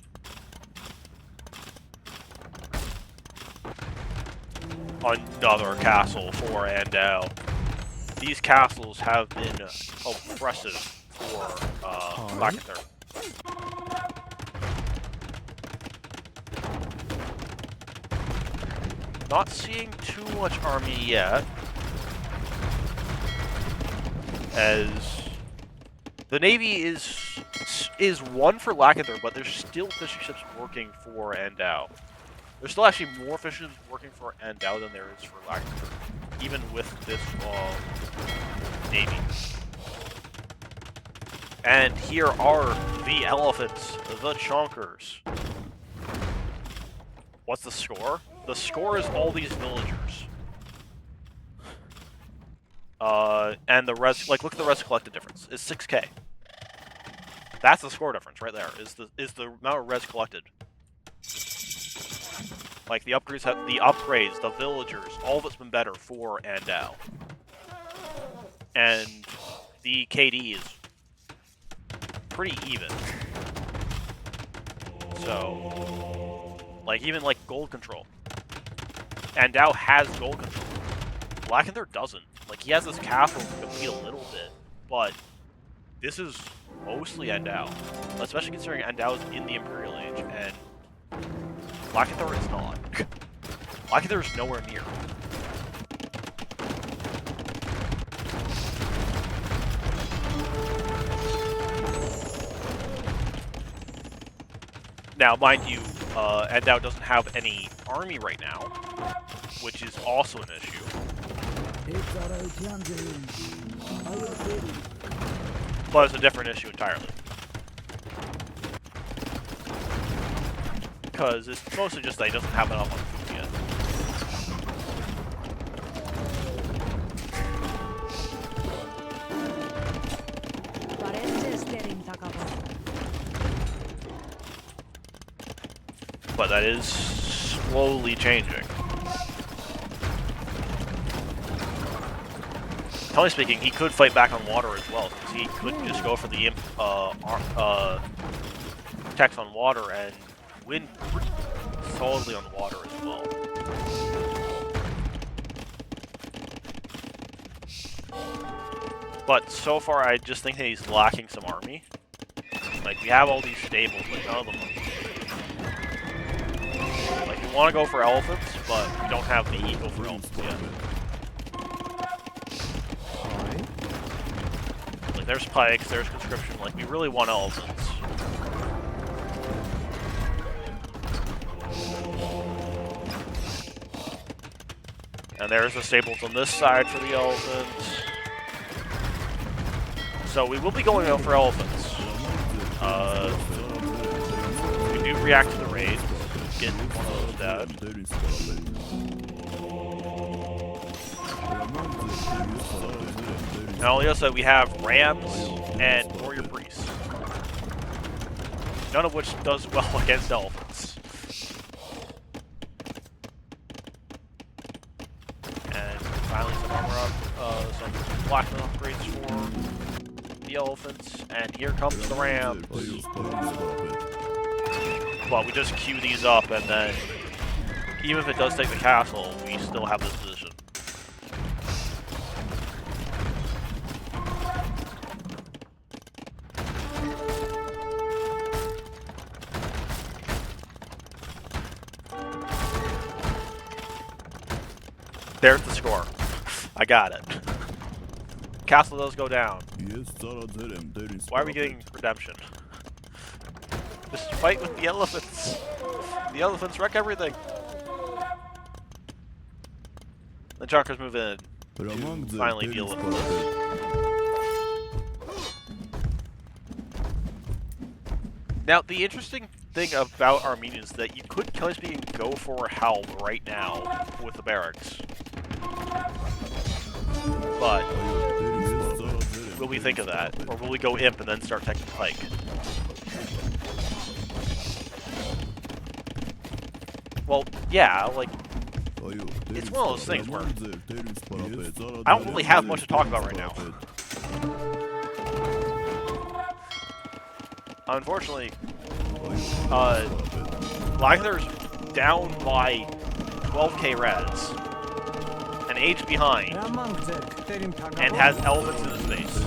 Another castle for Andao. These castles have been oppressive for Lakinther. Not seeing too much army yet, as the navy is one for Lakinther, but there's still fishing ships working for Andao. There's still actually more fishing ships working for Andao than there is for Lakinther, even with this navy. And here are the elephants, the chonkers. What's the score? The score is all these villagers. And the res, like, look at the res collected difference. It's 6k. That's the score difference right there. Is the amount of res collected. Like the upgrades, the villagers, all of it's been better for Andao. And the KD is pretty even. So, like, even like gold control. Andao has gold control. Lakinther doesn't. Like, he has this castle to compete a little bit, but this is mostly Andao. Especially considering Andao is in the Imperial Age, and Lakinther is not. Lakinther is nowhere near. Now, mind you, Andao doesn't have any army right now, which is also an issue. But it's a different issue entirely. Because it's mostly just that he doesn't have enough on food yet. But that is slowly changing. Totally speaking, he could fight back on water as well, because he could just go for the attacks on water and win pretty solidly on water as well. But so far, I just think that he's lacking some army. Like, we have all these stables, but none of them are. Like, we want to go for elephants, but we don't have the eagle for elephants yet. Like, there's pikes, there's conscription, like, we really want elephants. And there's the stables on this side for the elephants. So we will be going out for elephants. We do react to the raid. Get one of those dead. Now on the other side we have rams and warrior priests. None of which does well against elephants. And finally some armor up, some blackness upgrades for the elephants, and here comes the rams. Well, we just queue these up, and then even if it does take the castle, we still have this position. There's the score. I got it. Castle does go down. Why are we getting redemption? Just fight with the elephants. The elephants wreck everything. The Chakras move in to finally deal with this. Now, the interesting thing about Armenians is that you could kill speaking go for help right now with the barracks. But will we think of that? Or will we go imp and then start taking pike? Well, yeah, like, it's one of those things where I don't really have much to talk about right now. Unfortunately, Lakinther's down by 12k res, an age behind, and has elephants in his face.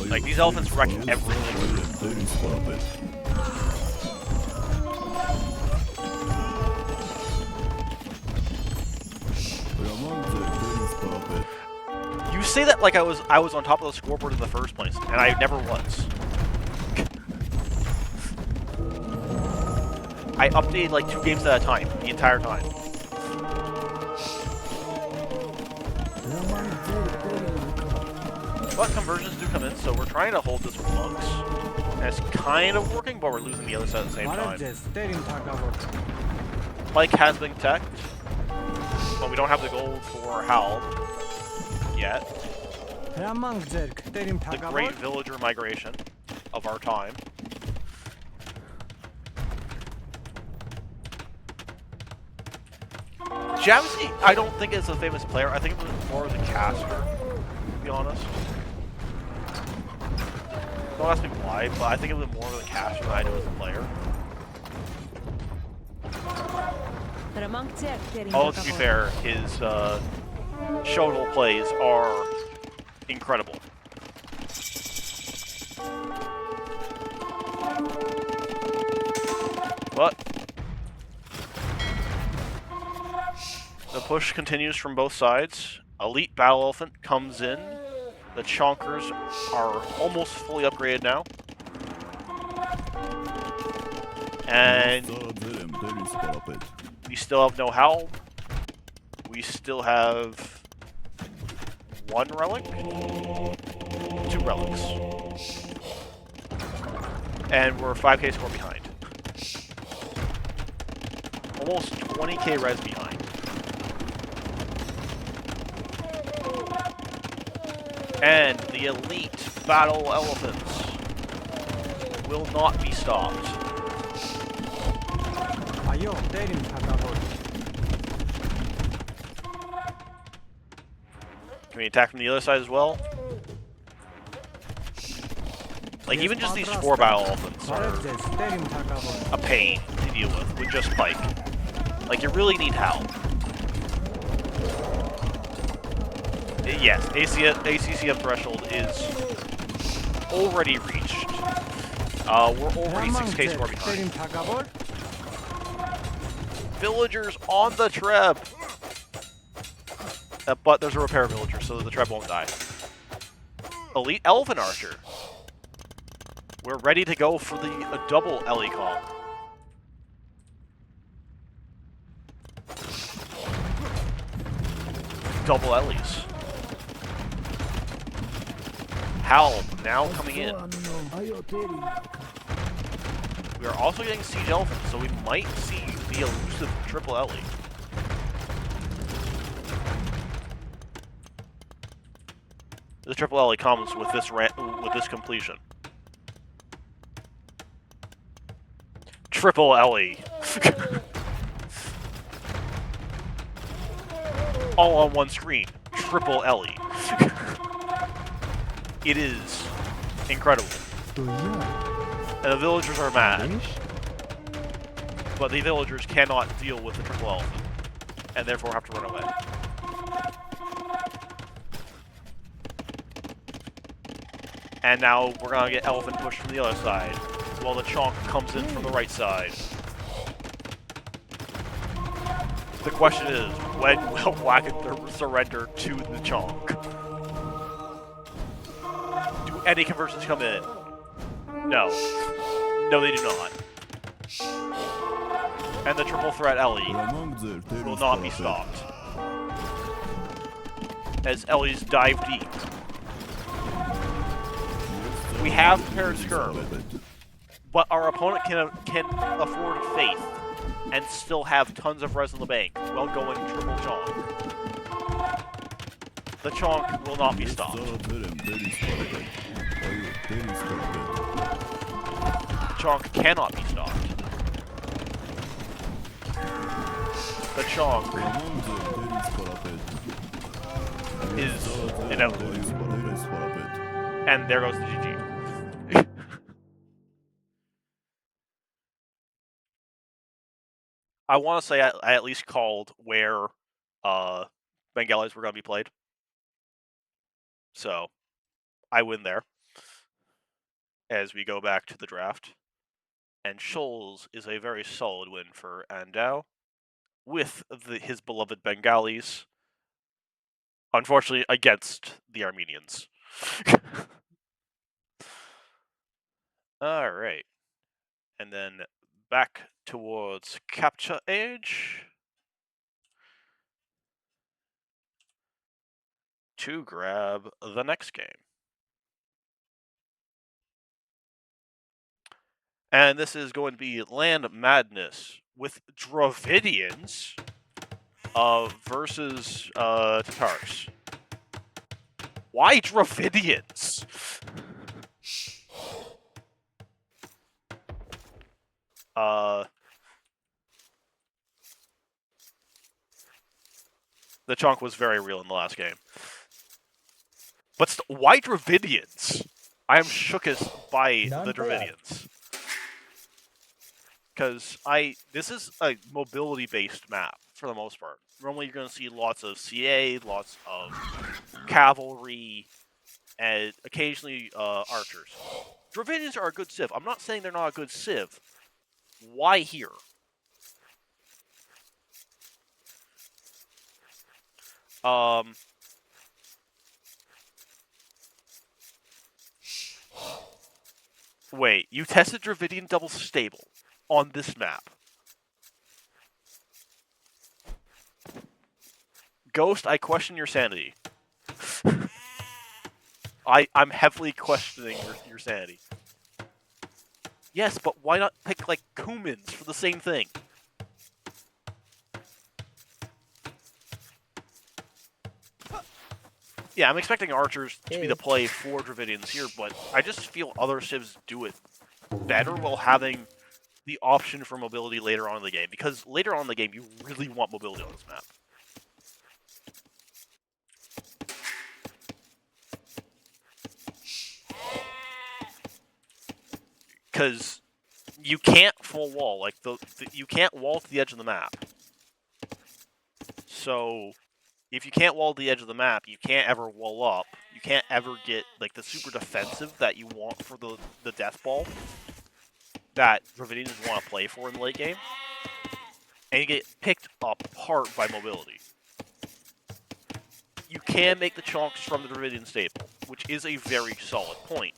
Like, these elephants wreck everything. You say that like I was on top of the scoreboard in the first place, and I never was. I updated like 2 games at a time, the entire time. But conversions do come in, so we're trying to hold this with monks. And it's kind of working, but we're losing the other side at the same time. Mike has been teched, but we don't have the gold for Hal yet. The great villager migration of our time. Javsky, I don't think is a famous player. I think it was more of a caster, to be honest. Don't ask me why, but I think it was more of a caster than I do as a player. Although, to be fair, his Shodal plays are incredible. But the push continues from both sides. Elite Battle Elephant comes in. The Chonkers are almost fully upgraded now. And we still have no Howl. We still have 1 relic, 2 relics. And we're 5k score behind. Almost 20k res behind. And the elite battle elephants will not be stopped. Can we attack from the other side as well? Like, even just these 4 battle elephants are a pain to deal with just pike. Like, you really need help. Yes, ACCF threshold is already reached. We're already 6k score behind. Villagers on the Treb! But there's a repair villager, so the Treb won't die. Elite Elephant Archer. We're ready to go for the double Ellie call. Double Ellies. Hal now coming in. We are also getting Siege Elephant, so we might see the elusive triple Ellie. The triple Ellie comes with this completion. Triple Ellie. All on one screen. Triple Ellie. It is incredible. And the villagers are mad. But the villagers cannot deal with the triple elephant. And therefore have to run away. And now we're gonna get elephant pushed from the other side. While the chonk comes in from the right side. The question is, when will Lakinther surrender to the chonk? Do any conversions come in? No. No, they do not. And the triple threat Ellie will not be stopped. As Ellie's dive deep. We have prepared skirm. But our opponent can afford faith and still have tons of res in the bank while going triple chonk. The chonk will not be stopped. The chonk cannot be stopped. The chonk is inevitable. And there goes the GG. I want to say I at least called where Bengalis were going to be played. So, I win there. As we go back to the draft. And Shoals is a very solid win for Andao. With his beloved Bengalis. Unfortunately, against the Armenians. Alright. And then back towards Capture Age. To grab the next game. And this is going to be Land Madness with Dravidians versus Tatars. Why Dravidians? The chunk was very real in the last game. But why Dravidians? I am shookest by the Dravidians. Because this is a mobility-based map, for the most part. Normally you're going to see lots of CA, lots of cavalry, and occasionally archers. Dravidians are a good civ. I'm not saying they're not a good civ. Why here? Wait, you tested Dravidian double stable on this map. Ghost, I question your sanity. I'm heavily questioning your sanity. Yes, but why not pick, like, Kumins for the same thing? Yeah, I'm expecting archers to be the play for Dravidians here, but I just feel other civs do it better while having the option for mobility later on in the game. Because later on in the game, you really want mobility on this map. Because you can't full wall, like you can't wall to the edge of the map. So if you can't wall to the edge of the map, you can't ever wall up. You can't ever get like the super defensive that you want for the death ball that Dravidians want to play for in the late game. And you get picked apart by mobility. You can make the chunks from the Dravidian staple, which is a very solid point.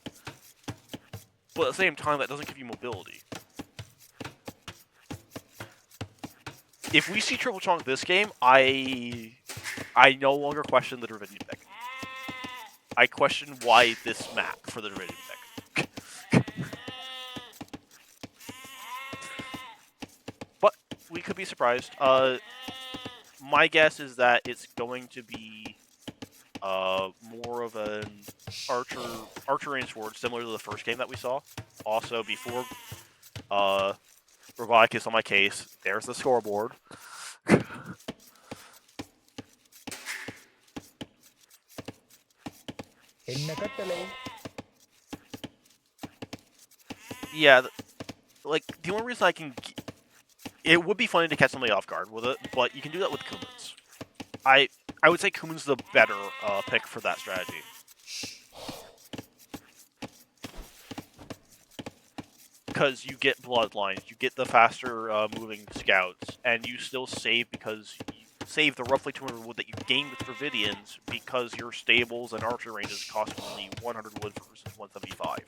but at the same time, that doesn't give you mobility. If we see triple chunk this game, I no longer question the Dravidian pick. I question why this map for the Dravidian pick. But we could be surprised. My guess is that it's going to be more of an archer range sword, similar to the first game that we saw. Also, before Robotic is on my case, there's the scoreboard. Yeah, like, the only reason I can... It would be funny to catch somebody off guard with it, but you can do that with Kumans. I would say Kuman's the better pick for that strategy. Because you get bloodlines, you get the faster moving scouts, and you still save because you save the roughly 200 wood that you gain with Dravidians because your stables and archer ranges cost only 100 wood versus 175.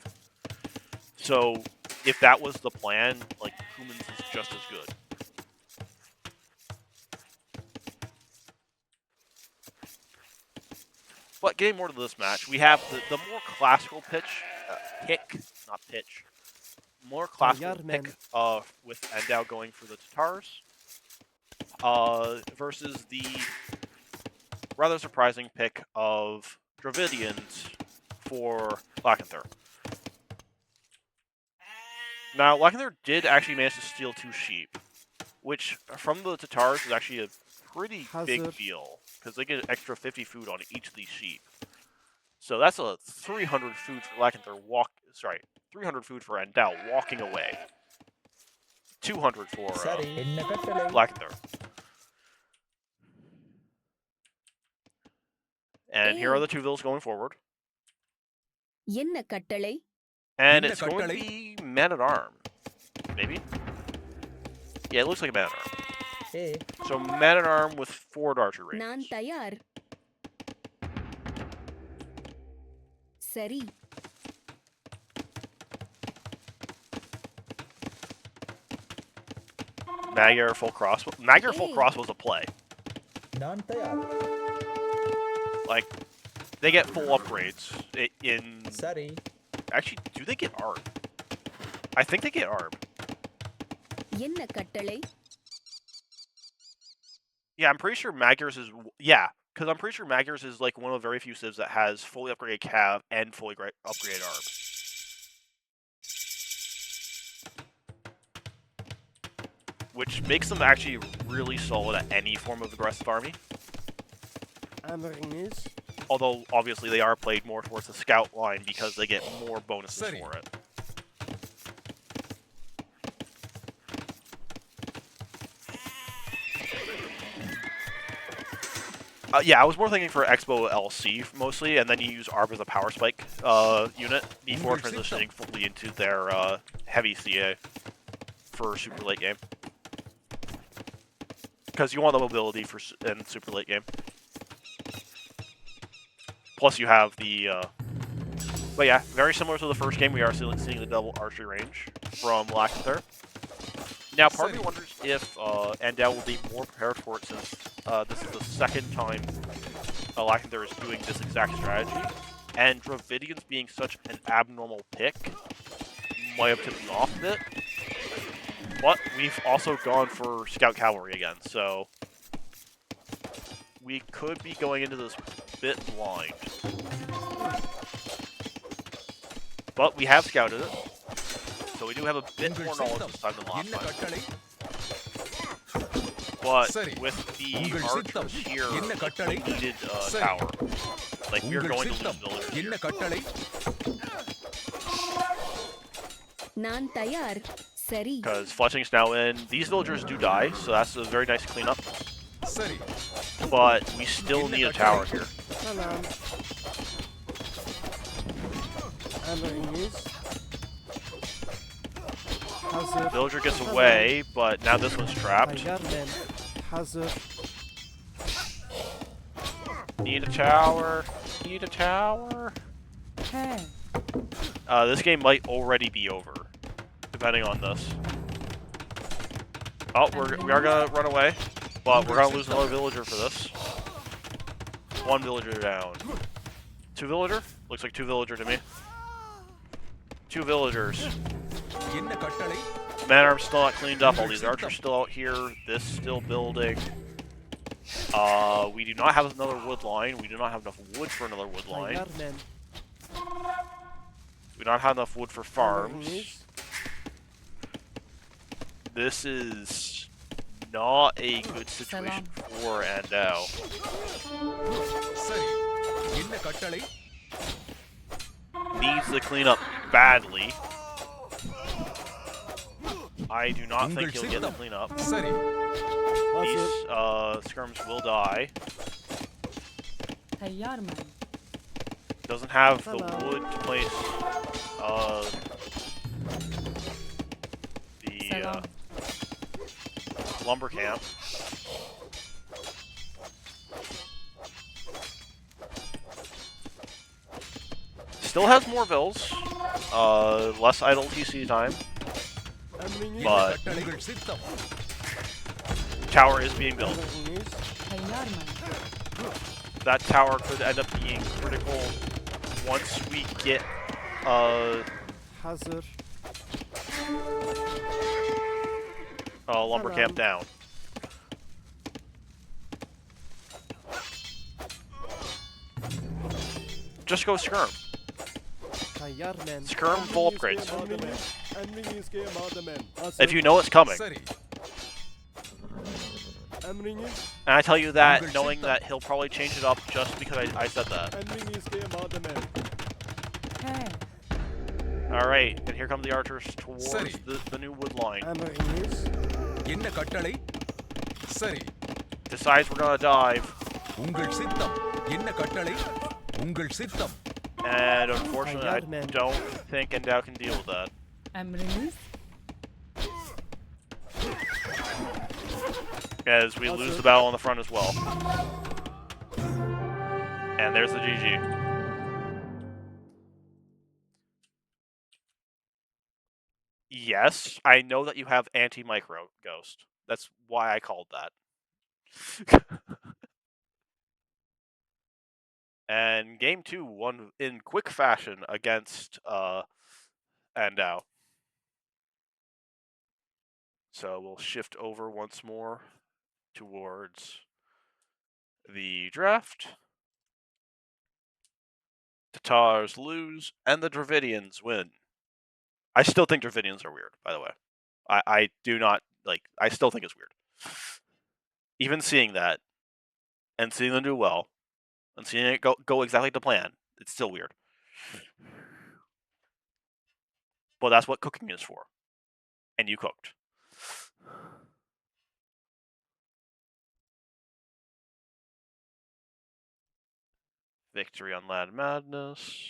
So, if that was the plan, like, Kuman's is just as good. But getting more to this match, we have the more classical more classical pick with Andao going for the Tatars, versus the rather surprising pick of Dravidians for Lakinther. Now, Lakinther did actually manage to steal 2 sheep, which from the Tatars is actually a pretty big deal, because they get an extra 50 food on each of these sheep. So that's a 300 food for Lakinther 300 food for Andao walking away. 200 for Lakinther. And here are the 2 villas going forward. என்ன கட்டளை? And it's going to be man-at-arm. Maybe? Yeah, it looks like a man-at-arm. Hey. So man-at-arm with forward archer range. நான் தயார். சரி. Magyar full crossbow. Magyar full crossbow's a play. Like, they get full upgrades in... Sorry. Actually, do they get ARB? I think they get ARB. என்ன கட்டளை? Yeah, I'm pretty sure Magyar's is... Yeah, because I'm pretty sure Magyar's is like one of the very few civs that has fully upgraded cav and fully upgraded ARB. Which makes them actually really solid at any form of aggressive army. Although, obviously, they are played more towards the scout line because they get more bonuses for it. Yeah, I was more thinking for Expo LC mostly, and then you use ARB as a power spike unit before transitioning fully into their heavy CA for super late game. Because you want the mobility in super late game. Plus you have the... But yeah, very similar to the first game, we are seeing the double archery range from Lakinther. Now, part of me wonders if Andao will be more prepared for it since this is the second time Lakinther is doing this exact strategy. And Dravidians being such an abnormal pick might have tipped me off a bit. But we've also gone for Scout Cavalry again, so we could be going into this bit blind. But we have scouted it, so we do have a bit more knowledge this time than last time. But with the archers here, we needed tower. Like, we are going to lose villagers here. நான் தயார். சரி. Because fletching's now in. These villagers do die, so that's a very nice cleanup. But we still need a tower here. Villager gets away, but now this one's trapped. Need a tower. Need a tower. This game might already be over, depending on this. Oh, we are gonna run away, but we're gonna lose another villager for this. 1 villager down. 2 villager? Looks like 2 villager to me. 2 villagers. Man-arm's still not cleaned up. All these archers still out here. This still building. We do not have another wood line. We do not have enough wood for another wood line. We do not have enough wood for farms. This is not a good situation for Andao. Needs to clean up badly. I do not think he'll get the cleanup. These skirms will die. Doesn't have the wood to place the lumber camp. Still has more vills, less idle TC time, but tower is being built. That tower could end up being critical once we get lumber camp down. Just go skirm. Skirm full upgrades. If you know it's coming. And I tell you that knowing that he'll probably change it up just because I said that. Alright, and here come the archers towards the new wood line. Decides we're gonna dive. And unfortunately, I don't think Andao can deal with that. As we lose the battle on the front as well. And there's the GG. Yes, I know that you have anti-micro ghost. That's why I called that. And game 2 won in quick fashion against Andao. So we'll shift over once more towards the draft. Tatars lose, and the Dravidians win. I still think Dravidians are weird, by the way. I do not, I still think it's weird. Even seeing that, and seeing them do well, and seeing it go exactly to plan, it's still weird. But that's what cooking is for. And you cooked. Victory on Lad Madness.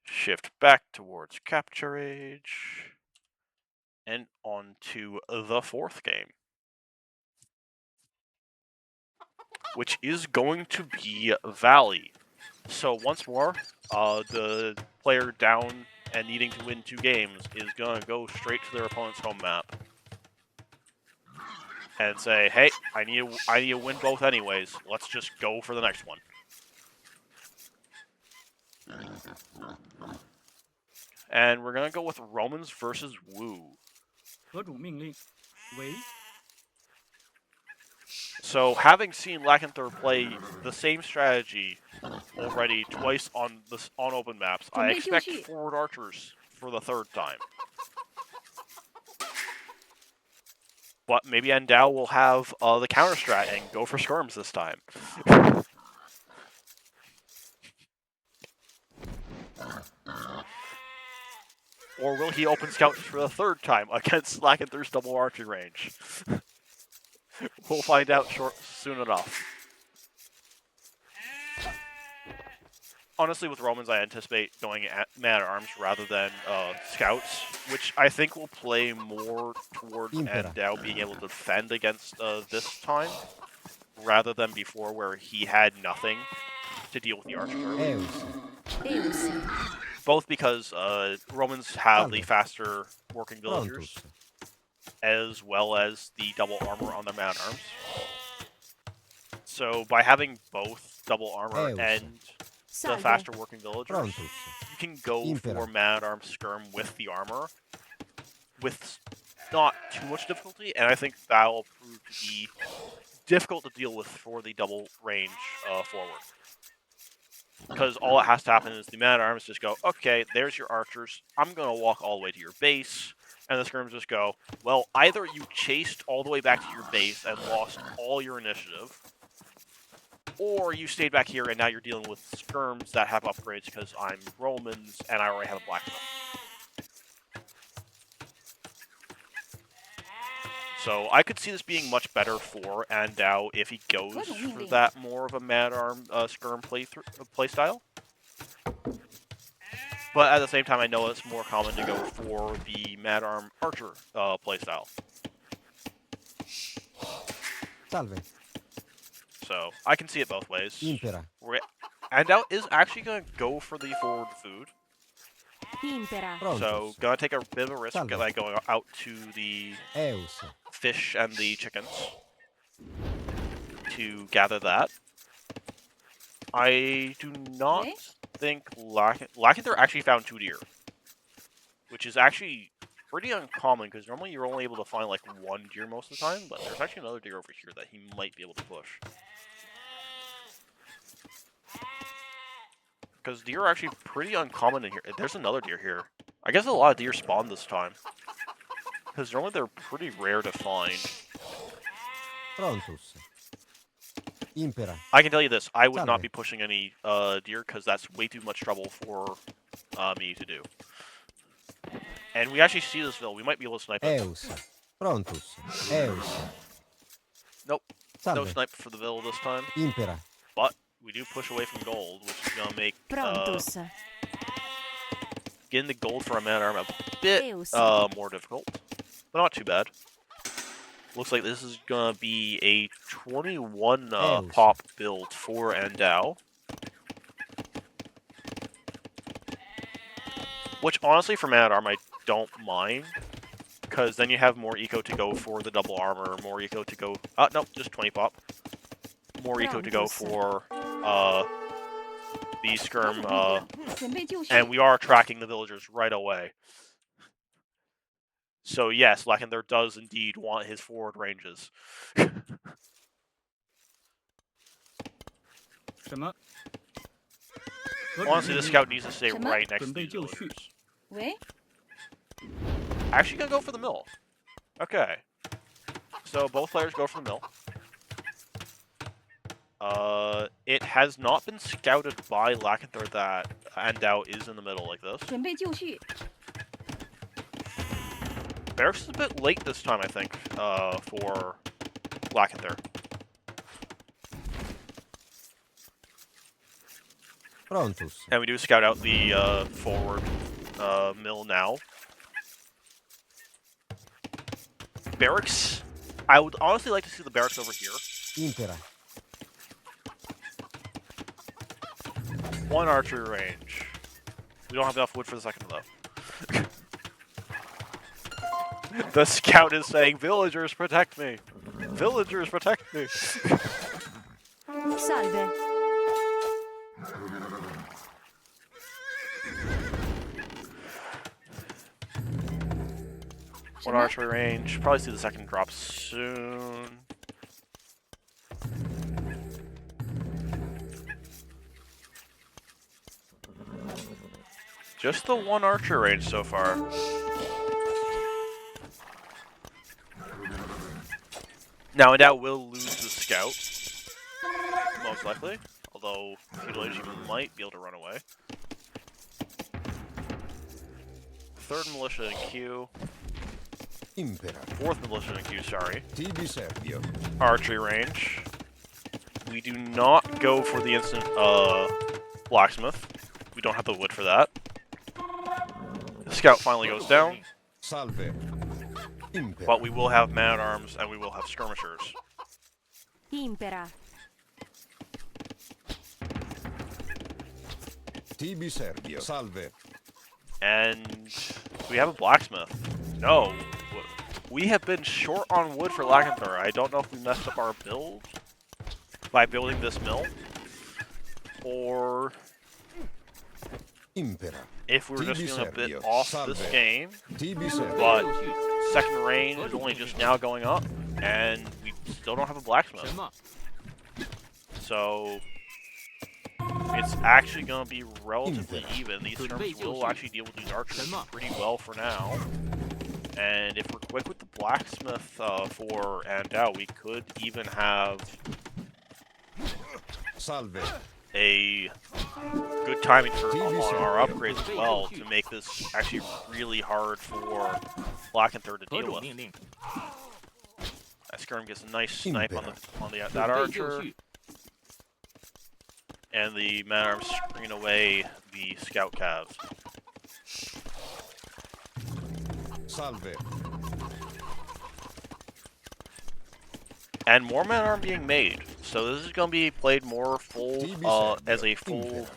Shift back towards Capture Age. And on to the 4th game. Which is going to be Valley. So once more, the player down and needing to win 2 games is going to go straight to their opponent's home map. And say, hey, I need to win both anyways. Let's just go for the next one. And we're going to go with Romans versus Wu. So, having seen Lakinther play the same strategy already twice on open maps, I expect forward archers for the 3rd time. But maybe Andao will have the counter strat and go for skirms this time. Or will he open scouts for the 3rd time against Lakinther's double archery range? We'll find out soon enough. Honestly, with Romans, I anticipate going at man-at-arms rather than scouts, which I think will play more towards Andao being able to defend against this time, rather than before where he had nothing to deal with the archer. Eus. Both because Romans have the Salve. faster working villagers, Prontus. as well as the double armor on their man-arms. So by having both double armor Eus. and the Salve. faster working villagers, Prontus. you can go Impera. for man-at-arms skirm with the armor with not too much difficulty, and I think that will prove to be difficult to deal with for the double range forward. Because all that has to happen is the man-at-arms just go, okay, there's your archers, I'm going to walk all the way to your base, and the skirms just go, well, either you chased all the way back to your base and lost all your initiative, or you stayed back here and now you're dealing with skirms that have upgrades because I'm Romans and I already have a blacksmith. So I could see this being much better for Andao if he goes for that more of a man-arm skirm playstyle. But at the same time, I know it's more common to go for the man-arm archer playstyle. Salve. So I can see it both ways. Impera. Andao is actually going to go for the forward food. Impera. Prontus. So gonna take a bit of a risk Salve. by going out to the Eus. fish and the chickens to gather that. I do not think Lakinther actually found 2 deer, which is actually pretty uncommon because normally you're only able to find like 1 deer most of the time, but there's actually another deer over here that he might be able to push. Because deer are actually pretty uncommon in here. There's another deer here. I guess a lot of deer spawn this time. Because normally they're pretty rare to find. Prontus. Impera. I can tell you this, I would not Salve. be pushing any deer because that's way too much trouble for me to do. And we actually see this Ville. We might be able to snipe it. Eus. Prontus. Eus. Nope. No Salve. snipe for the Ville this time. Impera. But we do push away from gold, which is going to make Prontus. getting the gold for a man-arm a bit Eus. more difficult. But not too bad. Looks like this is going to be a 21 Eus. pop build for Andao. Which, honestly, for man-at-arm, I don't mind. Because then you have more eco to go for the double armor, more eco to go... nope, just 20 pop. More eco to go for the skirm, and we are tracking the villagers right away. So yes, Lakinther does indeed want his forward ranges. Honestly, this scout needs to stay right next to the villagers. Actually gonna go for the mill. Okay. So both players go for the mill. It has not been scouted by Lakinther that Andao is in the middle like this. Barracks is a bit late this time, I think, for Lakinther. Prontus. And we do scout out the forward mill now. Barracks. I would honestly like to see the barracks over here. Impera. 1 archery range. We don't have enough wood for the second though. The scout is saying, "Villagers, protect me! Villagers, protect me!" Salve. One archery range. Probably see the second drop soon. Just the 1 archer range so far. Now, Andao will lose the scout, most likely. Although, Feudal might be able to run away. 3rd militia in queue. Impera. 4th militia in queue, sorry. Tibi Servio. Archery range. We do not go for the instant blacksmith. We don't have the wood for that. The scout finally goes down. Salve. Impera. But we will have man-at-arms and we will have skirmishers. Impera. Tibi Servio. Salve. And we have a blacksmith. No. We have been short on wood for Lakinther. I don't know if we messed up our build by building this mill, or Impera. if we were just Tibi feeling a bit Servio. off Salve. this game. Tibi Servio. But second range is only just now going up, and we still don't have a blacksmith. So it's actually going to be relatively even. These terms will actually deal with these archers pretty well for now. And if we're quick with the blacksmith for Andao, we could even have Salve. a good timing for on our upgrades as well to make this actually really hard for Lakinther to deal with. That Skirm gets a nice snipe on that archer, and the man-at-arms screen away the scout calves. Salve. And more men are being made, so this is going to be played more full as a full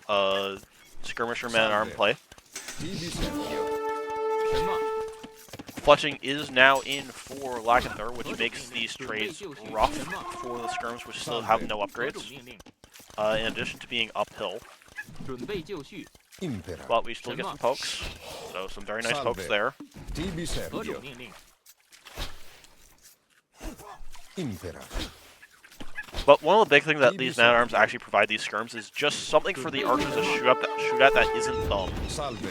skirmisher man-at-arm play. Tibi Servio. Fletching is now in for Lakinther, which makes these trades rough for the skirms, which still have no upgrades, in addition to being uphill. Impera. But we still get some pokes, so some very nice pokes there. Tibi Servio. Impera. But one of the big things that these man-at-arms actually provide these skirms is just something for the archers to shoot at that isn't them. Salve.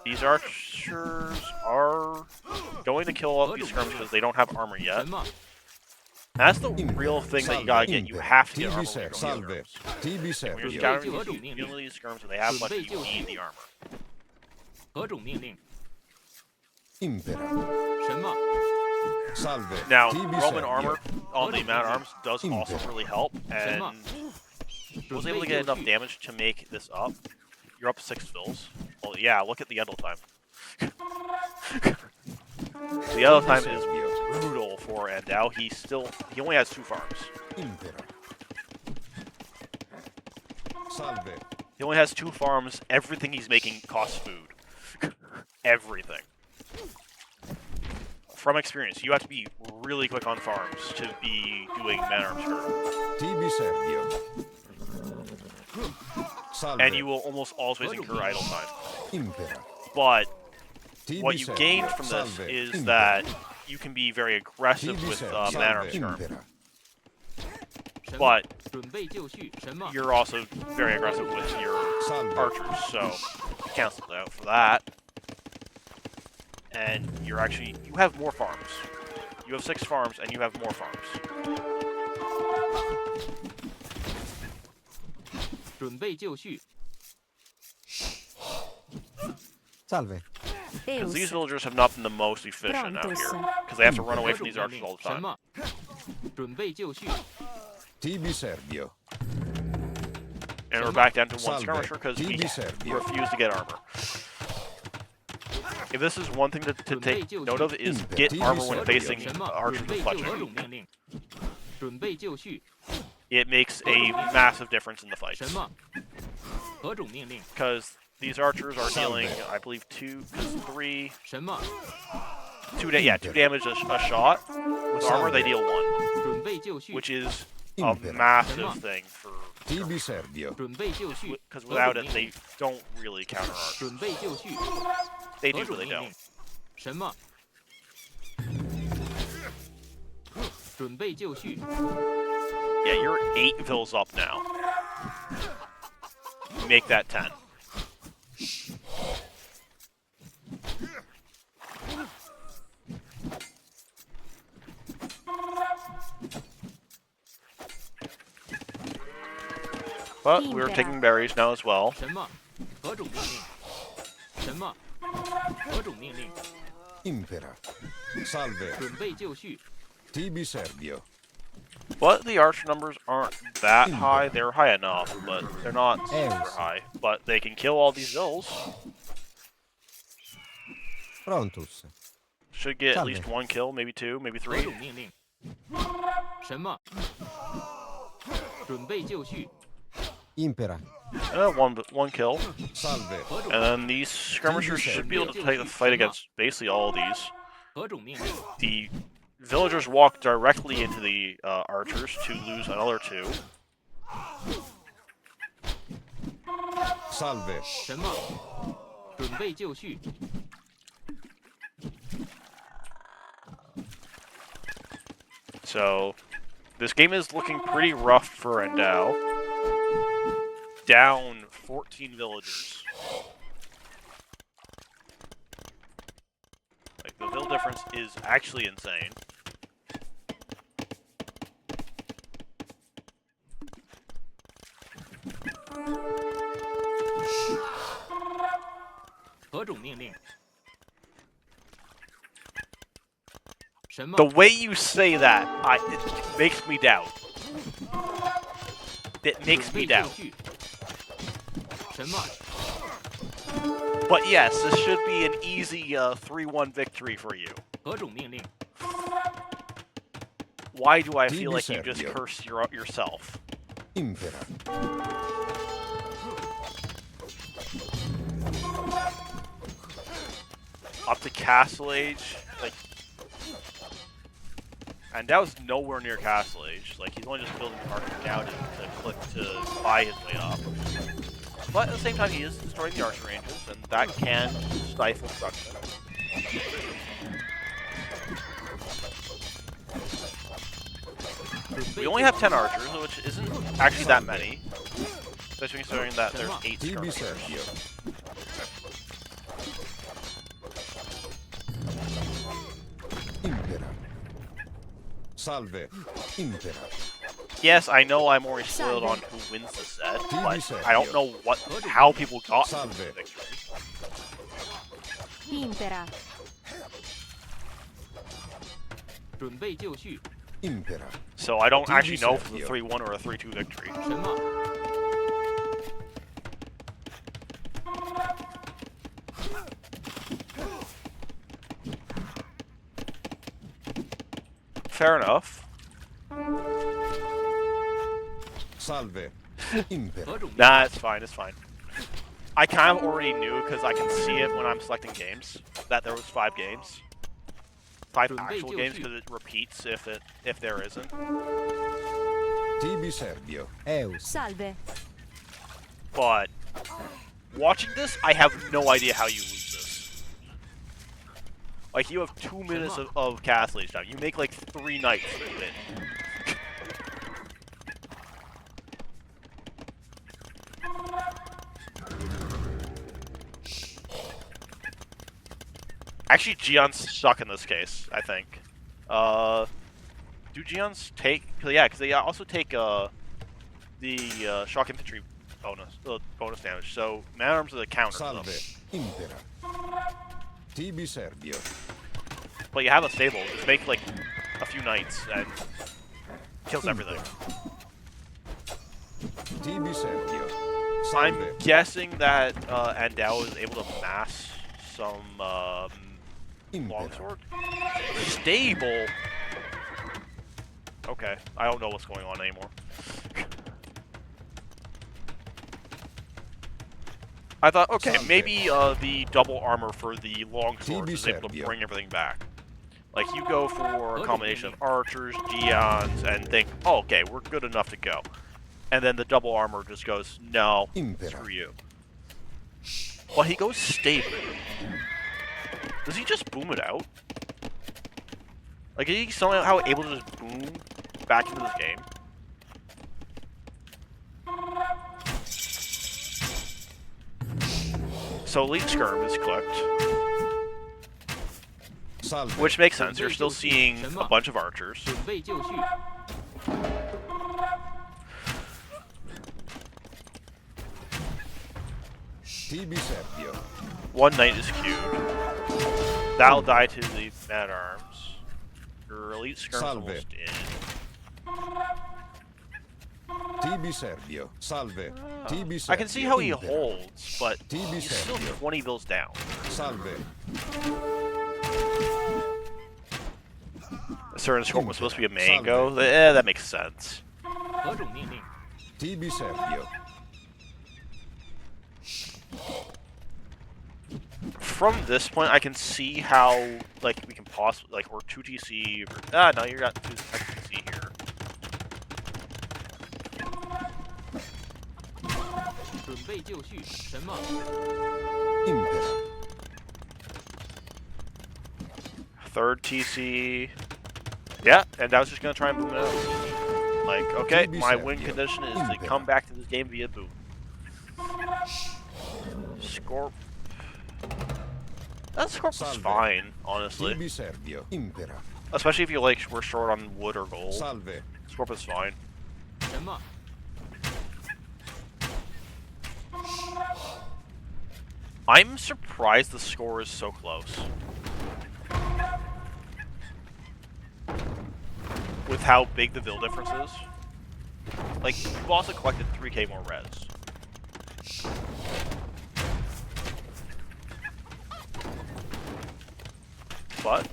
These archers are going to kill all these skirms because they don't have armor yet. That's the real thing that you gotta get. You have to get armor when you're Salve. going to skirms. Tibi When you're Servio. scouting these skirms and they have much, you need the armor. Impera. Salve. Now, Tibi Roman Servio. armor on the man-at-arms does also really help, and was able to get enough damage to make this up. You're up 6 fills. Well, yeah, look at the idle time. The idle time is brutal for Andao. He only has 2 farms. Impera. Salve. He only has 2 farms. Everything he's making costs food. Everything. From experience, you have to be really quick on farms to be doing man-at-arms herd. Tibi Servio. Salve. And you will almost always incur idle time. Impera. But Tibi what you Servio. gain from this Salve. is Impera. that you can be very aggressive Tibi with Servio. man-at-arms Salve. skirm. Impera. But you're also very aggressive with your Salve. archers, so cancel it out for that. And you have more farms. You have 6 farms, and you have more farms. Salve. Because these Eus. villagers have not been the most efficient out here, because they have to run away from these archers all the time. Tibi Servio. And we're back down to 1 Salve. skirmisher because we Tibi Servio. refuse to get armor. If this is one thing to take note of, is get armor when facing archers with fletching. It makes a massive difference in the fights. Because these archers are dealing, I believe, 2 damage a shot. With armor, they deal 1, which is a massive thing for Tibi Servio. because without it, they don't really counter archers. They do, but they don't. Yeah, you're 8 vills up now. Make that 10. But we're taking berries now as well. Impera. Salve. Tibi Servio. But the archer numbers aren't that high. They're high enough, but they're not super high. But they can kill all these vills. Prontus. Should get at least 1 kill, maybe 2, maybe 3. Impera. One kill. Salve. And then these skirmishers should be able to take the fight against basically all of these. The villagers walk directly into the archers to lose another 2. Salve. 什么？准备就绪。 So, this game is looking pretty rough for Andao. Down 14 villagers. Like, the vill difference is actually insane. The way you say that, it makes me doubt. It makes me doubt. But yes, this should be an easy 3-1 victory for you. Why do I feel like you just cursed yourself? Impera. Up to Castle Age, like, and that was nowhere near Castle Age. Like, he's only just building the archer now to buy his way up. But at the same time, he is destroying the archer ranges, and that can stifle production. We only have 10 archers, which isn't actually that many, especially considering that there's 8 skirmishers. Impera. Salve. Impera. Yes, I know I'm already spoiled on who wins the set, but I don't know how people got the victory. Impera. 准备就绪。 Impera. So I don't actually know if it's a 3-1 or a 3-2 victory. 什么？ Fair enough. Salve. Impera. Nah, it's fine, it's fine. I kind of already knew because I can see it when I'm selecting games that there was 5 games. 5 actual games because it repeats if there isn't. Tibi Serbio. Salve. But watching this, I have no idea how you lose this. Like, you have 2 minutes of Castle Age time. You make like 3 knights to win. Actually, Geons suck in this case, I think. Do Geons take... Yeah, because they also take the shock infantry bonus damage, so man-arms are the counter. Salve. Impera. Tibi Serbio. But you have a stable, just make like a few knights and kills everything. Tibi Serbio. I'm Salve. guessing that Andao is able to mass some longsword. Stable. Okay, I don't know what's going on anymore. I thought, okay, maybe the double armor for the longsword is able to bring everything back. Like, you go for a combination of archers, Geons, and think, oh, okay, we're good enough to go. And then the double armor just goes, no, screw you. But he goes stable. Does he just boom it out? Like, is he somehow able to just boom back into this game? So Elite Skirm is clicked. Salve. Which makes sense, you're still seeing a bunch of archers. 准备就绪。 Tibi Serbio. 1 knight is queued. That'll die to the man-at-arms. Your Elite Skirm's almost in. Tibi Serbio. Salve. Tibi Serbio. I can see how he Impera. holds, but Tibi he's still Serbio. 20 bills down. Salve. A certain score was supposed to be a mango. That makes sense. 何种命令？ Tibi Serbio. from this point, I can see how, like, we can possibly, like, we're 2 TC. No, you got 2 TC here. 准备就绪，什么？ Imperial. 3rd TC. Yeah, and I was just gonna try and boom it out. Like, okay, my win condition is to come back to this game via boom. Scorp. That Scorp is Salve. fine, honestly. Tibi Servio. Impera. Especially if you, like, we're short on wood or gold. Salve. Scorp is fine. 什么？ I'm surprised the score is so close. With how big the Vil difference is. Like, you've also collected 3k more res. But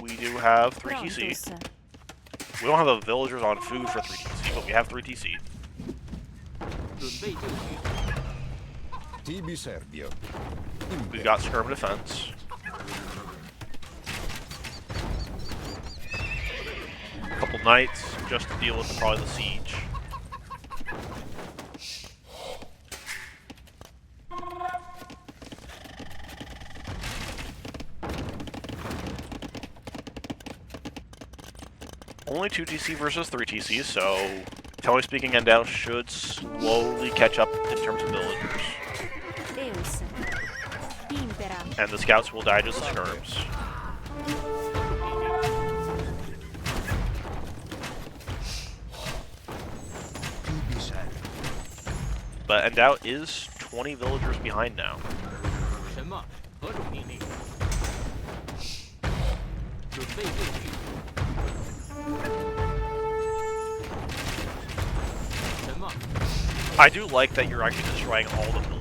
we do have 3 TC. Prontos. We don't have the villagers on food for 3 TC, but we have 3 TC. 准备就绪， Tibi Servio. We've Impera. got skirm defense. A couple knights just to deal with probably the siege. Only 2 TC versus 3 TC, so totally speaking, Andao should slowly catch up in terms of villagers. Deus. Impera. And the scouts will die to the skirms. But Andao is 20 villagers behind now. 什么？何种命令？准备就绪，什么？ I do like that you're actually destroying all the buildings.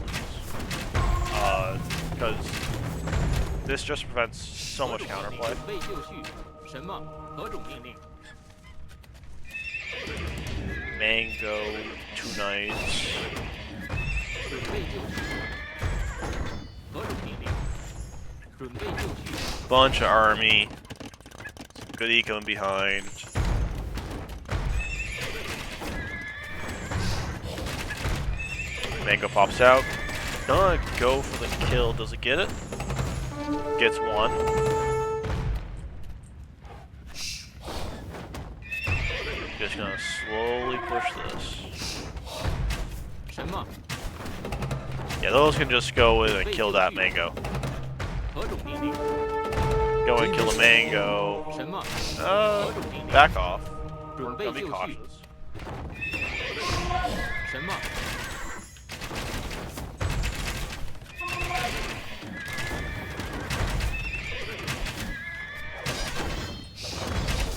Because this just prevents so much counterplay. 准备就绪，什么？何种命令？ Mango, 2 knights. 准备就绪，何种命令？准备就绪， Bunch of army. Some good eco in behind. Mango pops out. Gonna go for the kill. Does it get it? Gets one. Just gonna slowly push this. 什么？ Yeah, those can just go in and kill that mango. 何种命令？ Go and kill the mango. 什么？ Uh, back off. 准 We're 备 gonna be 就绪， cautious. 什么？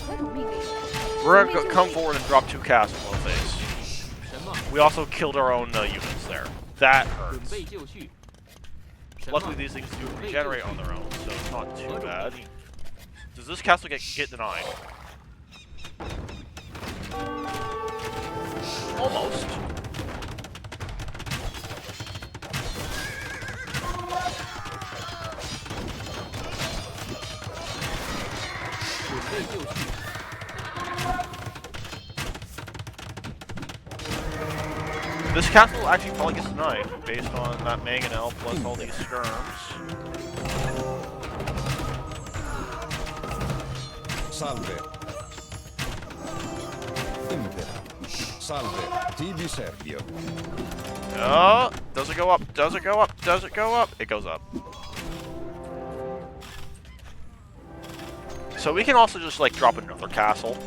何种命令？ We're gonna come forward and drop 2 castles in the face. 什么？ We also killed our own units there. That 准 hurts. 备就绪，什么？ Luckily, these things do regenerate on their own, so it's not 何 too 种 bad. 命令？ Does this castle get denied? Almost. This castle actually probably gets denied based on that mangonel plus all these skirms. Salve. Impera. Salve. Tibi Servio. Oh, does it go up? Does it go up? Does it go up? It goes up. So we can also just like drop another castle.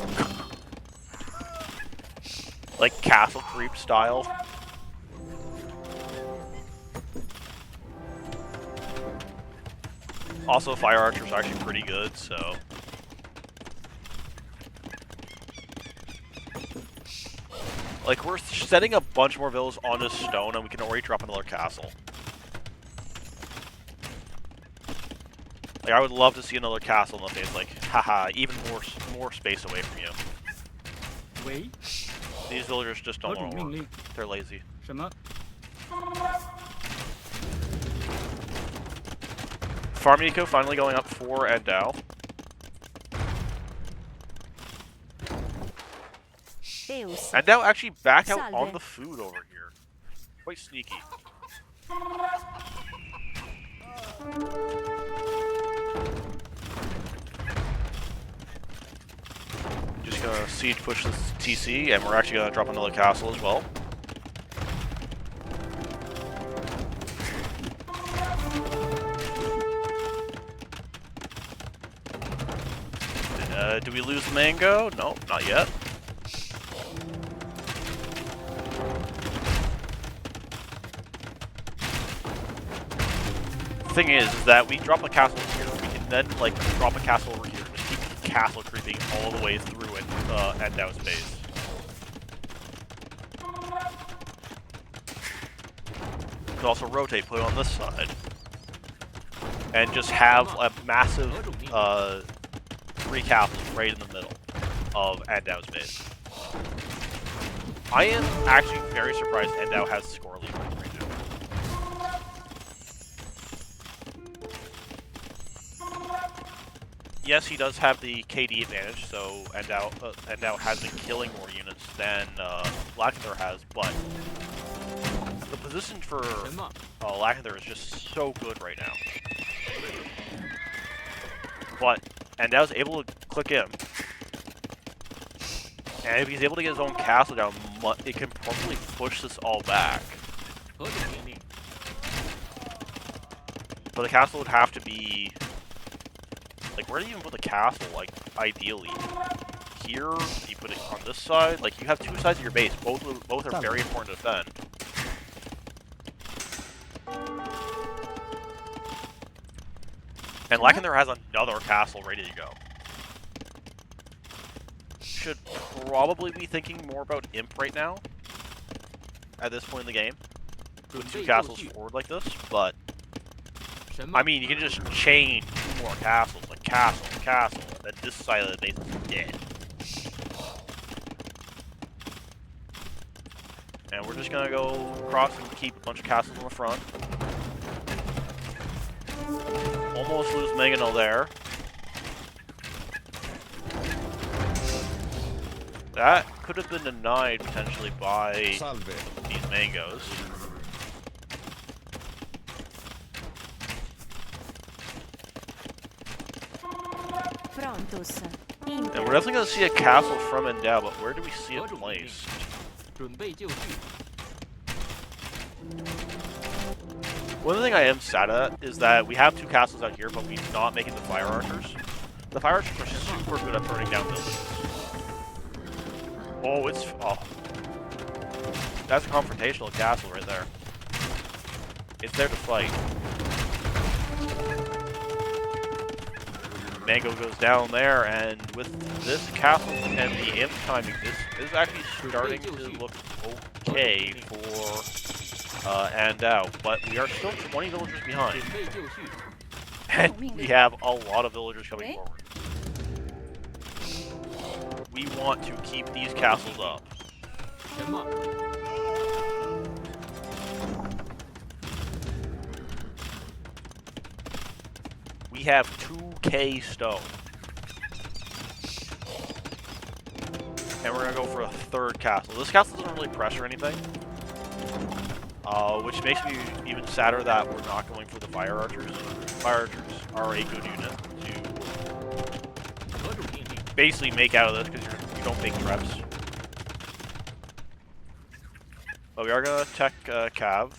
Like castle creep style. Also, fire archers are actually pretty good, so. Like, we're setting a bunch more villas on this stone, and we can already drop another castle. Like, I would love to see another castle in the face, like, haha, even more space away from you. 喂， These villagers just 何 don't 种 want to 命 work. 令？ They're lazy. 什么？ Farm eco finally going up for Andao. Deus. Andao actually back out Salve. on the food over here. Quite sneaky. Just gonna siege push this TC, and we're actually gonna drop another castle as well. Do we lose the mango? No, not yet. Thing is that we drop a castle here, we can then like drop a castle over here, just keep the castle creeping all the way through Andao's base. We can also rotate, put it on this side, and just have a massive 3 castles right in the middle of Andao's base. I am actually very surprised Andao has score lead right now. Yes, he does have the KD advantage, so Andao has been killing more units than Lakinther has, but the position for Lakinther is just so good right now. But Andao's able to click him. And if he's able to get his own castle down, it can probably push this all back. But the castle would have to be... Like, where do you even put the castle, like, ideally? Here? You put it on this side? Like, you have 2 sides of your base. Both are very important to defend. And Lakinther has another castle ready to go. Should probably be thinking more about Imp right now. At this point in the game. With 2 castles forward like this, but... I mean, you can just chain 2 more castles, like castle, castle, then this side of the base is dead. And we're just gonna go across and keep a bunch of castles on the front. Almost lose Mangonel there. That could have been denied potentially by these mangoes. Prontos. And we're definitely going to see a castle from Andao, but where do we see it placed? One thing I am sad at is that we have 2 castles out here, but we're not making the fire archers. The fire archers are super good at burning down buildings. Oh, it's... Oh. That's a confrontational castle right there. It's there to fight. Mango goes down there, and with this castle and the imp timing, this is actually starting to look okay for Andao, but we are still 20 villagers behind. And we have a lot of villagers coming forward. We want to keep these castles up. We have 2k stone. And we're gonna go for a 3rd castle. This castle doesn't really pressure anything. Which makes me even sadder that we're not going for the fire archers. Fire archers are a good unit to basically make out of this because you don't make traps. But we are gonna tech Cav.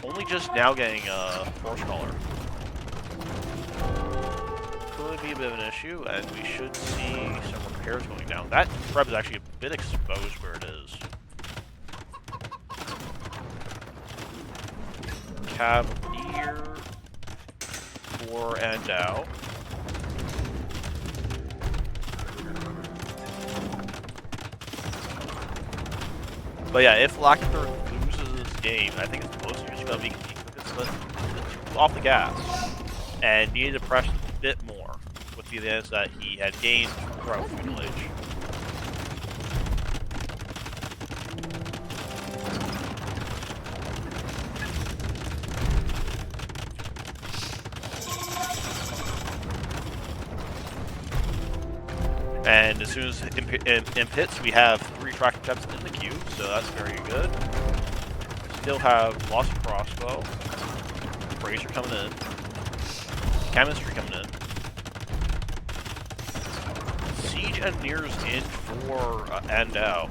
Only just now getting Force Caller. Could be a bit of an issue, and we should see some repairs going down. That prep is actually a bit exposed where it is. Cavalier for Andao. But yeah, if Lakinther loses this game, I think it's mostly just going to be off the gas. And needed to press a bit more with the advantage that he had gained throughout Feudal Age. And as soon as Imp hits, we have 3 traction traps in the queue, so that's very good. Still have Lost Crossbow, Bracer coming in, Chemistry coming in, Siege Engineers in for Andao.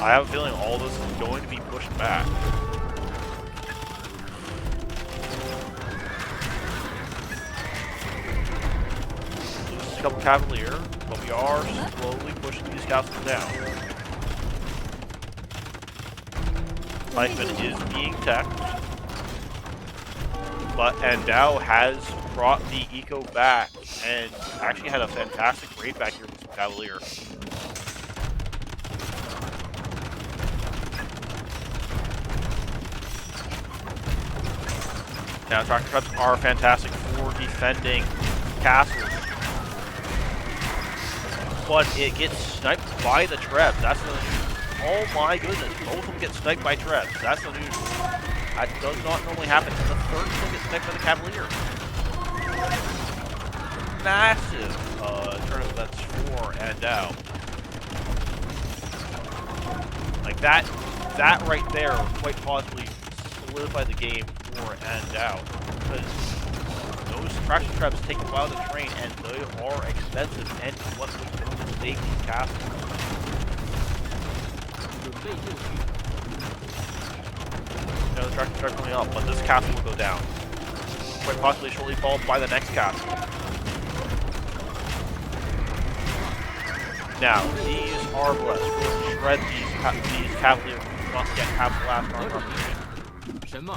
I have a feeling all this is going to be pushed back. Lose a couple Cavalier, but we are slowly pushing these castles down. Lifeman is being teched, but Andao has brought the eco back and actually had a fantastic raid back here with some Cavalier. Now, tractor traps are fantastic for defending castles, but it gets sniped by the trebs. That's the oh my goodness! Both of them get sniped by trebs. That's unusual. That does not normally happen. And the third one gets sniped by the Cavalier. Massive turn of events for Andao. Like that right there quite possibly solidified the game for Andao, because those traction traps take a while to train and they are expensive and what we can save these castles. 准备就绪， Another traction trap coming up, but this castle will go down. Quite possibly shortly followed by the next castle. Now, these are blessed. We'll shred these Cavaliers who must yet have the last armor. 什么？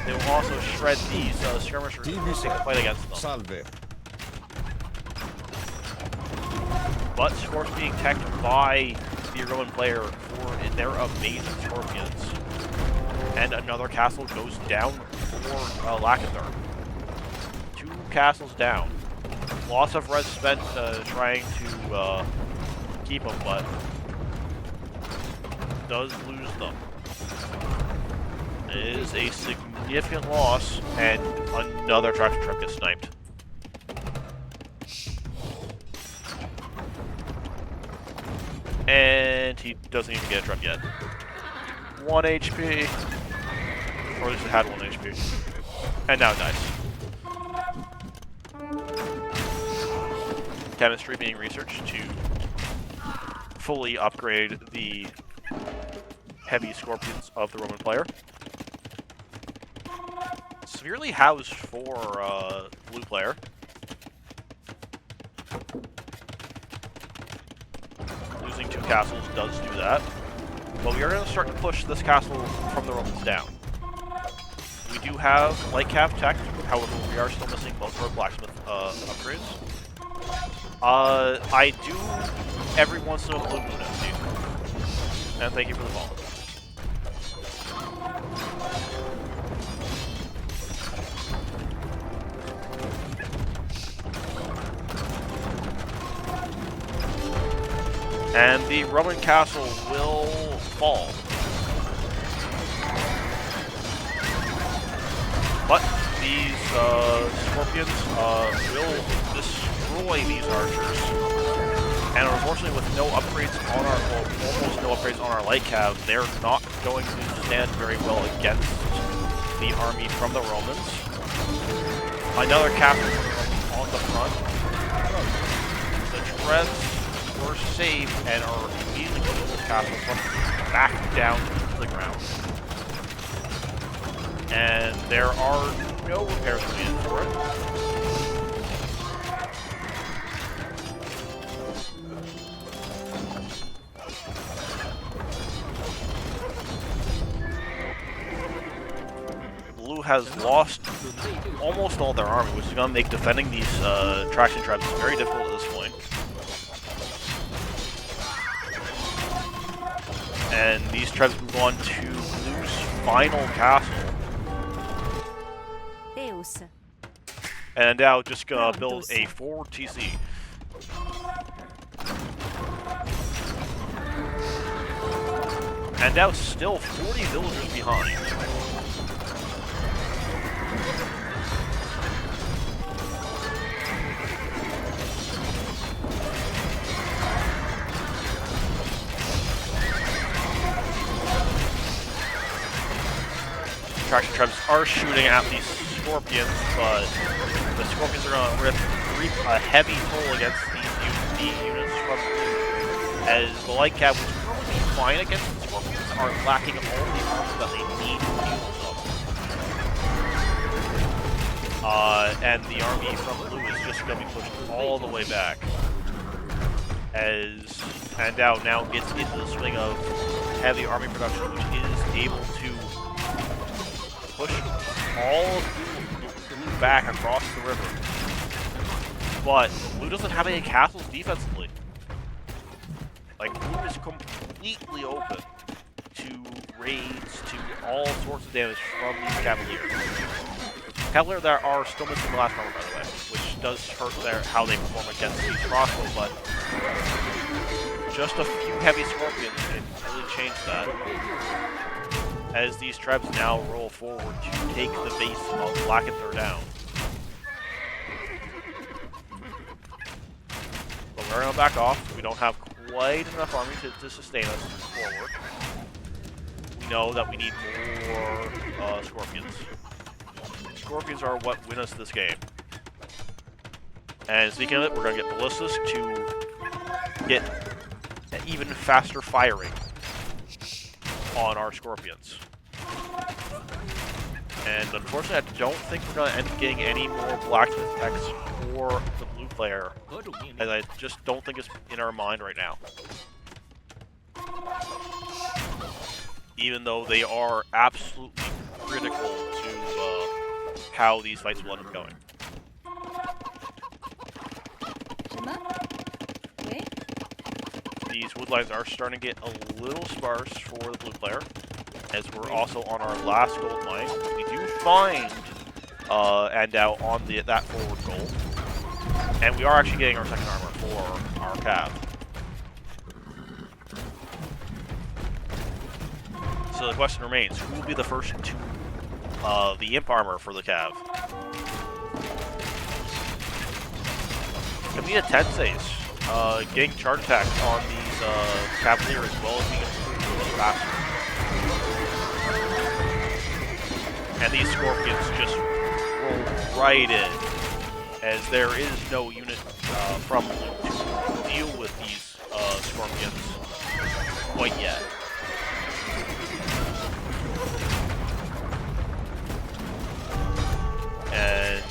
They will also shred these skirmishers who take the fight against them. Salve. But Scorps being teched by the Roman player for their amazing Scorpions. And another castle goes down for Lakinther. 2 castles down. Lots of res spent trying to keep them, but does lose them. It is a significant loss, and another tractor trap gets sniped. And he doesn't even get a trap yet. 1 HP. Or at least it had 1 HP. And now it dies. Chemistry being researched to fully upgrade the heavy scorpions of the Roman player. Severely housed for blue player. Losing 2 castles does do that. But we are going to start to push this castle from the Romans down. We do have light cav tech, however we are still missing most of our blacksmith upgrades. I do every once in a blue moon FC. And thank you for the follow. And the Roman castle will fall. But these scorpions will destroy these archers. And unfortunately with no upgrades on our, well, almost no upgrades on our light cav, they're not going to stand very well against the army from the Romans. Another castle on the front. The Trebs were saved and are immediately putting this castle back down to the ground. And there are no repairs needed for it. Blue has lost almost all their army, which is going to make defending these traction traps very difficult at this point. And these trebs move on to Blue's final castle. Deus. And now just gonna build a forward TC. And now still 40 villagers behind. traction trebs are shooting at these scorpions, but the scorpions are going to reap a heavy toll against these units from blue, as the light cab, which would normally be fine against the scorpions, are lacking all the armor that they need to deal with them. And the army from blue is just going to be pushed all the way back, as Andao now gets into the swing of heavy army production, which is able to push all of blue back across the river. But blue doesn't have any castles defensively. Like, blue is completely open to raids, to all sorts of damage from these Cavaliers. Cavalier that are still missing the last armor, by the way, which does hurt how they perform against these crossbows, but just a few heavy scorpions can really change that. As these trebs now roll forward to take the base of Lakinther down. But we're going to back off. We don't have quite enough army to sustain us forward. We know that we need more scorpions. Scorpions are what win us this game. And speaking of it, we're going to get ballistas to get even faster firing on our scorpions. And unfortunately, I don't think we're going to end up getting any more blacksmith techs for the blue player, as I just don't think it's in our mind right now. Even though they are absolutely critical to how these fights will end up going. These woodlines are starting to get a little sparse for the blue player, as we're also on our last gold mine. We do find Andao on that forward gold, and we are actually getting our second armor for our cav. So the question remains, who will be the first to the imp armor for the cav? Kamita Tensei's getting charge attack on these Cavalier as well as being able to go faster. And these scorpions just roll right in, as there is no unit from blue to deal with these scorpions quite yet. And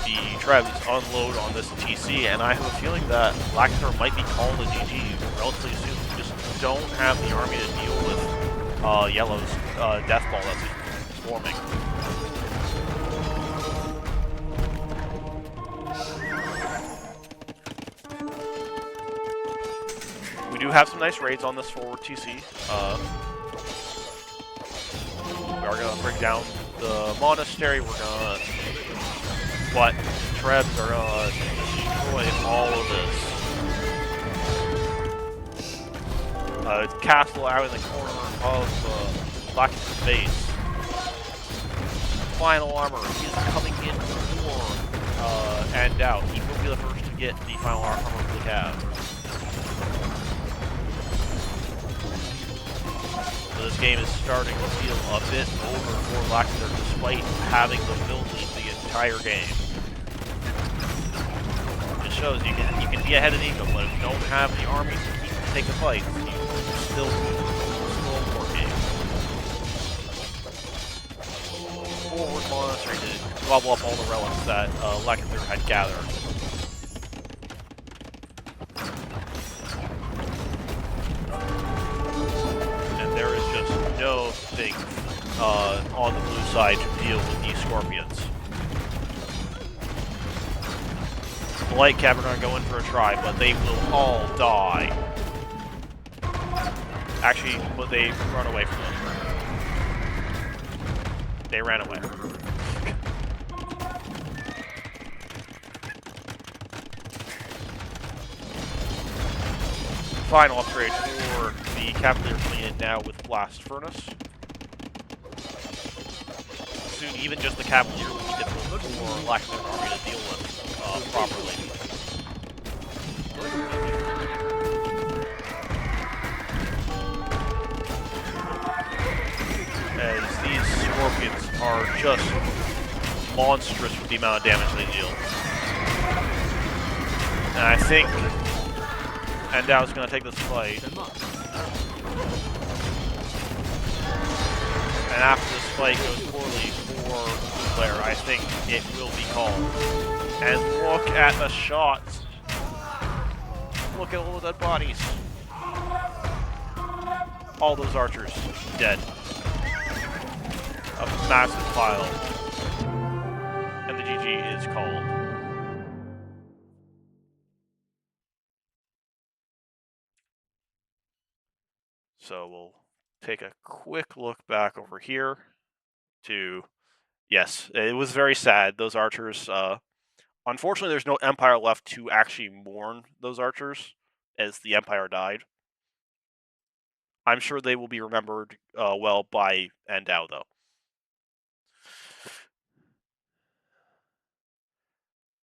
the Trebs unload on this TC, and I have a feeling that Lakinther might be calling the GG relatively soon. We just don't have the army to deal with Yellow's death ball that's forming. We do have some nice raids on this forward TC. We are going to bring down the monastery. We're going to... But Trebs are going to destroy all of this. Castle out in the corner of Lakinther's base. Final armor is coming in for Andao. He will be the first to get the final armor for the cav. So this game is starting to feel a bit over for Lakinther, despite having the build lead the entire game. It shows you can be ahead of Nico, but if you don't have the army to take the fight, you still more game. Forward monastery to gobble up all the relics that Lakinther had gathered. And there is just no thing on the blue side to deal with these scorpions. The light cap are going to go in for a try, but they will all die. Actually, but they run away from them. They ran away. Final upgrade for the Cavalier coming in now with Blast Furnace. Soon, even just the Cavalier will be difficult for Lakinther's army to deal with properly. As these scorpions are just monstrous with the amount of damage they deal. And I think Andao's going to take this fight. 什么？ And after this fight goes poorly for Blair, I think it will be called. And look at the shots. Look at all the dead bodies. All those archers dead. A massive pile. And the GG is called. So we'll take a quick look back over here to, yes, it was very sad. Those archers, unfortunately there's no Empire left to actually mourn those archers as the Empire died. I'm sure they will be remembered well by Andao, though.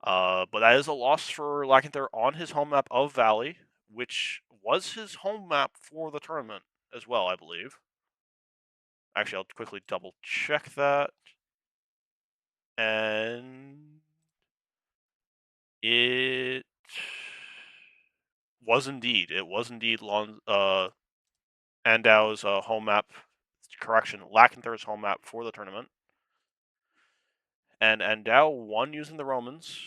But that is a loss for Lakinther on his home map of Valley, which was his home map for the tournament as well, I believe. Actually, I'll quickly double check that. And it was indeed. It was indeed Andao's home map. Correction, Lakinther's home map for the tournament. And Andao won using the Romans,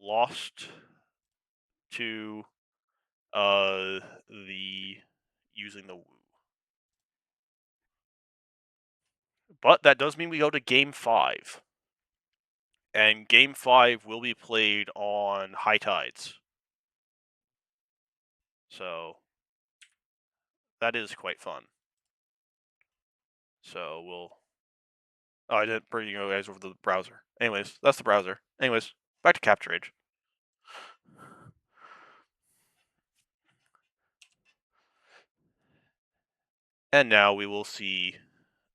lost to using the Wu. But that does mean we go to Game 5. And Game 5 will be played on High Tides. So that is quite fun. So we'll... Oh, I didn't bring you guys over the browser. Anyways, that's the browser. Anyways, back to Capture Age. And now we will see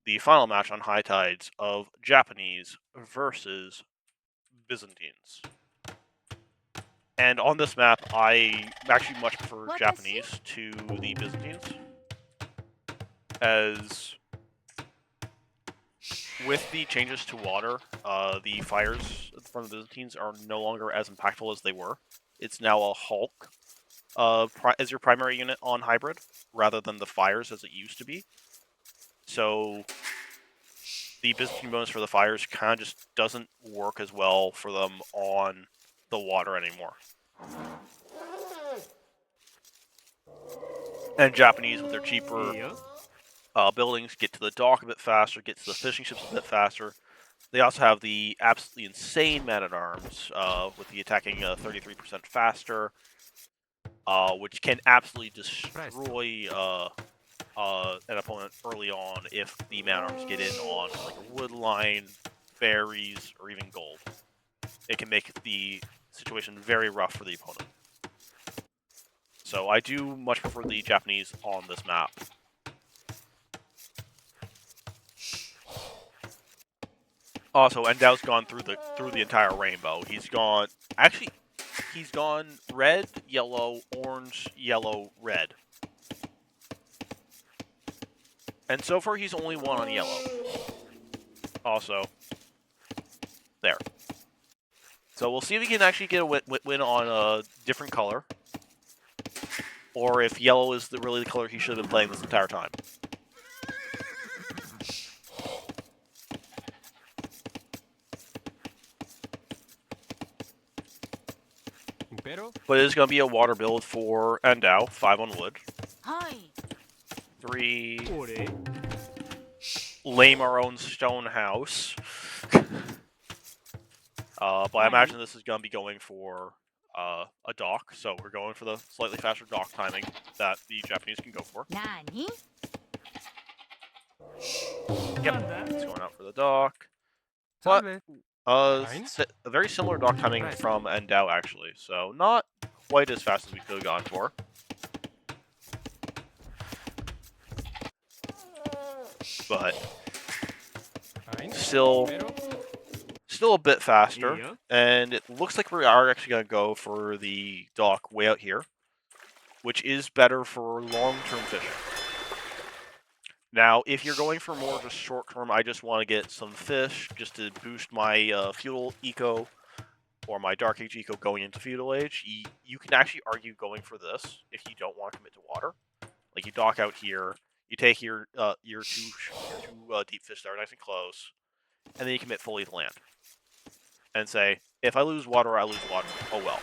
the final match on High Tides of Japanese versus Byzantines. And on this map, I actually much prefer Japanese to the Byzantines, as with the changes to water, the fires in front of the Byzantines are no longer as impactful as they were. It's now a Hulk as your primary unit on Hybrid, rather than the fires as it used to be. So the Byzantine bonus for the fires kind of just doesn't work as well for them on the water anymore. And Japanese, with their cheaper buildings, get to the dock a bit faster, get to the fishing ships a bit faster. They also have the absolutely insane man-at-arms, with the attacking 33% faster, which can absolutely destroy an opponent early on if the man-at-arms get in on like a wood line, berries, or even gold. It can make the situation very rough for the opponent. So I do much prefer the Japanese on this map. Also, Endao's gone through the entire rainbow. He's gone red, yellow, orange, yellow, red. And so far he's only won on yellow. Also, there. So we'll see if he can actually get a win on a different color, or if yellow is really the color he should have been playing this entire time. Imperial. But it is going to be a water build for Andao, 5 on wood. 3, Ore. lame our own stone house. But I imagine this is going to be going for a dock, so we're going for the slightly faster dock timing that the Japanese can go for. Nani? Yep, it's going out for the dock. But a very similar dock timing from Andao, actually, so not quite as fast as we could have gone for. But still a bit faster, and it looks like we are actually going to go for the dock way out here, which is better for long-term fishing. Now, if you're going for more just short term, I just want to get some fish just to boost my feudal eco or my dark age eco going into feudal age. You can actually argue going for this if you don't want to commit to water. Like you dock out here, you take your two deep fish that are nice and close, and then you commit fully to land. And say, if I lose water, I lose water. Oh well.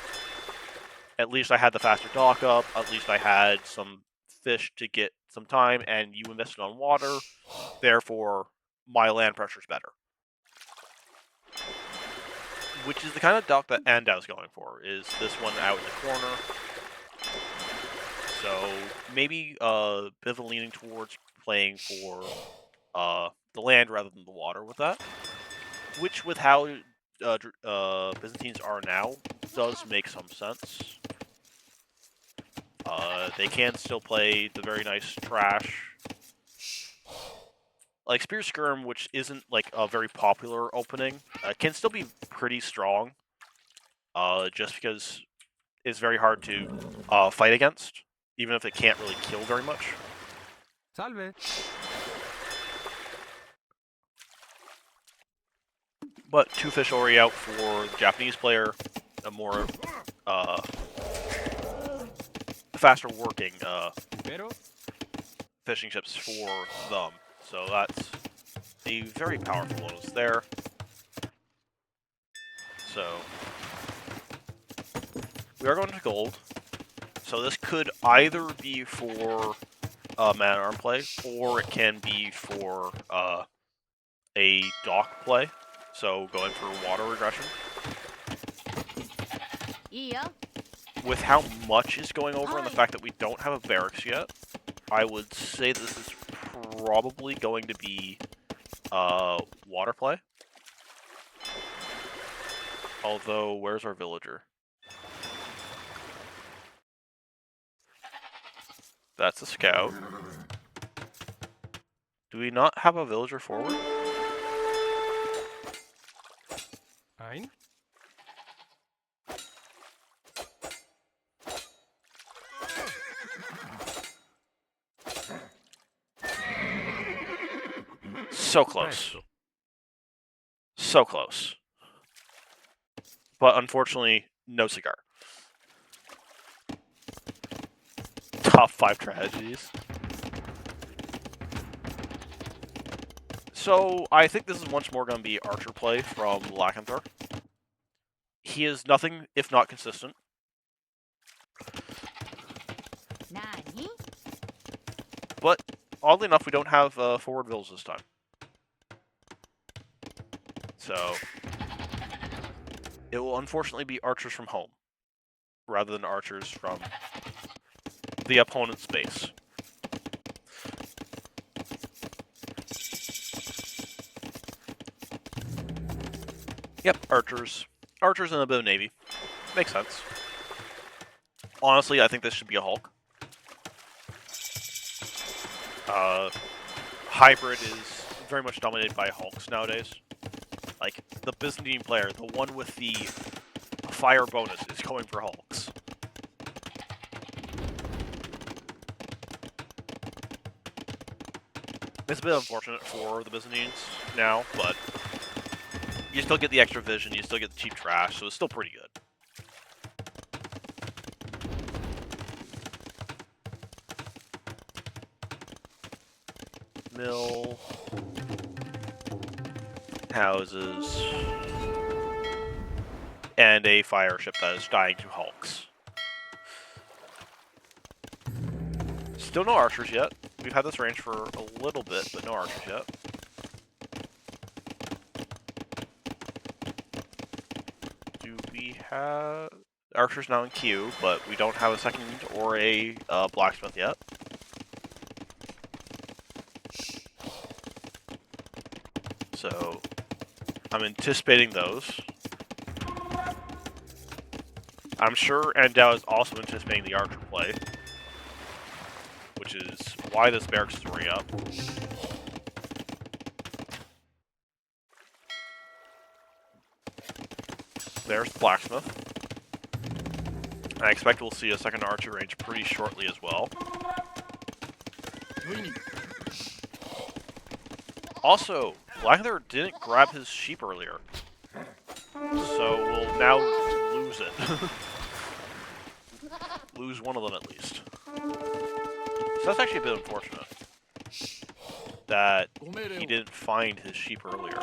At least I had the faster dock up. At least I had some fish to get some time, and you invested on water. Therefore, my land pressure's better. Which is the kind of dock that Andao's going for, is this one out in the corner. So maybe a bit of a leaning towards playing for the land rather than the water with that. Which, with how Byzantines are now, does make some sense. They can still play the very nice trash. Like Spear Skirm, which isn't like a very popular opening, can still be pretty strong. Just because it's very hard to fight against, even if it can't really kill very much. Salve. But 2 fish already out for the Japanese player, a more faster working Impero. fishing ships for them. So that's a very powerful bonus there. So we are going to gold. So this could either be for man-at-arm play, or it can be for a dock play. So going for water regression. Yeah. With how much is going over and the fact that we don't have a barracks yet, I would say this is probably going to be water play. Although, where's our villager? That's a scout. Do we not have a villager forward? Ein. So close. So close. But unfortunately, no cigar. Top 5 tragedies. So, I think this is once more going to be archer play from Lakinther. He is nothing if not consistent. Nani? But, oddly enough, we don't have forward villas this time. So, it will unfortunately be archers from home, rather than archers from the opponent's base. Yep, archers. Archers and a bit of navy. Makes sense. Honestly, I think this should be a Hulk. Hybrid is very much dominated by Hulks nowadays. Like, the Byzantine player, the one with the fire bonus, is going for Hulks. It's a bit unfortunate for the Byzantines now, but you still get the extra vision, you still get the cheap trash, so it's still pretty good. Mill. Houses. And a fire ship that is dying to Hulks. Still no archers yet. We've had this range for a little bit, but no archers yet. Do we have... Archers now in queue, but we don't have a second or a blacksmith yet. So, I'm anticipating those. I'm sure Andao is also anticipating the archer play, which is why this barracks is already up. There's the blacksmith. I expect we'll see a second archer range pretty shortly as well. Also, Lakinther didn't grab his sheep earlier. So we'll now lose it. Lose one of them at least. So that's actually a bit unfortunate. That he didn't find his sheep earlier.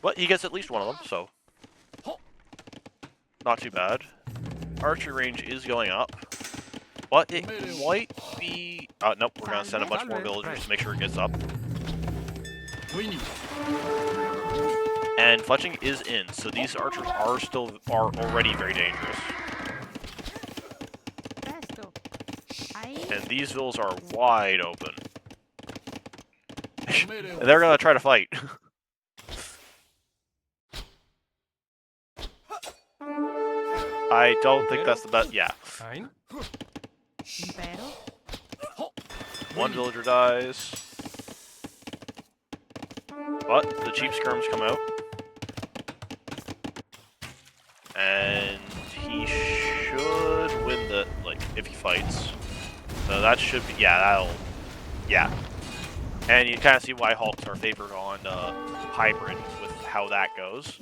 But he gets at least one of them, so not too bad. Archery range is going up. But it might be... nope, we're going to send a bunch more villagers to make sure it gets up. And fletching is in, so these archers are already very dangerous. Presto. Aí. And these vills are wide open. And they're gonna try to fight. I don't think that's the best. Yeah. Ein. Impero. One villager dies. But the cheap skirms come out. And he should win the, like, if he fights. So that should be, yeah, that'll, yeah. And you kind of see why Hulks are favored on hybrid with how that goes.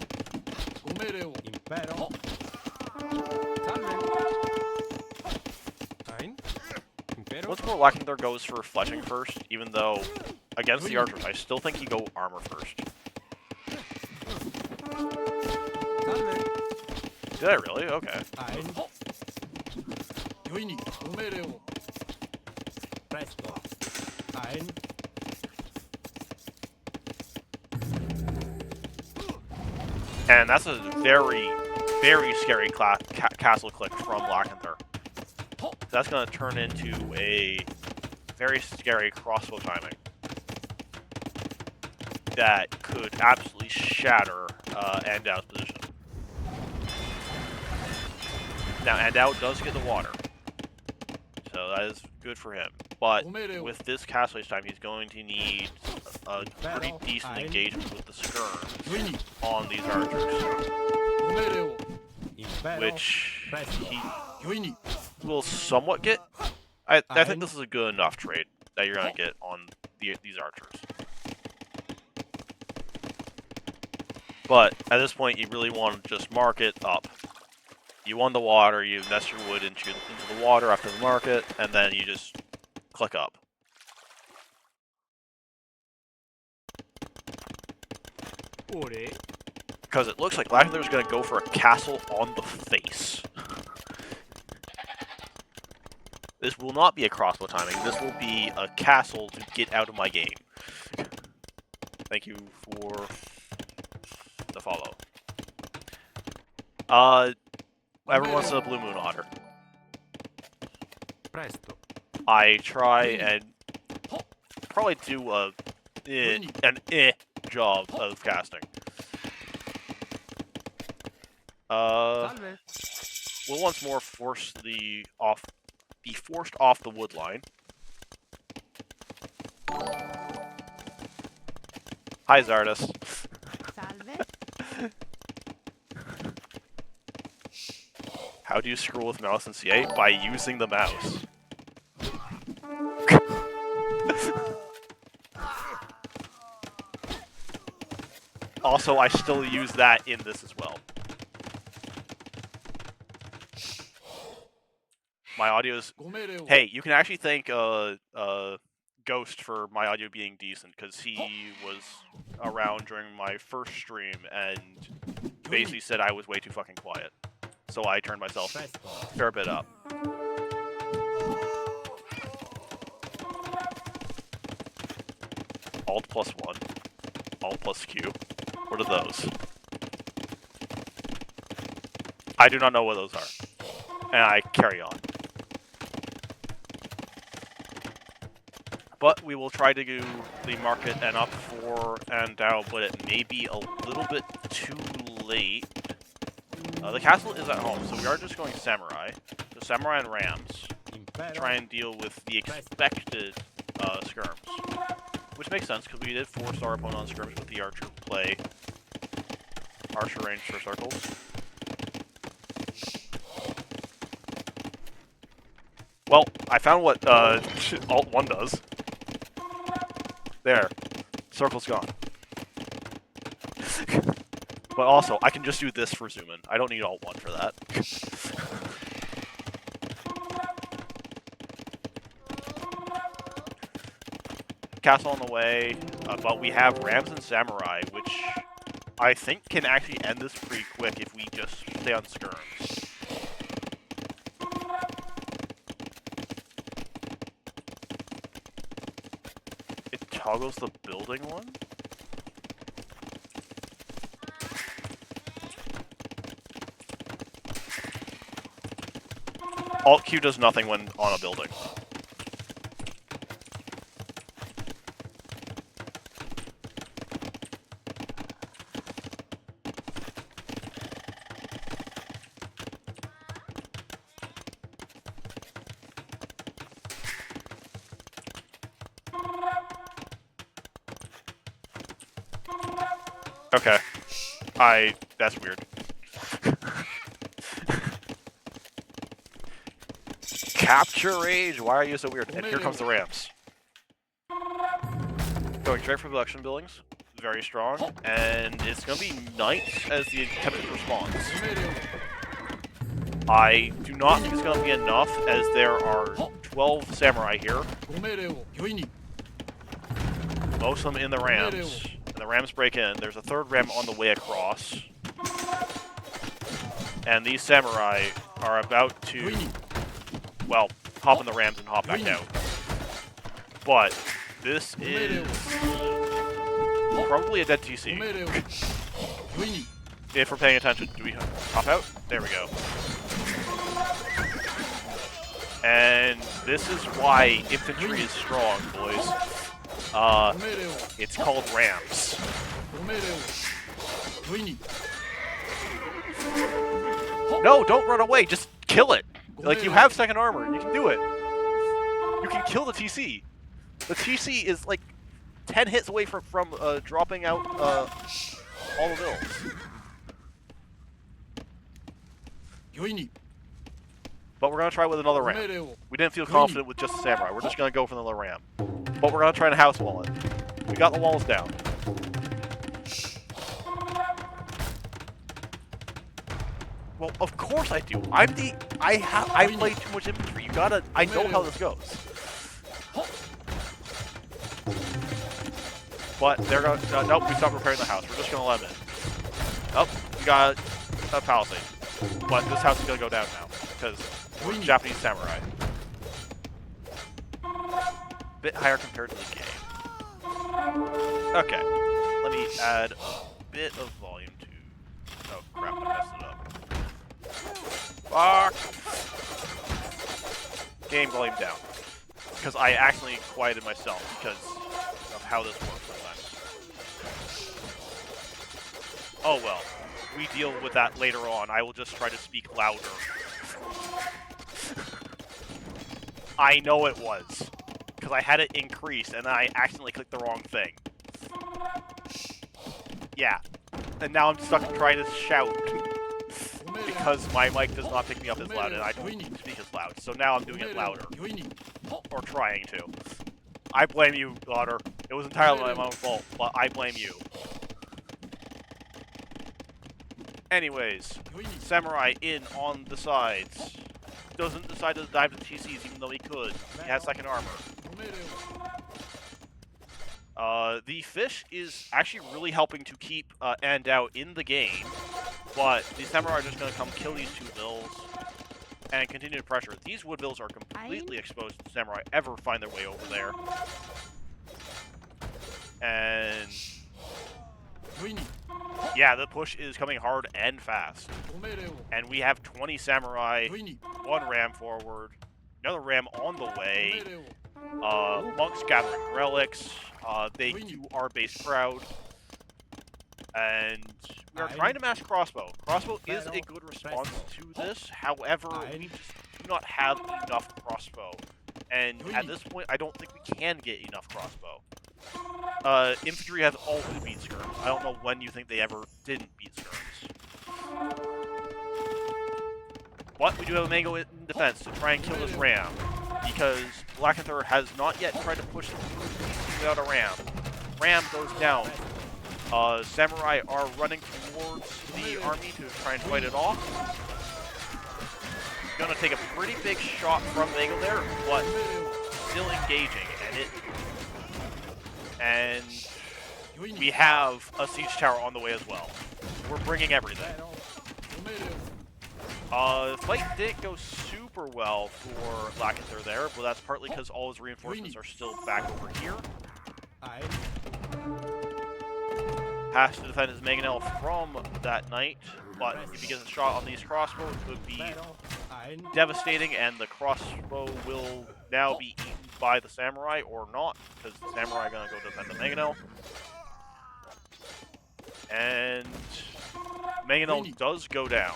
Impero. Salve. Ein. Impero. Once more, Lakinther goes for fletching first, even though against the archers, I still think you go armor first. Salve. Did I really? Okay. Ein. Presto. Ein. And that's a very, very scary castle click from Lakinther. That's going to turn into a very scary crossbow timing that could absolutely shatter Andao's position. Now, Andao does get the water, so that is good for him. But with this castle time, he's going to need a pretty decent engagement with the skirms on these archers, which he will somewhat get. I think this is a good enough trade that you're going to get on these archers. But at this point, you really want to just mark it up. You won the water, you invest your wood into the water after the market, and then you just click up. Because it looks like Lakinther's going to go for a castle on the face. This will not be a crossbow timing, this will be a castle to get out of my game. Thank you for the follow. Everyone wants a Blue Moon Otter. Presto. I try and probably do an job of casting. Salve. We'll once more be forced off the wood line. Hi, Zardus. Salve. How do you scroll with mouse in C8? By using the mouse. Also, I still use that in this as well. My audio's... Hey, you can actually thank Ghost for my audio being decent, because he was around during my first stream and basically said I was way too fucking quiet. So I turned myself a fair bit up. Alt plus 1. Alt plus Q. What are those? I do not know what those are. And I carry on. But we will try to do the market and up for Andao, but it may be a little bit too late. The castle is at home, so we are just going Samurai. So Samurai and Rams. Try and deal with the expected skirms. Which makes sense, because we did force our opponent on skirms with the archer play. Archer range for circles. Well, I found what Alt 1 does. There. Circle's gone. But also, I can just do this for zoom in. I don't need Alt 1 for that. Castle on the way, but we have Rams and Samurai, which I think can actually end this pretty quick if we just stay on skirms. It toggles the building one? Alt Q does nothing when on a building. Okay. That's weird. Capture Rage! Why are you so weird? And here comes the Rams. Going straight for production buildings. Very strong. And it's gonna be Knights as the attempted response. I do not think it's gonna be enough, as there are 12 Samurai here. Most of them in the Rams. And the Rams break in. There's a third Ram on the way across. And these Samurai are about to, well, hop in the Rams and hop back out. But this is probably a dead TC. If we're paying attention. Do we hop out? There we go. And this is why infantry is strong, boys. It's called Rams. No, don't run away. Just kill it. Like, you have second armor. You can do it. You can kill the TC. The TC is like 10 hits away from dropping out all the bills. But we're gonna try with another Ram. We didn't feel confident with just a Samurai. We're just gonna go for another Ram. But we're gonna try and house wall it. We got the walls down. Well, of course I do. I play too much infantry. You gotta. I know how this goes. But they're gonna. Nope, we stopped repairing the house. We're just gonna let them in. Oh, we got a palisade. But this house is gonna go down now because we're Japanese samurai. Bit higher compared to the game. Okay, let me add a bit of volume to. Oh crap! I messed it up. Fuck! Game volume down. Because I accidentally quieted myself because of how this works sometimes. Oh well. We deal with that later on. I will just try to speak louder. I know it was. Because I had it increased and I accidentally clicked the wrong thing. Yeah. And now I'm stuck trying to shout. Because my mic does not pick me up as loud and I don't speak as loud. So now I'm doing it louder. Or trying to. I blame you, Otter. It was entirely my own fault, but I blame you. Anyways, Samurai in on the sides. Doesn't decide to dive to TCs even though he could. He has second armor. The fish is actually really helping to keep Andao in the game, but the Samurai are just going to come kill these two bills and continue to pressure. These wood bills are completely exposed if the Samurai ever find their way over there. And yeah, the push is coming hard and fast. And we have 20 Samurai, 1 Ram forward, another Ram on the way, monks gathering relics, they do our base crowd, and we are trying to mash crossbow. Crossbow is a good response to this, however, we just do not have enough crossbow. And at this point, I don't think we can get enough crossbow. Infantry has all who beat skirms. I don't know when you think they ever didn't beat skirms. But we do have a mango in defense to try and kill this Ram, because Lakinther has not yet tried to push through without a ram. Ram goes down. Samurai are running towards the army to try and fight it off. Gonna take a pretty big shot from Vega there, but still engaging, and we have a siege tower on the way as well. We're bringing everything. The fight didn't go super well for Lakinther there, but that's partly because all his reinforcements are still back over here. Has to defend his Mangonel from that knight, but if he gets a shot on these crossbows, it would be devastating, and the crossbow will now be eaten by the samurai, or not, because the samurai are going to go defend the Mangonel. And Mangonel does go down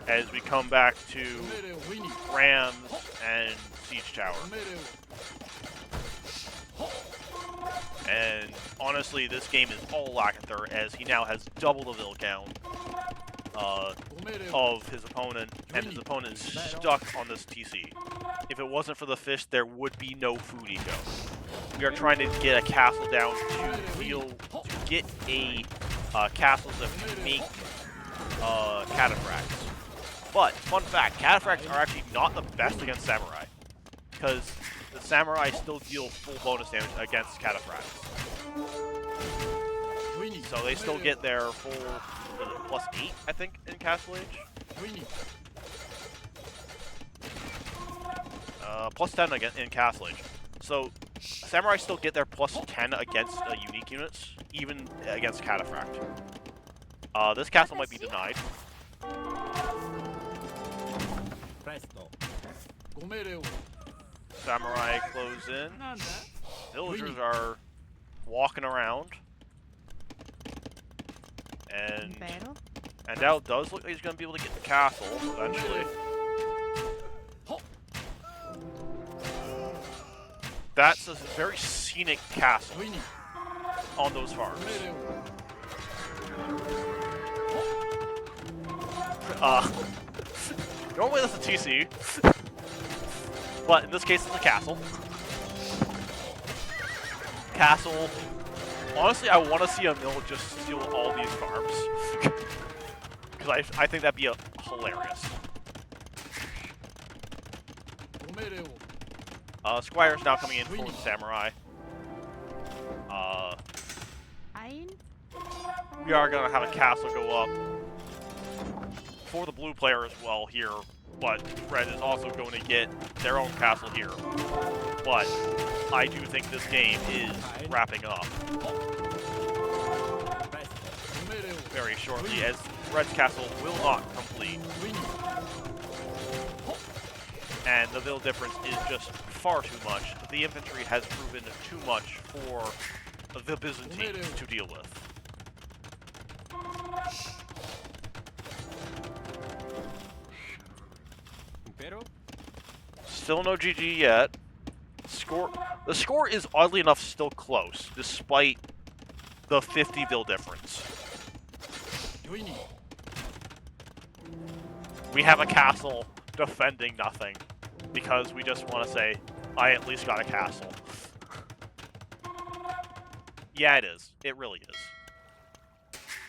as we come back to Rams and Siege Tower. And honestly, this game is all Lakinther, as he now has double the vill count of his opponent, and his opponent is stuck on this TC. If it wasn't for the fish, there would be no food eco. We are trying to get a castle down to get a castles that make cataphracts. But, fun fact, cataphracts are actually not the best against samurai, because the samurai still deal full bonus damage against cataphracts. So they still get their full +8, I think, in Castle Age. +10 again in Castle Age. So samurai still get their +10 against unique units, even against cataphract. This castle might be denied. Samurai close in. Villagers are walking around. And Andao does look like he's going to be able to get the castle eventually. That's a very scenic castle on those farms. Normally that's a TC, but in this case it's a castle. Castle. Honestly, I want to see a mill just steal all these farms, because I think that'd be hilarious. Squire's now coming in for the samurai. We are gonna have a castle go up for the blue player as well here, but red is also going to get their own castle here. But I do think this game is wrapping up very shortly, as red's castle will not complete. And the vill difference is just far too much. The infantry has proven too much for the Byzantines to deal with. Still no GG yet. The score is oddly enough still close, despite the 50 vill difference. We have a castle defending nothing, because we just want to say, I at least got a castle. Yeah, it is. It really is.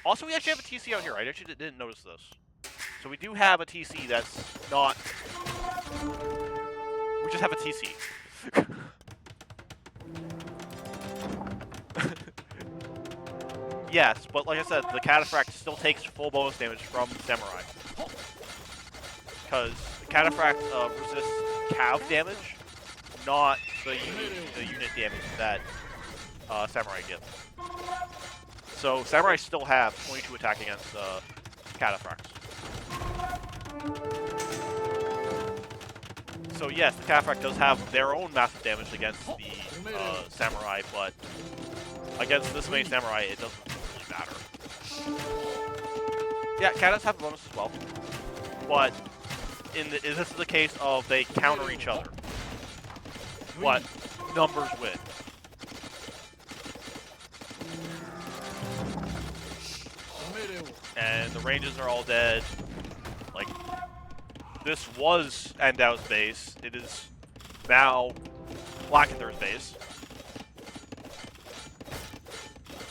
Also, we actually have a TC out here. I actually didn't notice this. So we do have a TC that's not... We just have a TC. Yes, but like I said, the Cataphract still takes full bonus damage from Samurai. Because the Cataphract resists cav damage, not the unit damage that Samurai gets. So Samurai still have 22 attack against Cataphracts. So yes, the Cataphract does have their own massive damage against the Samurai, but against this many Samurai, it doesn't really matter. Yeah, Catas have bonus as well, but this is the case of they counter each other. But numbers win. And the ranges are all dead. Like, this was Andao's base. It is now Lakinther's base.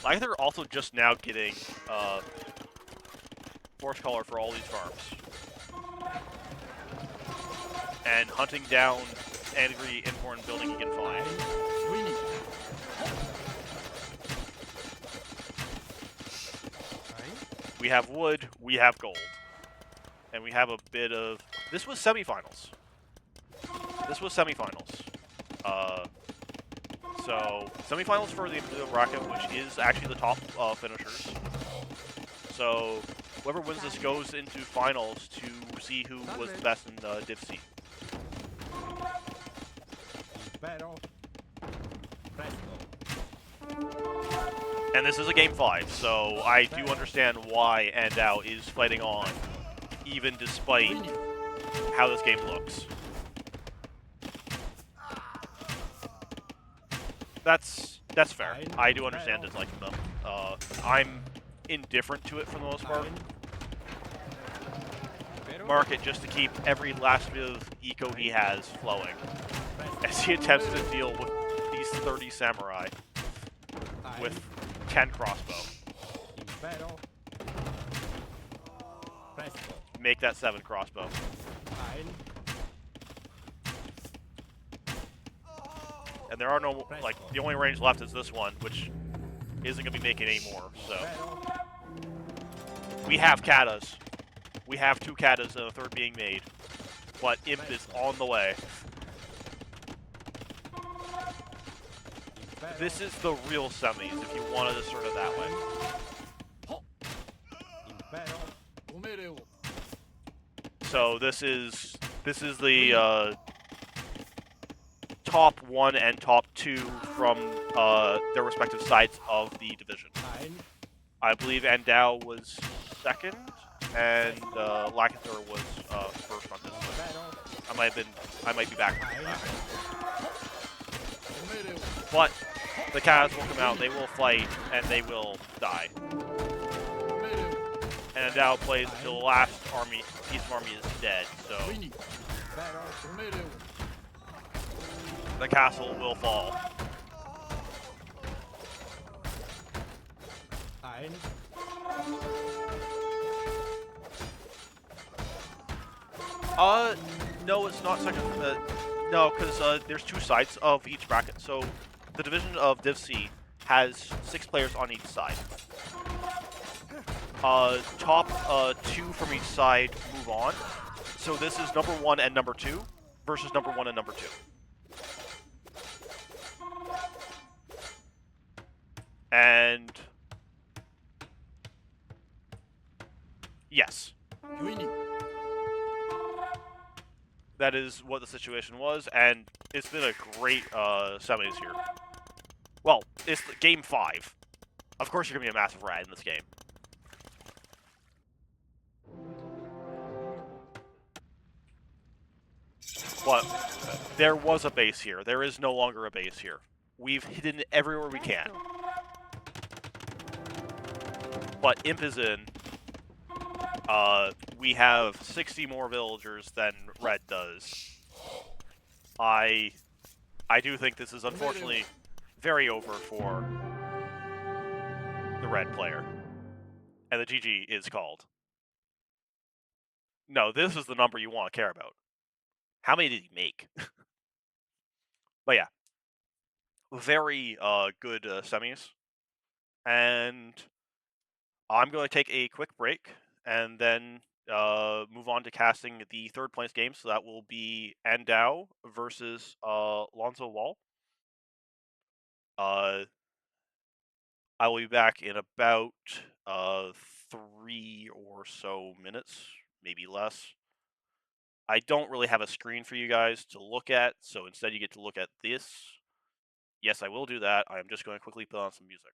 Lakinther also just now getting Force Caller for all these farms. And hunting down every important building he can find. Winnie. We have wood, we have gold. And we have a bit of... This was semifinals. So, semifinals for the Imperial bracket, which is actually the top finishers. So, whoever wins this goes into finals to see who was the best in Div C. Impero. And this is a game 5, so I do understand why Andao is fighting on, even despite how this game looks. That's fair. I do understand disliking them. I'm indifferent to it for the most part. Mark it just to keep every last bit of eco he has flowing, as he attempts to deal with these 30 samurai with 10 crossbow. Impero. Presto. Make that 7 crossbow. Ein. And there are no, like, the only range left is this one, which isn't going to be making any more, so. We have katas. We have 2 katas and a third being made. But Imp is on the way. This is the real semis, if you wanted to sort it that way. Impero. So this is the top 1 and top 2 from their respective sides of the division. Ein. I believe Andao was second, and Lakinther was first on this list. I might be back on that. But the Katas will come out, they will fight, and they will die. And Andao plays until the last piece of army is dead, so the castle will fall. Ein. No, it's not second. No, because there's 2 sides of each bracket. So the division of Div C has 6 players on each side. Top 2 from each side move on. So this is number 1 and number 2 versus number 1 and number 2. And yes. Winnie. That is what the situation was, and it's been a great semis here. Well, it's game 5. Of course you're going to be a massive rat in this game. But there was a base here. There is no longer a base here. We've hidden it everywhere we can. But Imp is in. We have 60 more villagers than Red does. I do think this is unfortunately very over for the Red player. And the GG is called. No, this is the number you want to care about. How many did he make? But yeah. Very good semis. And I'm going to take a quick break and then move on to casting the third place game. So that will be Andao versus Lonzowall. I will be back in about 3 or so minutes, maybe less. I don't really have a screen for you guys to look at, so instead you get to look at this. Yes, I will do that. I'm just going to quickly put on some music.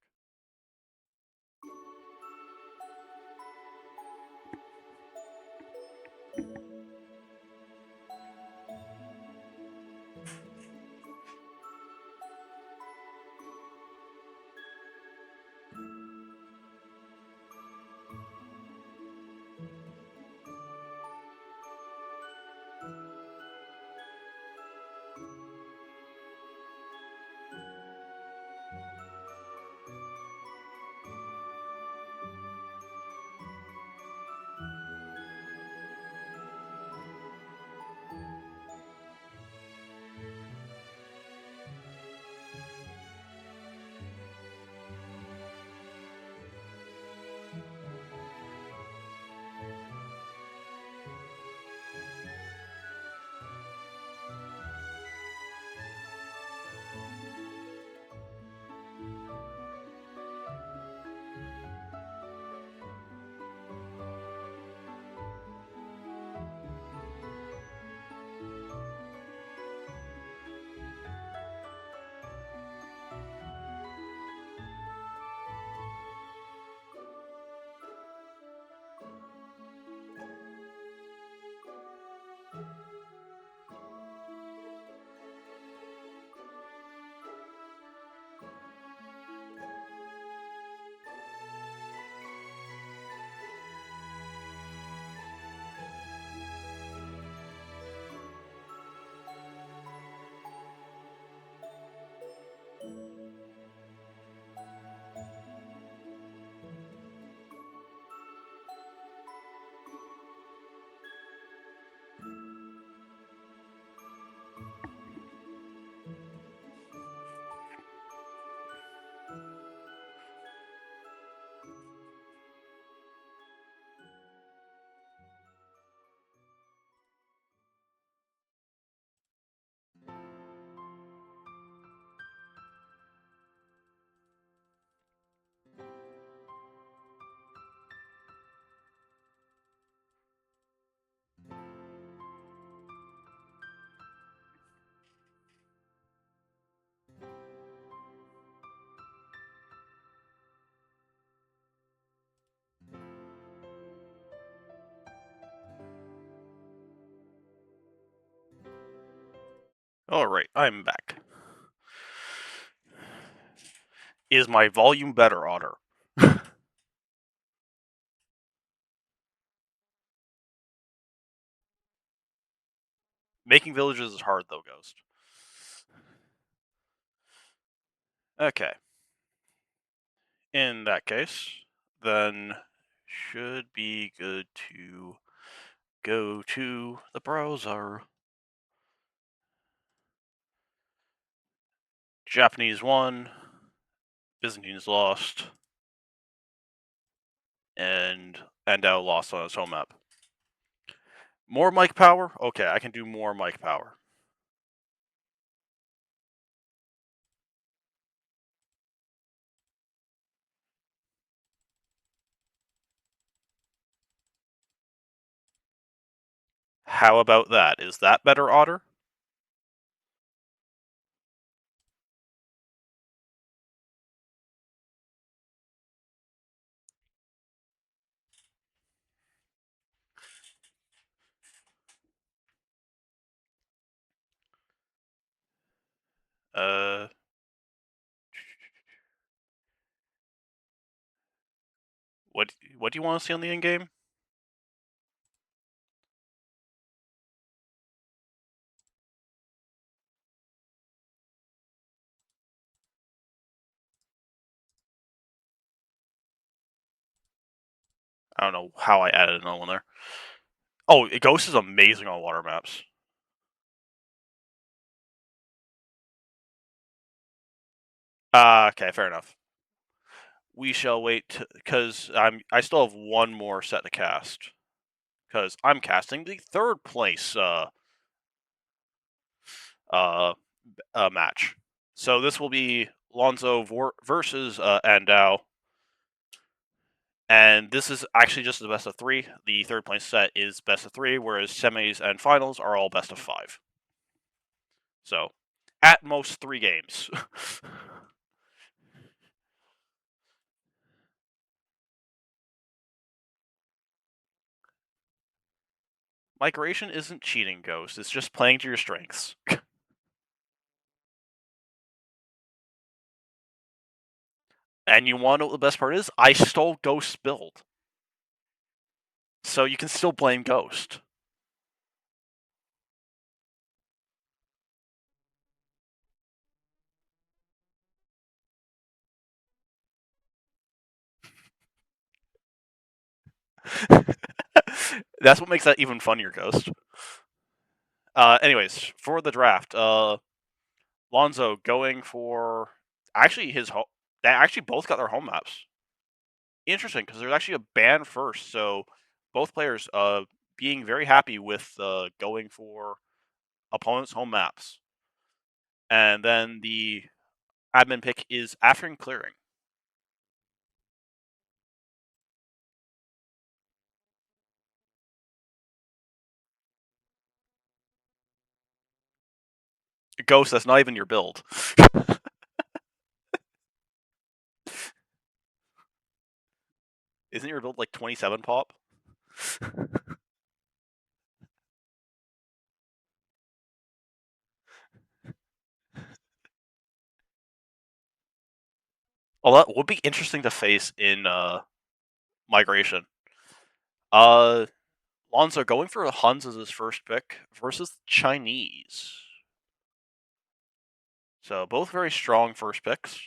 Alright, I'm back. Is my volume better, Otter? Making villages is hard, though, Ghost. Okay. In that case, then should be good to go to the browser. Japanese won, Byzantines lost, and Andao lost on his home map. More mic power? Okay, I can do more mic power. How about that? Is that better, Otter? What do you want to see on the in-game? I don't know how I added another one there. Oh, Ghost is amazing on water maps. Okay, fair enough. We shall wait, because I still have one more set to cast. Because I'm casting the third place match. So this will be Lonzo versus Andao. And this is actually just the best of 3. The third place set is best of 3, whereas semis and finals are all best of 5. So, at most 3 games. Migration isn't cheating, Ghost. It's just playing to your strengths. And you want to know what the best part is? I stole Ghost's build. So you can still blame Ghost. That's what makes that even funnier, Ghost. Anyways, for the draft, Lonzo going for actually his home. They actually both got their home maps. Interesting, because there's actually a ban first, so both players being very happy with going for opponents' home maps. And then the admin pick is after clearing. Ghost, that's not even your build. Isn't your build like 27 pop? Well, that would be interesting to face in migration. Lonzo going for Huns as his first pick versus Chinese. So both very strong first picks.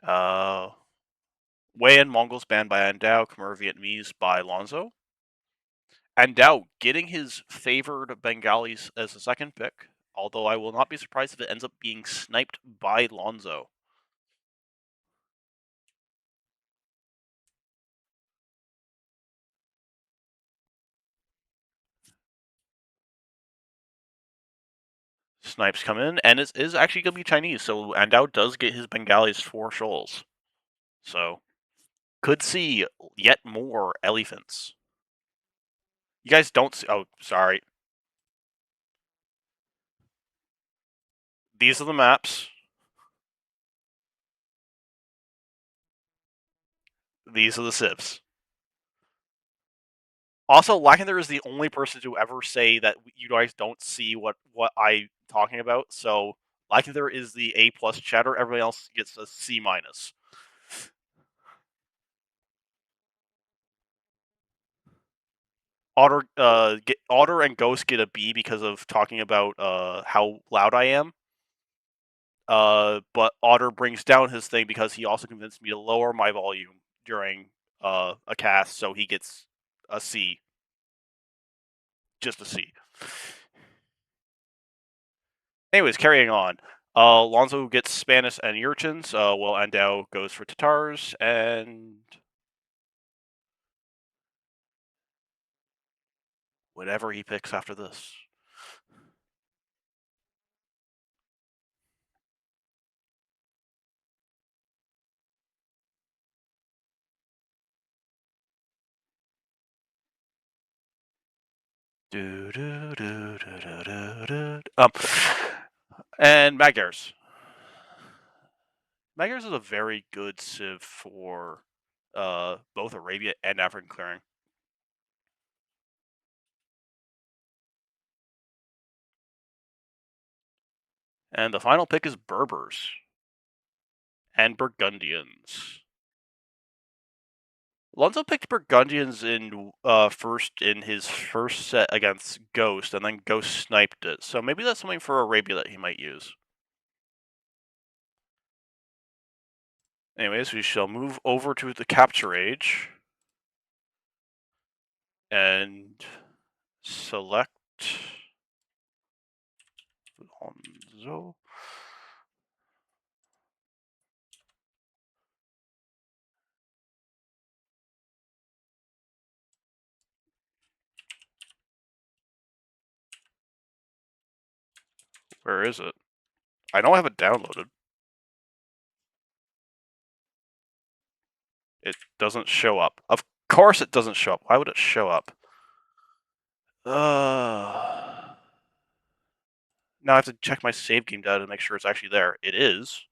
Wei and Mongols banned by Andao, Khmer Vietnamese by Lonzo. Andao getting his favored Bengalis as a second pick, although I will not be surprised if it ends up being sniped by Lonzo. Snipes come in, and it is actually going to be Chinese, so Andao does get his Bengalis 4 shoals. So, could see yet more elephants. You guys don't see... Oh, sorry. These are the maps. These are the civs. Also, Lakinther is the only person to ever say that you guys don't see what I'm talking about. So Lakinther is the A+ chatter. Everybody else gets a C-. Otter and Ghost get a B because of talking about how loud I am. But Otter brings down his thing because he also convinced me to lower my volume during a cast, so he gets a C. Just a C. Anyways, carrying on. Lonzo gets Spanish and urchins, while Andao goes for Tatars, and whatever he picks after this. And Magyars. Magyars is a very good civ for both Arabia and African clearing. And the final pick is Berbers and Burgundians. Lonzo picked Burgundians in his first set against Ghost, and then Ghost sniped it. So maybe that's something for Arabia that he might use. Anyways, we shall move over to the Capture Age and select Lonzo. Where is it? I know I have it downloaded. It doesn't show up. Of course it doesn't show up. Why would it show up? Now I have to check my save game data to make sure it's actually there. It is.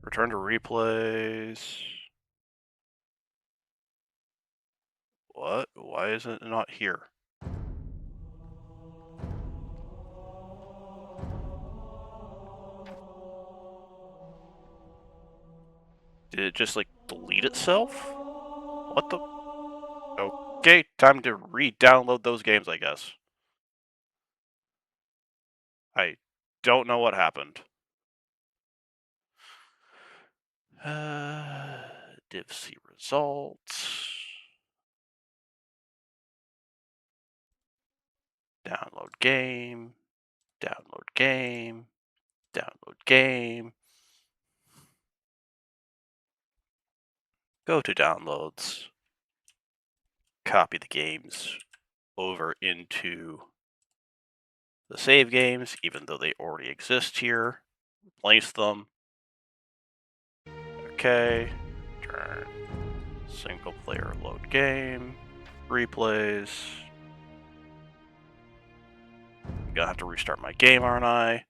Return to replays. What? Why is it not here? Did it just like delete itself? What the? Okay, time to re-download those games, I guess. I don't know what happened. Div C results. Download game. Download game. Download game. Go to downloads. Copy the games over into the save games, even though they already exist here. Replace them. Okay. Turn. Single player load game. Replays. Gonna have to restart my game, aren't I?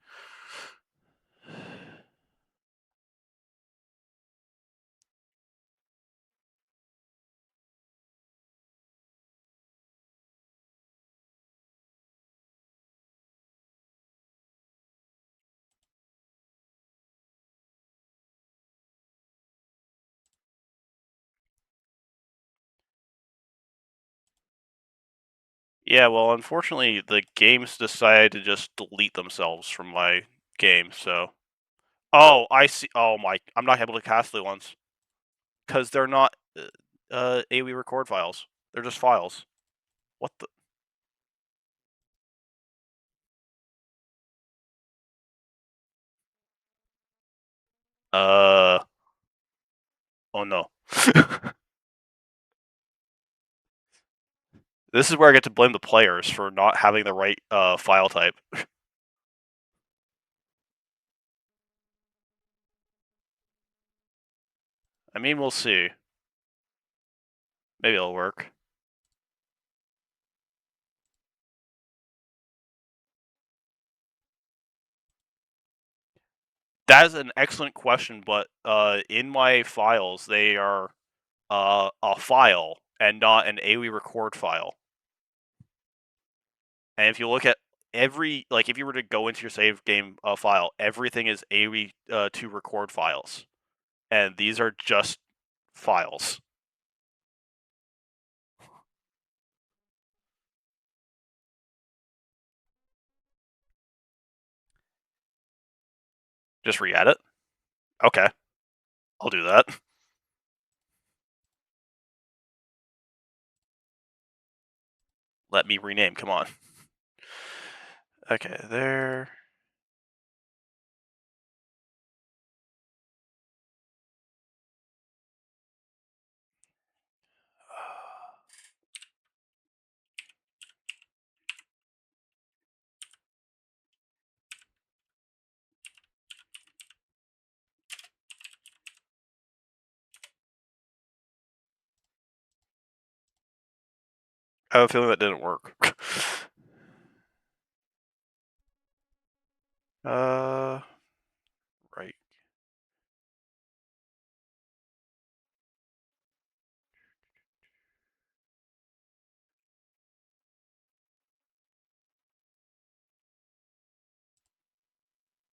Yeah, well, unfortunately, the games decided to just delete themselves from my game, so... Oh, I see. Oh my, I'm not able to cast the ones. Because they're not AoE record files. They're just files. What the... Oh no. This is where I get to blame the players for not having the right file type. I mean, we'll see. Maybe it'll work. That is an excellent question, but in my files, they are a file and not an AoE record file. And if you look at every, like, if you were to go into your save game file, everything is AoE to record files, and these are just files. Just re-add it. Okay, I'll do that. Let me rename. Come on. Okay, there. I have a feeling that didn't work. Right.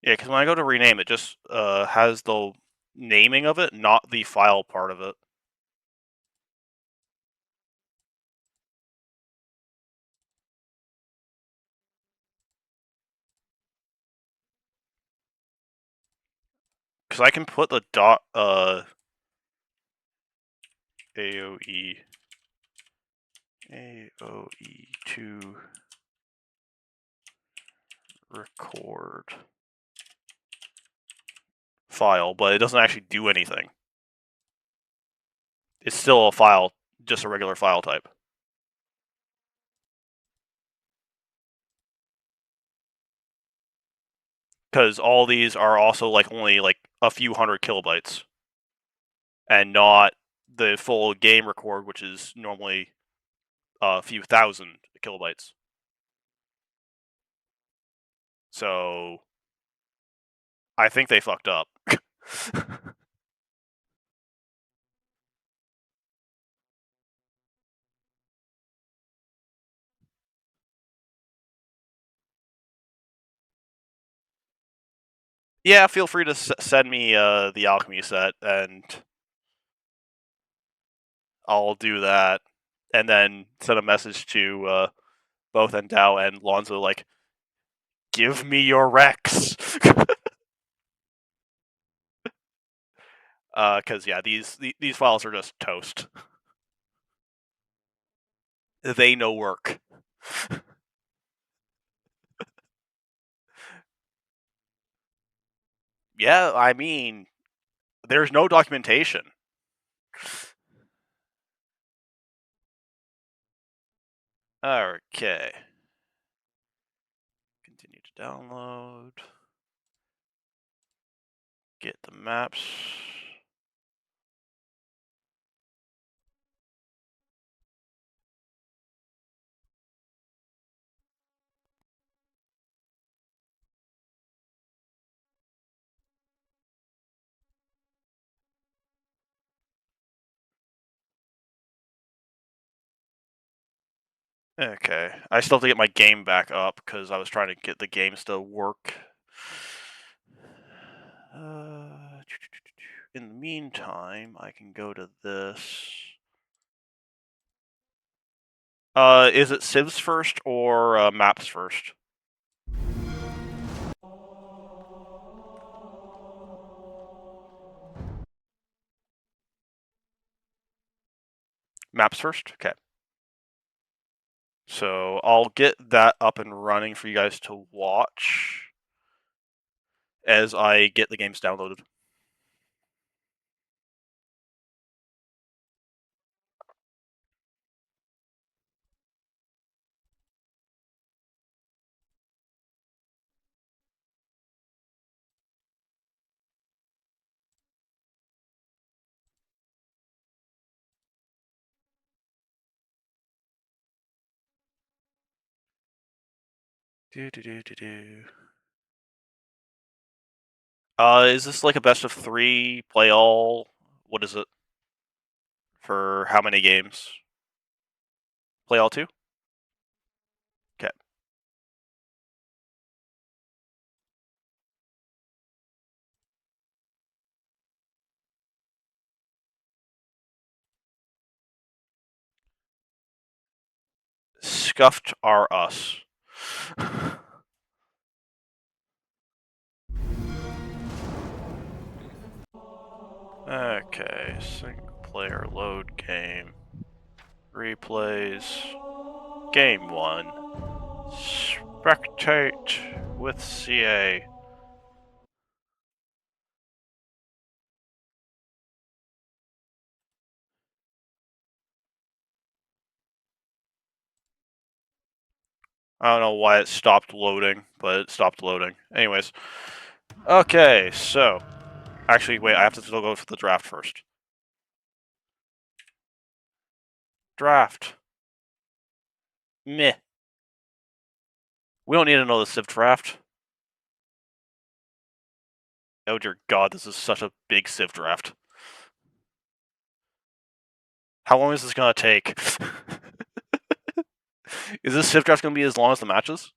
Yeah, because when I go to rename, it just has the naming of it, not the file part of it. Because I can put the dot AoE to record file, but it doesn't actually do anything. It's still a file, just a regular file type. Because all these are also like only like a few hundred kilobytes, and not the full game record, which is normally a few thousand kilobytes. So I think they fucked up. Yeah, feel free to send me the Alchemy set, and I'll do that, and then send a message to both Andao and Lonzo, like, give me your Rex. Because yeah, these files are just toast. They no work. Yeah, I mean, there's no documentation. Okay. Continue to download. Get the maps. Okay. I still have to get my game back up because I was trying to get the games to work. In the meantime, I can go to this. Is it civs first or maps first? Maps first? Okay. So I'll get that up and running for you guys to watch as I get the games downloaded. Is this like a best of 3, play all? What is it? For how many games? Play all 2? Okay. Scuffed are us. Okay, single player load game. Replays. Game 1. Spectate with CA. I don't know why it stopped loading, but it stopped loading. Anyways. Okay, so. Actually, wait, I have to still go for the draft first. Draft. Meh. We don't need to know the Civ draft. Oh dear god, this is such a big Civ draft. How long is this gonna take? Is this Civ draft gonna be as long as the matches?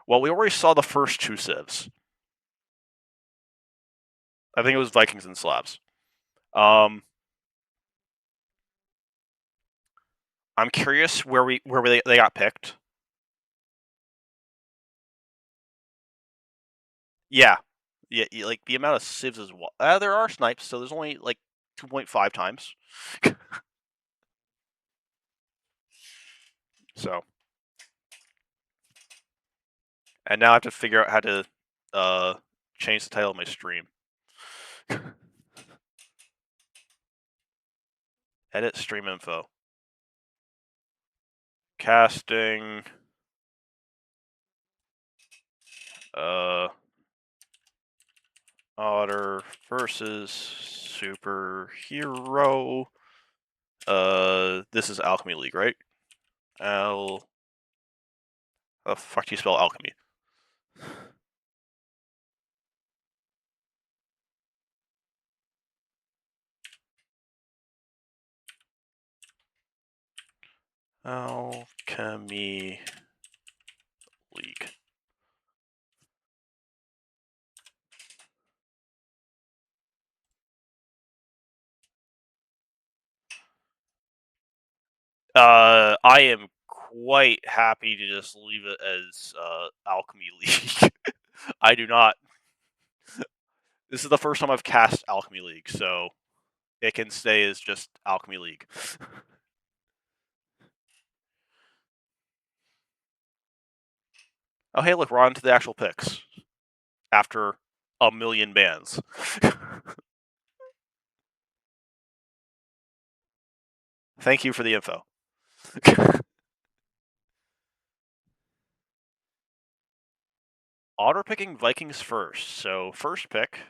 Well, we already saw the first 2 Civs. I think it was Vikings and Slavs. I'm curious where they got picked. Yeah, like the amount of civs is what. There are snipes, so there's only like 2.5 times. So, and now I have to figure out how to change the title of my stream. Edit stream info. Casting. Otter versus superhero. This is Alchemy League, right? How the fuck do you spell alchemy? Alchemy League. I am quite happy to just leave it as Alchemy League. I do not. This is the first time I've cast Alchemy League, so it can stay as just Alchemy League. Oh, hey, look, we're on to the actual picks. After a million bans. Thank you for the info. Otter picking Vikings first. So, first pick.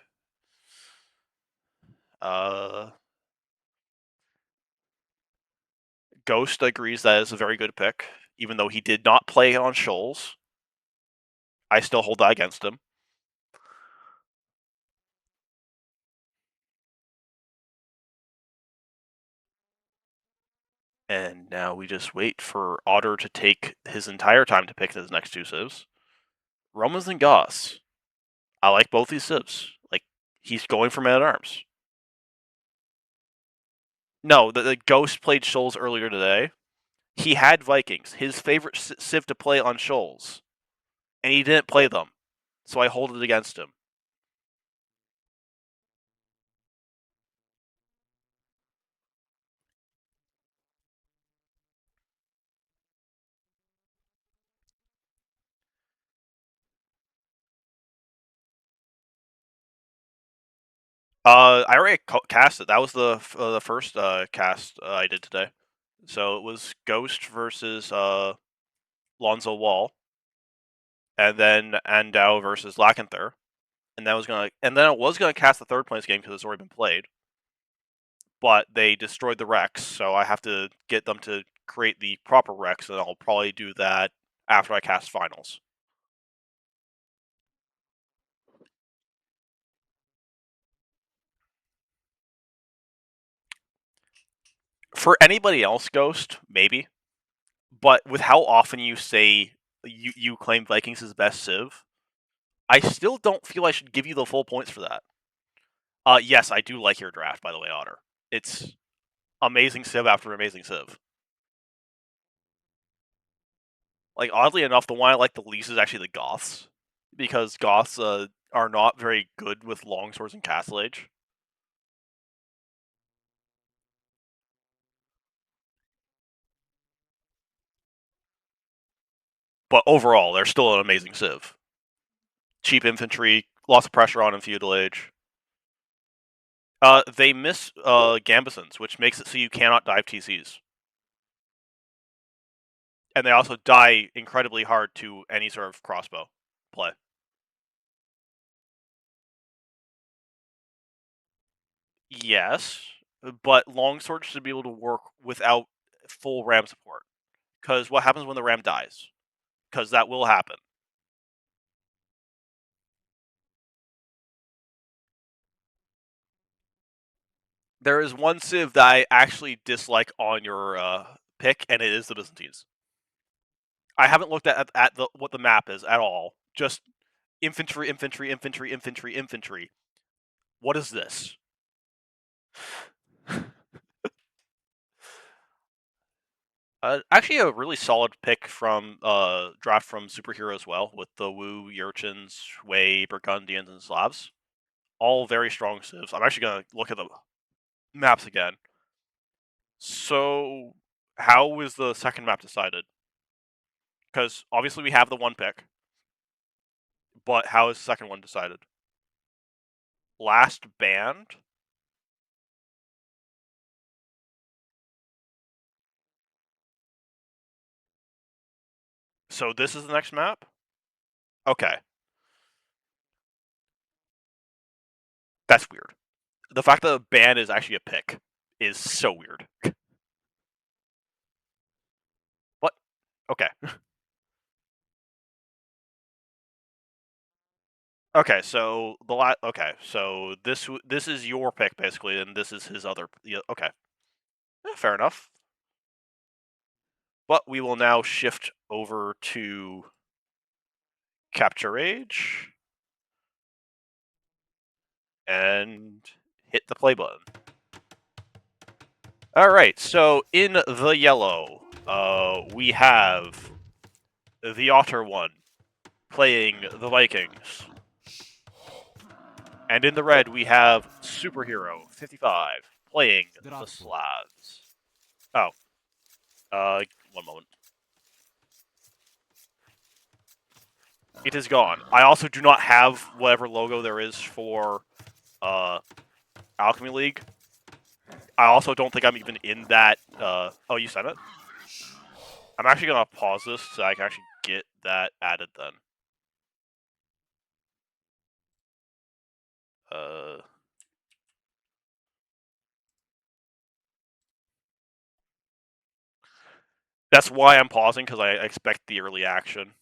Ghost agrees that is a very good pick, even though he did not play on Shoals. I still hold that against him. And now we just wait for Otter to take his entire time to pick his next 2 civs. Romans and Goss. I like both these civs. Like, he's going for Man-at-Arms. No, the Ghost played Shoals earlier today. He had Vikings, his favorite civ to play on Shoals. And he didn't play them. So I hold it against him. I already cast it. That was the first cast I did today. So it was Ghost versus Lonzowall, and then Andao versus Lakinther, and then I was gonna cast the third place game because it's already been played, but they destroyed the Rex, so I have to get them to create the proper Rex, and I'll probably do that after I cast Finals. For anybody else, Ghost, maybe. But with how often you say you claim Vikings is best Civ, I still don't feel I should give you the full points for that. Yes, I do like your draft, by the way, Otter. It's amazing Civ after amazing Civ. Like, oddly enough, the one I like the least is actually the Goths, because Goths are not very good with longswords and Castle Age. But overall, they're still an amazing Civ. Cheap infantry, lots of pressure on in Feudal Age. They miss Gambesons, which makes it so you cannot dive TCs. And they also die incredibly hard to any sort of crossbow play. Yes, but longswords should be able to work without full ram support. Because what happens when the ram dies? Because that will happen. There is one civ that I actually dislike on your pick, and it is the Byzantines. I haven't looked at what the map is at all. Just infantry, infantry, infantry, infantry, infantry. What is this? Actually, a really solid pick from draft from Superhero as well, with the Wu, Urchins, Wei, Burgundians, and Slavs. All very strong civs. I'm actually gonna look at the maps again. So, how is the second map decided? Because obviously we have the one pick, but how is the second one decided? Last band? So this is the next map? Okay. That's weird. The fact that the band is actually a pick is so weird. What? Okay. Okay, so so this is your pick basically, and this is his other. Yeah, okay, fair enough. But we will now shift over to Capture Age and hit the play button. All right, so in the yellow, we have the Otter One playing the Vikings. And in the red, we have Superhero 55 playing the Slavs. Oh. One moment. It is gone. I also do not have whatever logo there is for Alchemy League. I also don't think I'm even in that. Oh, you sent it? I'm actually going to pause this so I can actually get that added then. That's why I'm pausing, because I expect the early action.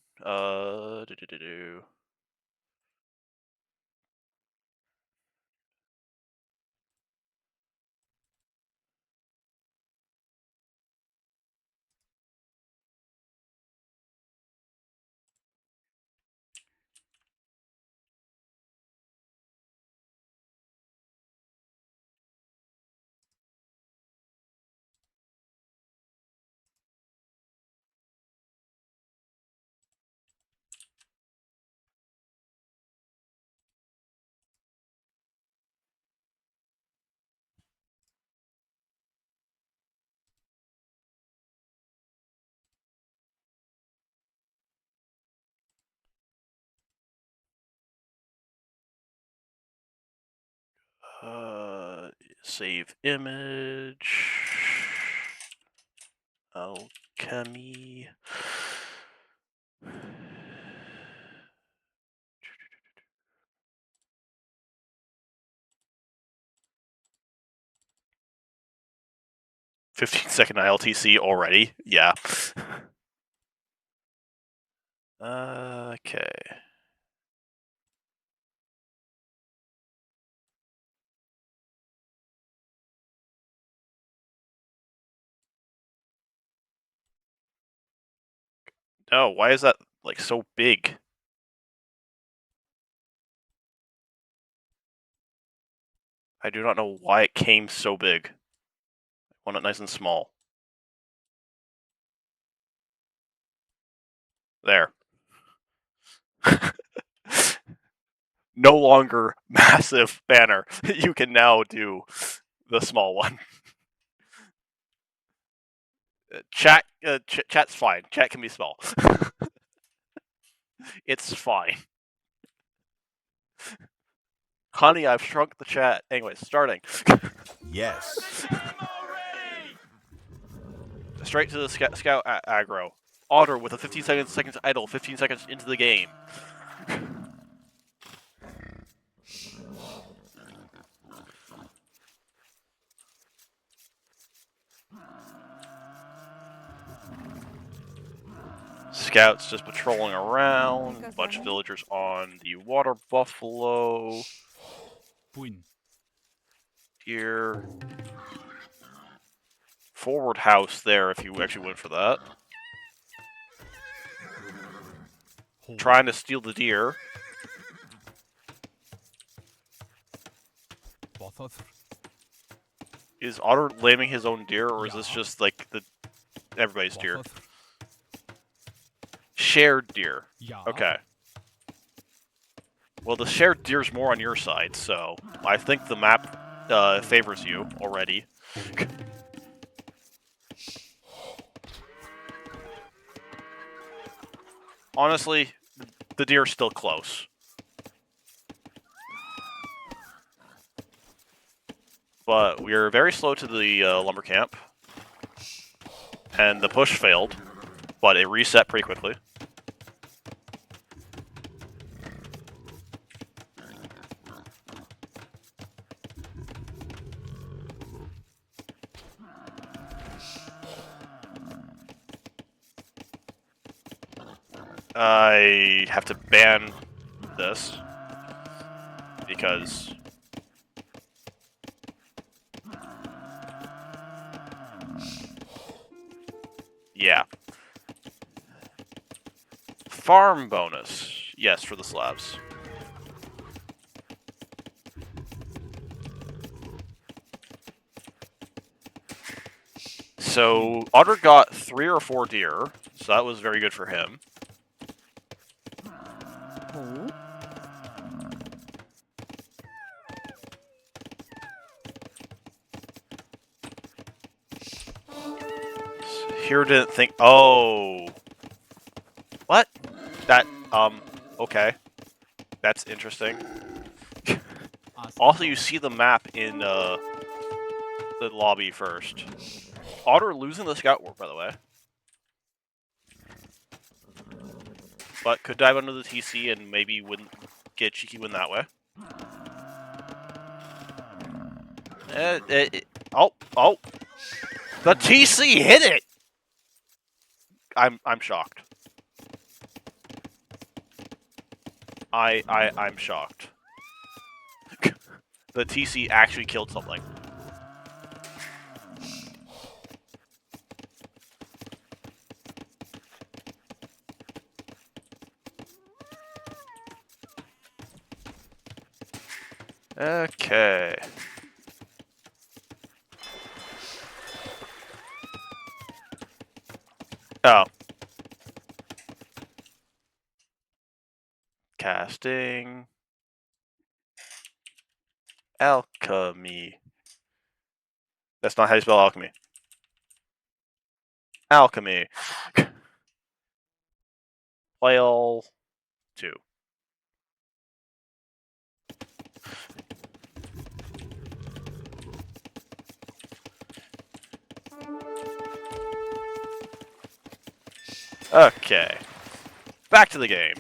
Save image. Alchemy. 15-second ILTC already? Yeah. Okay. Oh, why is that, like, so big? I do not know why it came so big. I want it nice and small. There. No longer massive banner. You can now do the small one. Chat's fine. Chat can be small. It's fine. Honey, I've shrunk the chat. Anyways, starting. Yes. Straight to the scout aggro. Otter with a 15 seconds idle, 15 seconds into the game. Scouts just patrolling around. Bunch of villagers on the water buffalo. Here. Forward house there if you actually went for that. Trying to steal the deer. Is Otter laming his own deer, or is this just like everybody's deer? Shared deer. Okay. Well, the shared deer's more on your side, so I think the map favors you already. Honestly, the deer's still close. But we are very slow to the lumber camp. And the push failed, but it reset pretty quickly. I have to ban this because yeah. Farm bonus. Yes, for the slabs. So Otter got 3 or 4 deer, so that was very good for him. Here didn't think. Oh, what? That okay. That's interesting. Also, you see the map in the lobby first. Otter losing the scout war, by the way. But could dive under the TC and maybe get a cheeky win that way. Oh! The TC hit it! I'm shocked. I'm shocked. The TC actually killed something. Okay. Oh. Casting. Alchemy. That's not how you spell alchemy. Alchemy. Flail 2. Okay. Back to the game.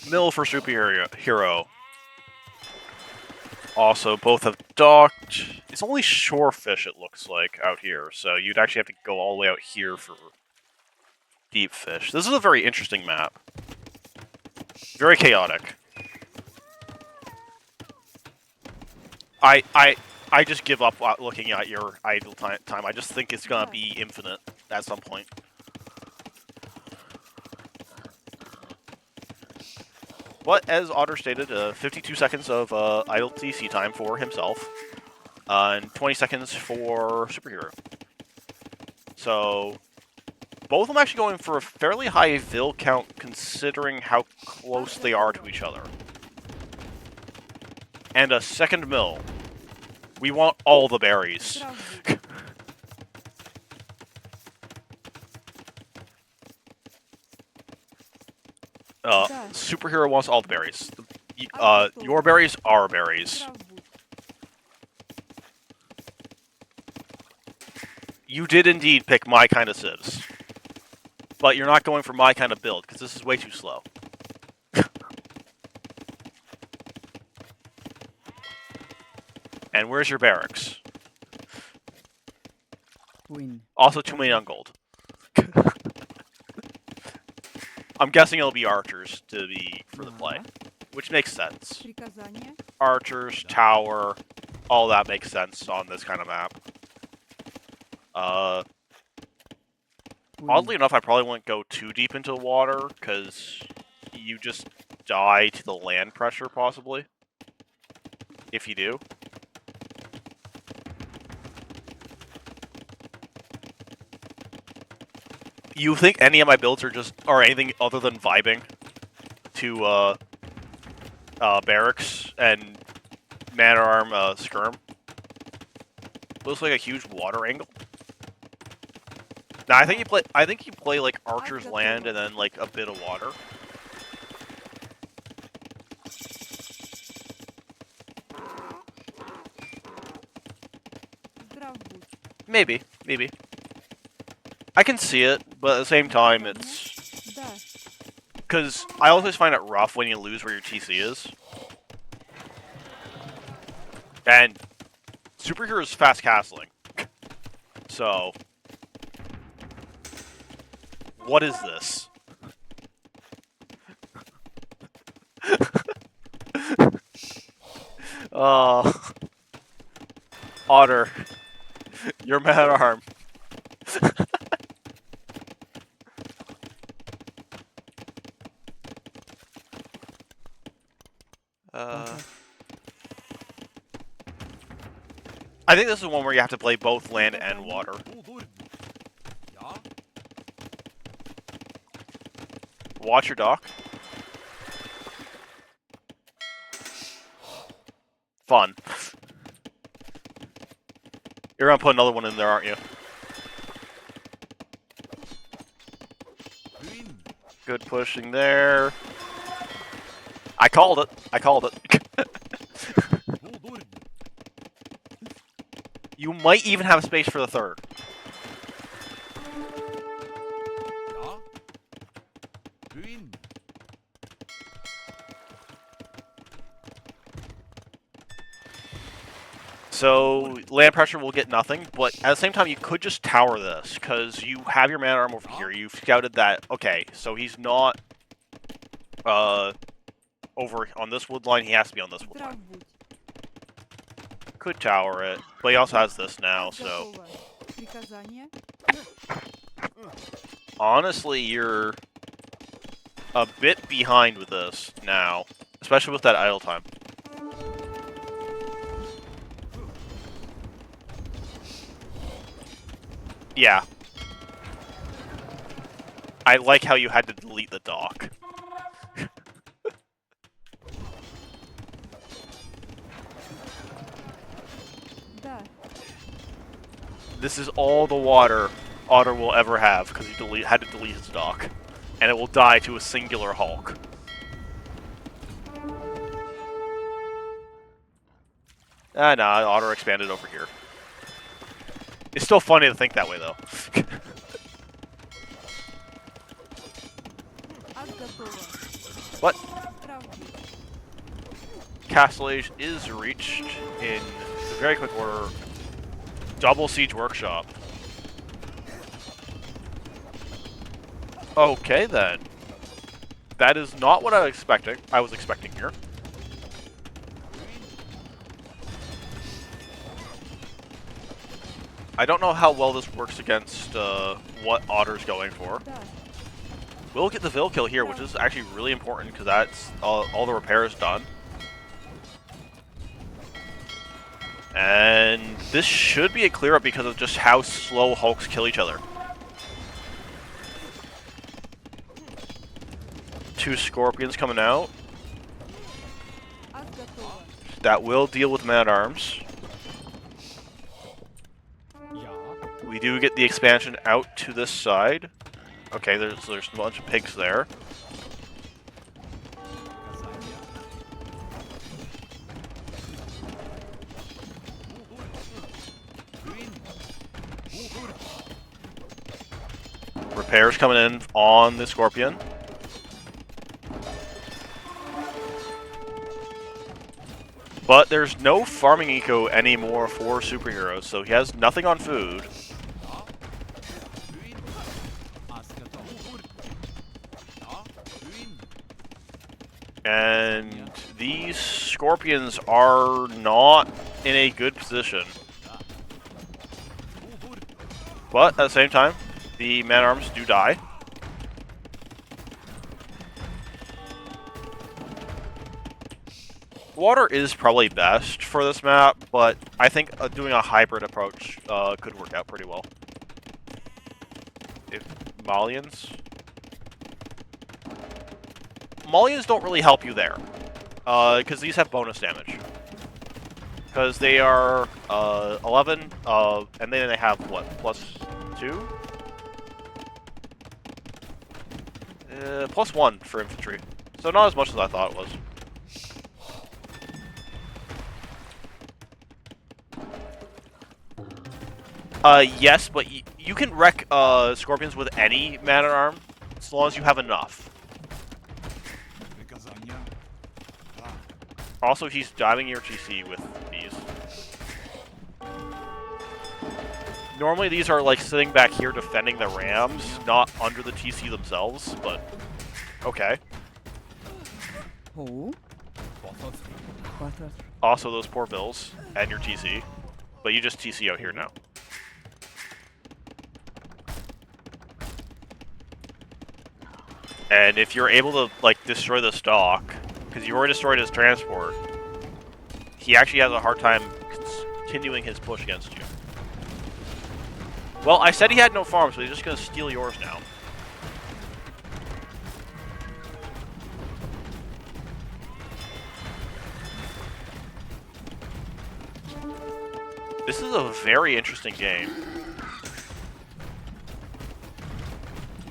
Mill for superhero. Also, both have docked. It's only shorefish, it looks like, out here. So you'd actually have to go all the way out here for deep fish. This is a very interesting map. Very chaotic. I just give up looking at your idle time. I just think it's gonna be infinite at some point. But as Otter stated, 52 seconds of idle TC time for himself, and 20 seconds for superhero. So both of them actually going for a fairly high vil count considering how close they are to each other. And a second mill. We want all the berries. Superhero wants all the berries. Your berries are berries. You did indeed pick my kind of civs. But you're not going for my kind of build, because this is way too slow. And where's your barracks? Also too many on gold. I'm guessing it'll be archers for the play, which makes sense. Archers, tower, all that makes sense on this kind of map. Oddly enough, I probably wouldn't go too deep into the water, because you just die to the land pressure, possibly. If you do. You think any of my builds are anything other than vibing to barracks and man-at-arm skirm? Looks like a huge water angle. Now I think you play like archers land and then like a bit of water. Maybe. I can see it, but at the same time, it's... Because I always find it rough when you lose where your TC is. And superhero is fast castling. So... What is this? Otter. Your man-at-arm. I think this is one where you have to play both land and water. Watch your dock. Fun. You're gonna put another one in there, aren't you? Good pushing there. I called it. You might even have space for the third. So, land pressure will get nothing, but at the same time, you could just tower this, because you have your man-at-arm over here. You've scouted that. Okay, so he's not over on this wood line. He has to be on this wood line. Could tower it, but he also has this now, so... Honestly, you're a bit behind with this now, especially with that idle time. Yeah. I like how you had to delete the dock. This is all the water Otter will ever have, because he had to delete his dock. And it will die to a singular Hulk. Ah, nah, Otter expanded over here. It's still funny to think that way, though. What? Castle Age is reached in very quick order. Double Siege Workshop. Okay then. That is not what I was expecting here. I don't know how well this works against what Otter's going for. We'll get the Vil kill here, which is actually really important because that's all the repairs done. And this should be a clear up because of just how slow Hulks kill each other. 2 Scorpions coming out. That will deal with Man-at-Arms. We do get the expansion out to this side. Okay, there's a bunch of pigs there. Repairs coming in on the Scorpion. But there's no farming eco anymore for superheroes, so he has nothing on food. And these Scorpions are not in a good position. But at the same time, the Man-at-Arms do die. Water is probably best for this map, but I think doing a hybrid approach could work out pretty well. If Malians don't really help you there, because these have bonus damage. Because they are 11, and then they have what, +2? +1 for infantry. So not as much as I thought it was. Yes, but you can wreck Scorpions with any Man-at-Arm, as long as you have enough. Also, he's diving your TC with these. Normally these are like sitting back here defending the rams, not under the TC themselves, but okay. Also those poor Vils and your TC, but you just TC out here now. And if you're able to like destroy the stock, because you already destroyed his transport, he actually has a hard time continuing his push against you. Well, I said he had no farm, so he's just going to steal yours now. This is a very interesting game.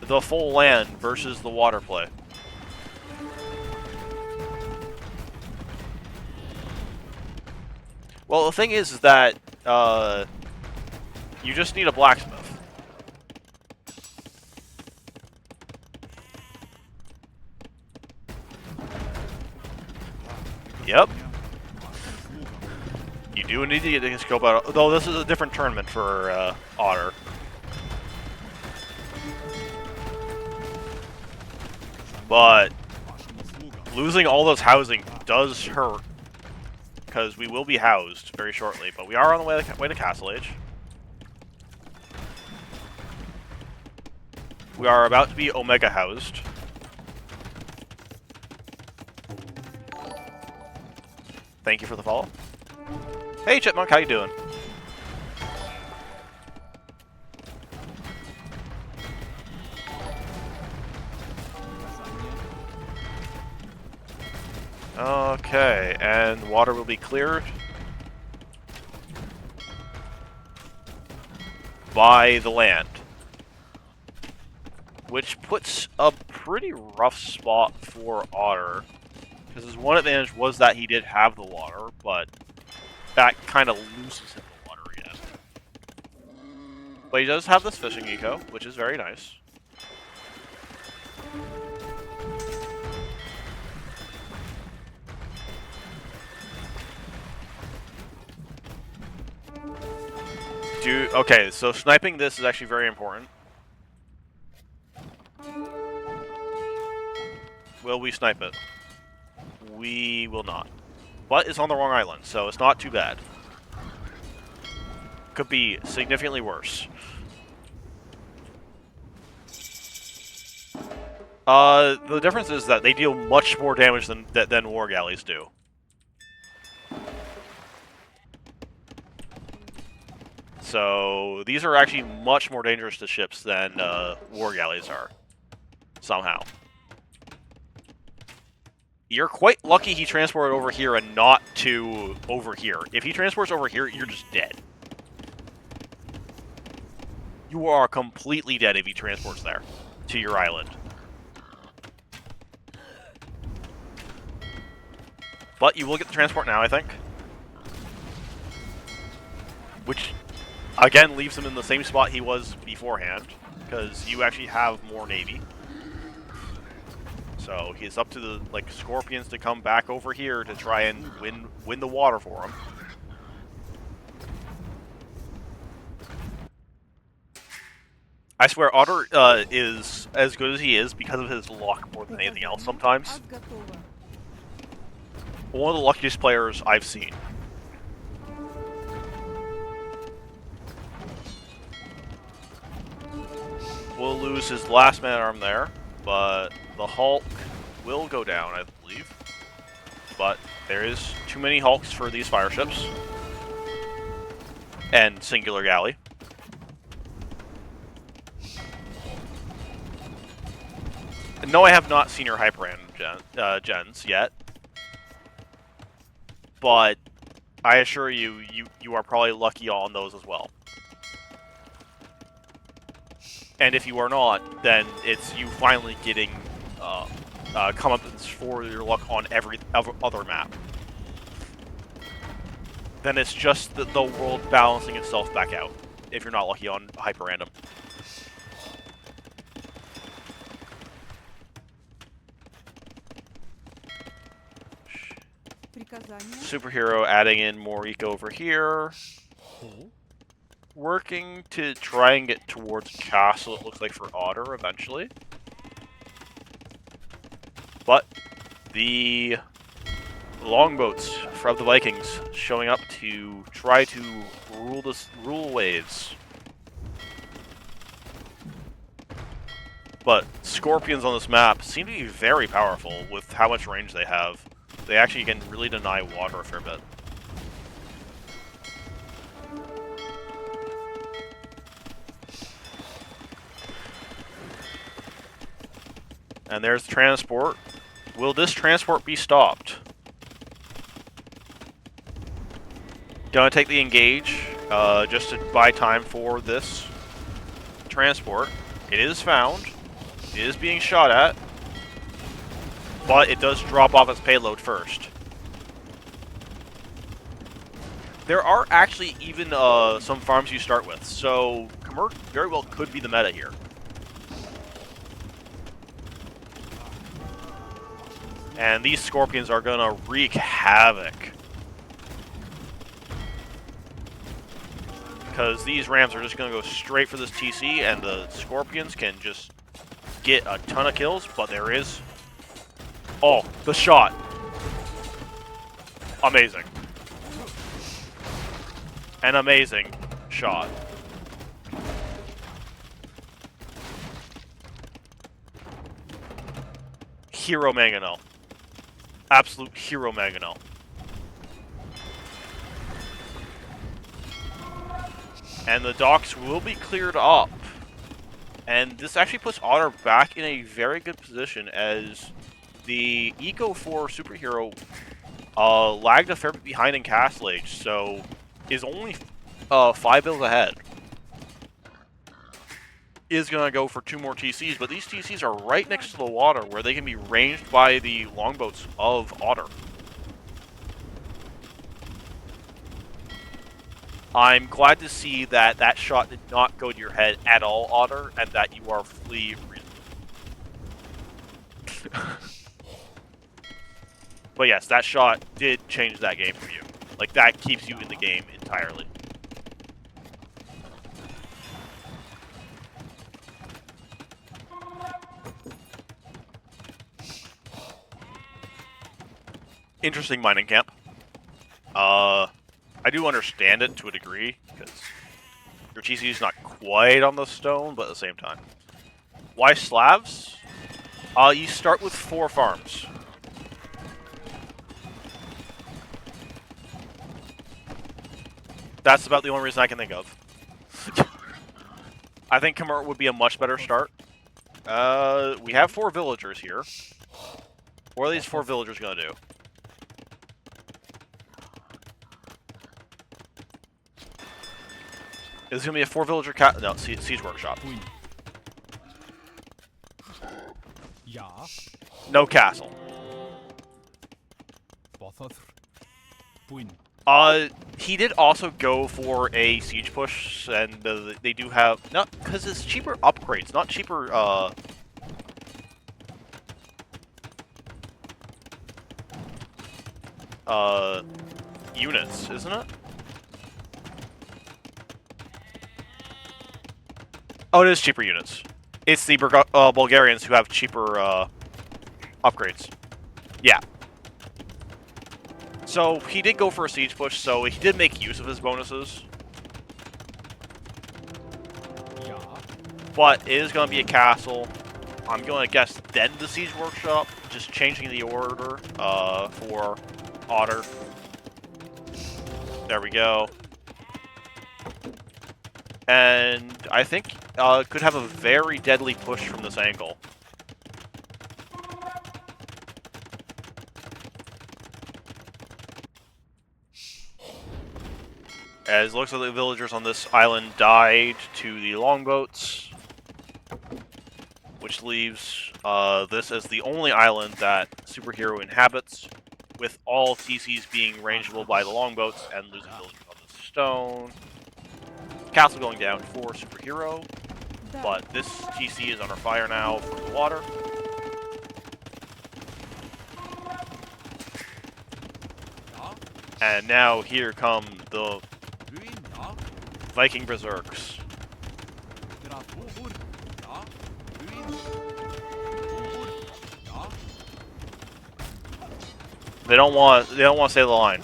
The full land versus the water play. Well, the thing is that you just need a blacksmith. Yep. You do need to get the scope out, though this is a different tournament for Otter. But losing all those housing does hurt, because we will be housed very shortly. But we are on the way to Castle Age. We are about to be Omega housed. Thank you for the follow. Hey Chipmunk, how you doing? Okay, and water will be cleared by the land, which puts a pretty rough spot for Otter, because his one advantage was that he did have the water, but that kind of loses him the water again. But he does have this fishing eco, which is very nice. Okay, so sniping this is actually very important. Will we snipe it? We will not. But it's on the wrong island, so it's not too bad. Could be significantly worse. The difference is that they deal much more damage than war galleys do. So these are actually much more dangerous to ships than war galleys are. Somehow. You're quite lucky he transported over here and not to over here. If he transports over here, you're just dead. You are completely dead if he transports there to your island. But you will get the transport now, I think. Which, again, leaves him in the same spot he was beforehand, because you actually have more navy. So he's up to the scorpions to come back over here to try and win the water for him. I swear, Otter is as good as he is because of his luck more than anything else sometimes. One of the luckiest players I've seen. Will lose his last man-at-arm there, but the Hulk will go down, I believe. But there is too many Hulks for these fire ships. And singular galley. No, I have not seen your Hyperan gens yet. But I assure you, you are probably lucky on those as well. And if you are not, then it's you finally getting comeuppance for your luck on every other map. Then it's just the world balancing itself back out, if you're not lucky on hyper random. Superhero adding in more eco over here. Working to try and get towards castle, it looks like, for Otter eventually. But the longboats from the Vikings showing up to try to rule waves. But scorpions on this map seem to be very powerful with how much range they have. They actually can really deny water a fair bit. And there's the transport. Will this transport be stopped? Gonna take the engage, just to buy time for this transport. It is found. It is being shot at. But it does drop off its payload first. There are actually even some farms you start with, so Commerce very well could be the meta here. And these scorpions are gonna wreak havoc. Because these rams are just gonna go straight for this TC, and the scorpions can just get a ton of kills, but there is... Oh, the shot. Amazing. An amazing shot. Hero Mangonel. Absolute hero Mangonel. And the docks will be cleared up. And this actually puts Otter back in a very good position, as the Eco 4 superhero lagged a fair bit behind in Castle Age, so is only 5 builds ahead. Is going to go for 2 more TCs, but these TCs are right next to the water where they can be ranged by the longboats of Otter. I'm glad to see that that shot did not go to your head at all, Otter, and that you are fully... But yes, that shot did change that game for you. Like, that keeps you in the game entirely. interesting mining camp. I do understand it to a degree, because your TC is not quite on the stone, but at the same time. Why slabs? You start with 4 farms. That's about the only reason I can think of. I think Khmer would be a much better start. We have 4 villagers here. What are these 4 villagers gonna do? Is this gonna be a 4 villager no, siege workshop. Ja. No castle. Bothoth. Buin. He did also go for a siege push, and they do have because it's cheaper upgrades, not cheaper units, isn't it? Oh, it is cheaper units. It's the Bulgarians who have cheaper upgrades. Yeah. So he did go for a siege push, so he did make use of his bonuses. Ja. But it is going to be a castle. I'm going to guess then the siege workshop, just changing the order for Otter. There we go. And I think could have a very deadly push from this angle. As it looks like the villagers on this island died to the longboats, which leaves this as the only island that Superhero inhabits, with all TCs being rangeable by the longboats and losing villagers on the stone. Castle going down for Superhero, but this TC is under fire now from the water. And now here come the Viking Berserks. They don't want to stay the line.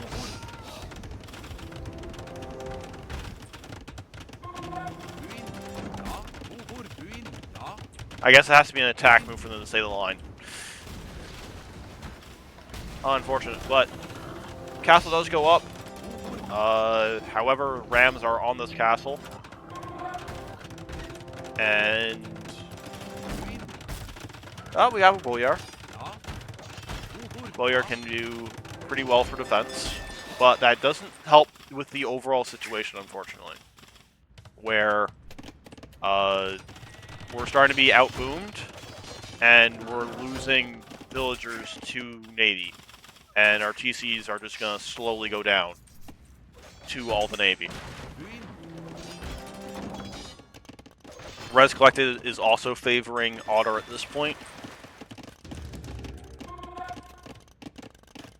I guess it has to be an attack move for them to stay the line. Unfortunate, but castle does go up. However, rams are on this castle. And we have a Boyar. Boyar can do pretty well for defense, but that doesn't help with the overall situation, unfortunately. Where we're starting to be outboomed, and we're losing villagers to Navy. And our TCs are just going to slowly go down to all the Navy. Res Collected is also favoring Otter at this point.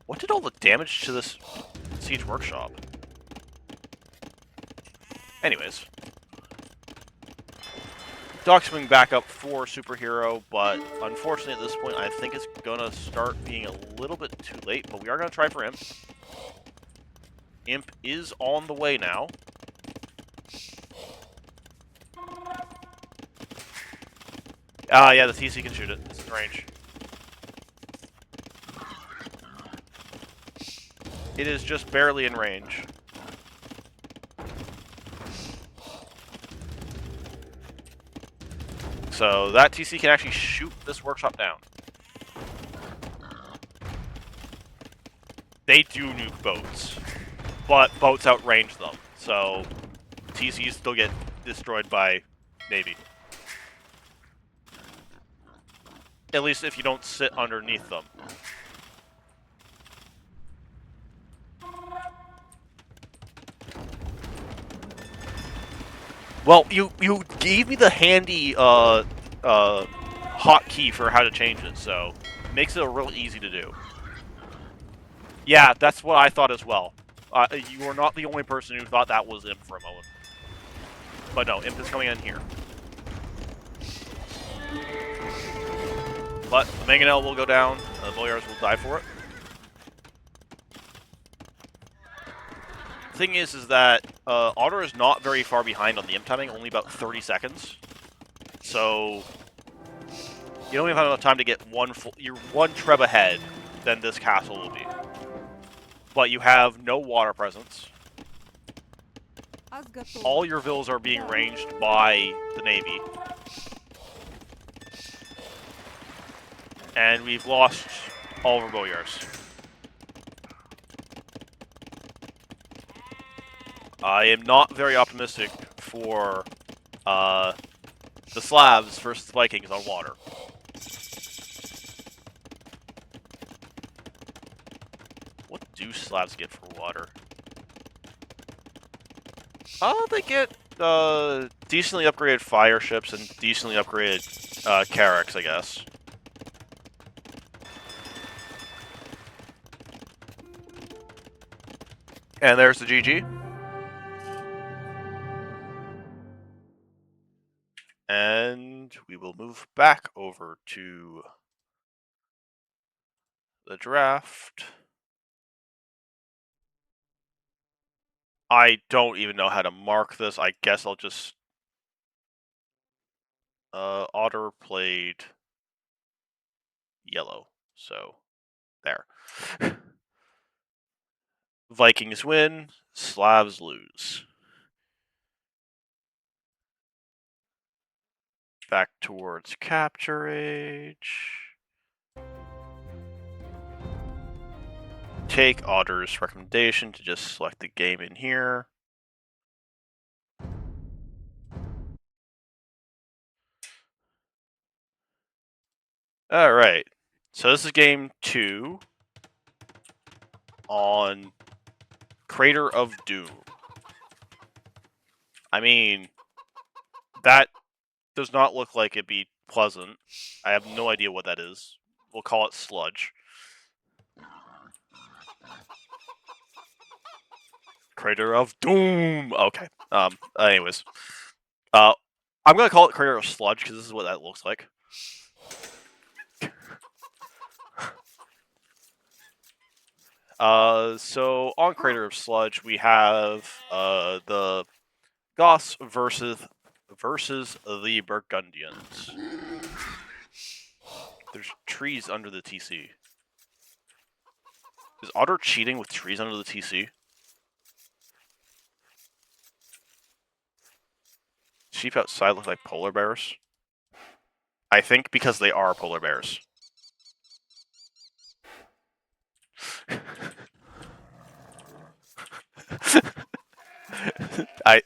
What did all the damage to this siege workshop? Anyways. Dock swing back up for Superhero, but unfortunately at this point I think it's gonna start being a little bit too late, but we are gonna try for Imp. Imp is on the way now. Yeah, the TC can shoot it. It's in range. It is just barely in range. So that TC can actually shoot this workshop down. They do nuke boats, but boats outrange them, so TCs still get destroyed by Navy. At least if you don't sit underneath them. Well, you gave me the handy hotkey for how to change it, so it makes it real easy to do. Yeah, that's what I thought as well. You are not the only person who thought that was Imp for a moment. But no, Imp is coming in here. But the Mangonel will go down, and the Boyars will die for it. thing is that Otter is not very far behind on the imp timing, only about 30 seconds. So you don't even have enough time to get you're one treb ahead than this castle will be. But you have no water presence. All your villas are being ranged by the navy. And we've lost all of our boyars. I am not very optimistic for the Slavs versus the Vikings on water. What do Slavs get for water? They get decently upgraded fire ships and decently upgraded carracks, I guess. And there's the GG. And we will move back over to the draft. I don't even know how to mark this. I guess I'll just... Otter played yellow, so there. Vikings win, Slavs lose. Back towards capture age. Take Otter's recommendation to just select the game in here. Alright, so this is game 2 on Crater of Doom. I mean, that does not look like it'd be pleasant. I have no idea what that is. We'll call it sludge. Crater of Doom! Okay. Anyways. I'm gonna call it Crater of Sludge, because this is what that looks like. So on Crater of Sludge, we have the Goths versus the Burgundians. There's trees under the TC. Is Otter cheating with trees under the TC? Sheep outside look like polar bears. I think because they are polar bears.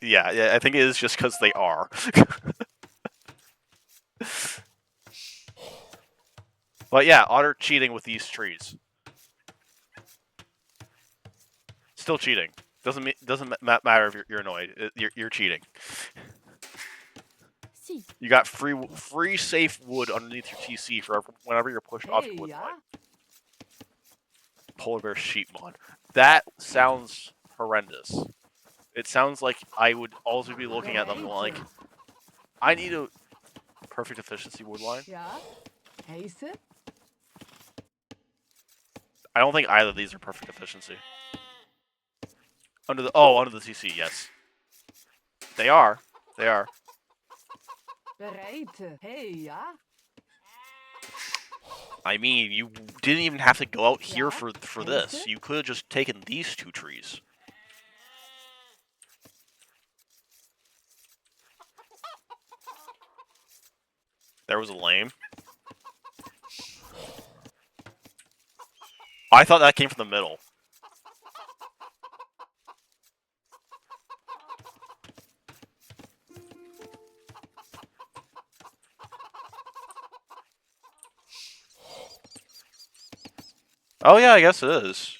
Yeah, I think it is just because they are. But yeah, Otter cheating with these trees. Still cheating. Doesn't matter if you're annoyed. You're cheating. You got free safe wood underneath your TC for whenever you're pushed off your wood line. Polar bear sheep mod. That sounds horrendous. It sounds like I would also be looking at them like, I need a perfect efficiency wood line. I don't think either of these are perfect efficiency. Under the TC, yes. They are. They are. I mean, you didn't even have to go out here for this. You could have just taken these two trees. There was a lame. I thought that came from the middle. Oh yeah, I guess it is.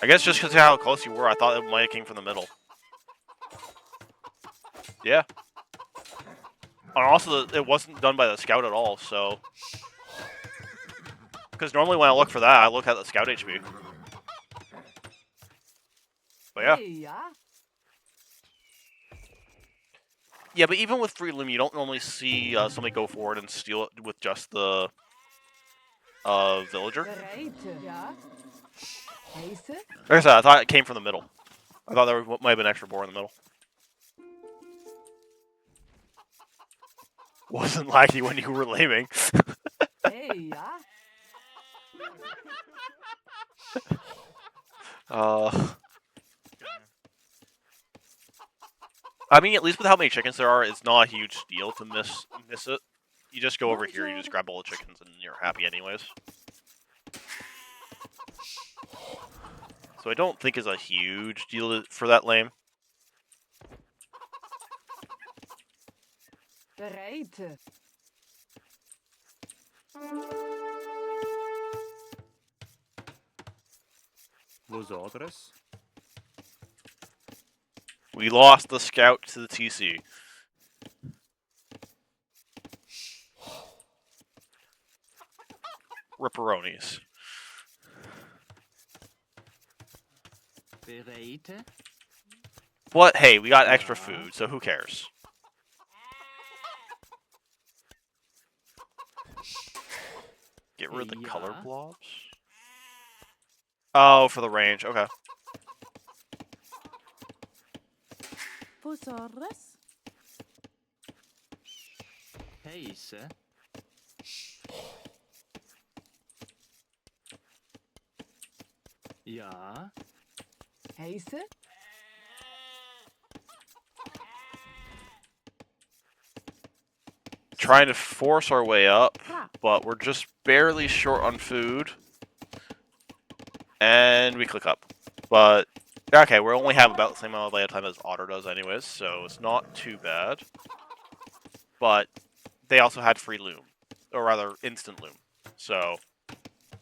I guess just because of how close you were, I thought it might have came from the middle. Yeah. And also, it wasn't done by the scout at all, so... Because normally when I look for that, I look at the scout HP. But yeah. Yeah, but even with free loom, you don't normally see somebody go forward and steal it with just the villager. Like I said, I thought it came from the middle. I thought there might have been an extra boar in the middle. Wasn't laggy when you were leaving. Hey, ja. I mean, at least with how many chickens there are, it's not a huge deal to miss it. You just go over here, you just grab all the chickens, and you're happy anyways. So I don't think it's a huge deal for that lane. Bereid. Vosotros? We lost the scout to the TC. Ripperonis. Bereid. But hey, we got extra food, so who cares? Get rid of the color Yeah. blobs? Oh, for the range, okay. Vosotros. Heise. Ja. Heise. Trying to force our way up, Pra. but we're just barely short on food. And we click up. But, okay, we only have about the same amount of layout time as Otter does anyways, so it's not too bad. But they also had free loom, or rather, instant loom. So,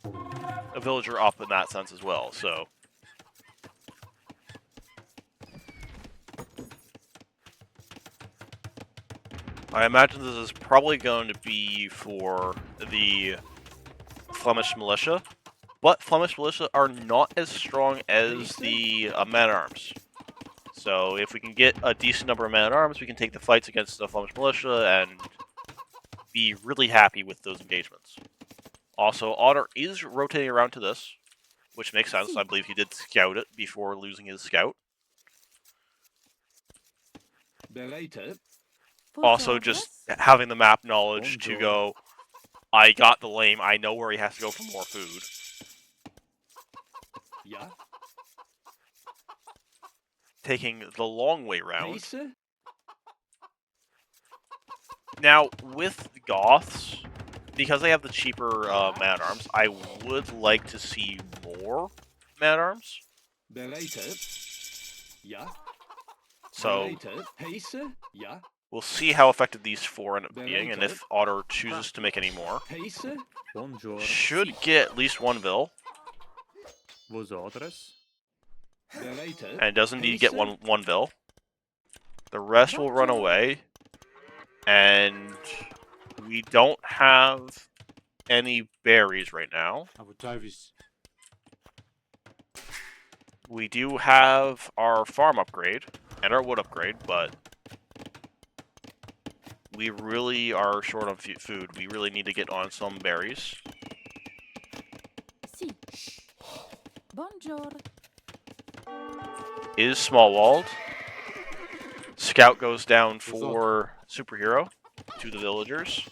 a villager up in that sense as well, so. I imagine this is probably going to be for the Flemish militia, but Flemish militia are not as strong as the man-at-arms. So if we can get a decent number of man-at-arms, we can take the fights against the Flemish militia and be really happy with those engagements. Also, Otter is rotating around to this, which makes sense. I believe he did scout it before losing his scout. Bereid. Also, just having the map knowledge to go, I got the lame, I know where he has to go for more food. Ja. Taking the long way round. Heise. Now, with Goths, because they have the cheaper man-at-arms, I would like to see more man-at-arms. Bereid. Ja. So, Bereid. Heise. Ja. we'll see how effective these four end up being, and if Otter chooses to make any more. Heise. Bonjour. Should get at least one Vil, Vosotros? Bereid. and does indeed get one Vil. The rest will run away, and we don't have any berries right now. Avotavis. We do have our farm upgrade and our wood upgrade, but we really are short on food. We really need to get on some berries. Si. Bonjour. Is small walled. Scout goes down for superhero to the villagers.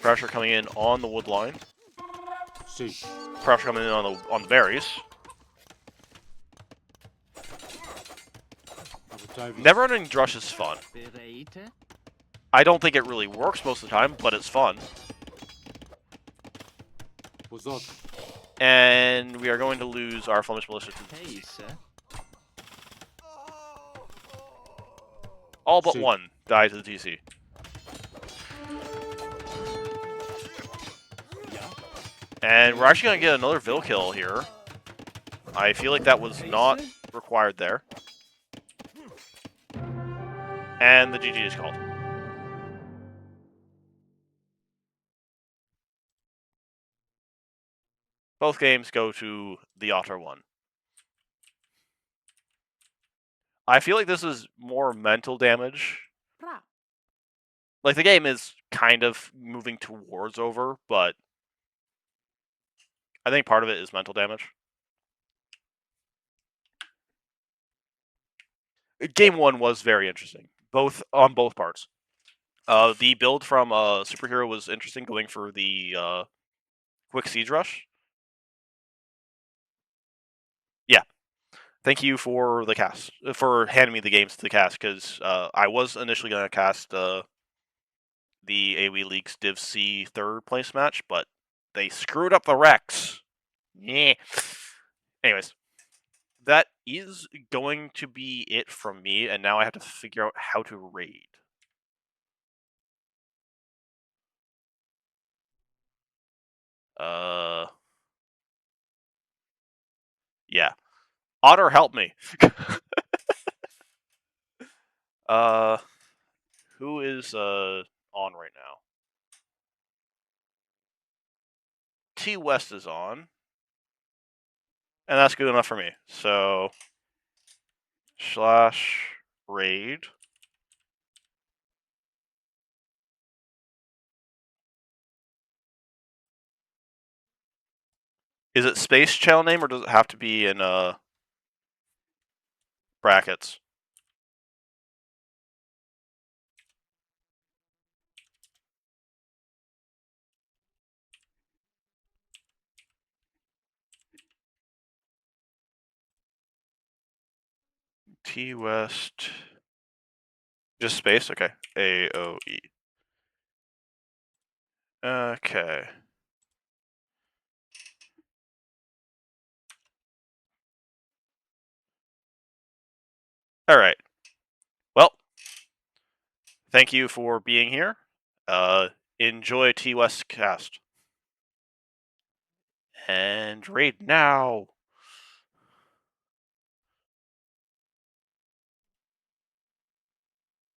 Pressure coming in on the wood line. Si. Pressure coming in on the berries. Avotavis. Never running drush is fun. Bereid. I don't think it really works most of the time, but it's fun. Vosotros. And we are going to lose our Flemish militia to Heise. all but See. one die to the TC. Ja. And we're actually going to get another Vil kill here. I feel like that was not required there. And the GG is called. Both games go to the Otter One. I feel like this is more mental damage. Pra. Like, the game is kind of moving towards over, but I think part of it is mental damage. Game 1 was very interesting, on both parts. The build from Superhero was interesting, going for the quick siege rush. Yeah, thank you for the cast, for handing me the games to cast, because I was initially going to cast the AoE League's Div C 3rd place match, but they screwed up the Rex. Yeah. Anyways, that is going to be it from me, and now I have to figure out how to raid. Yeah. Otter, help me. Who is on right now? T West is on, and that's good enough for me. So /raid. Is it space channel name, or does it have to be in brackets? T West. Just space? Okay. AoE. Okay. Alright. Well, thank you for being here. Enjoy T West cast. And raid now.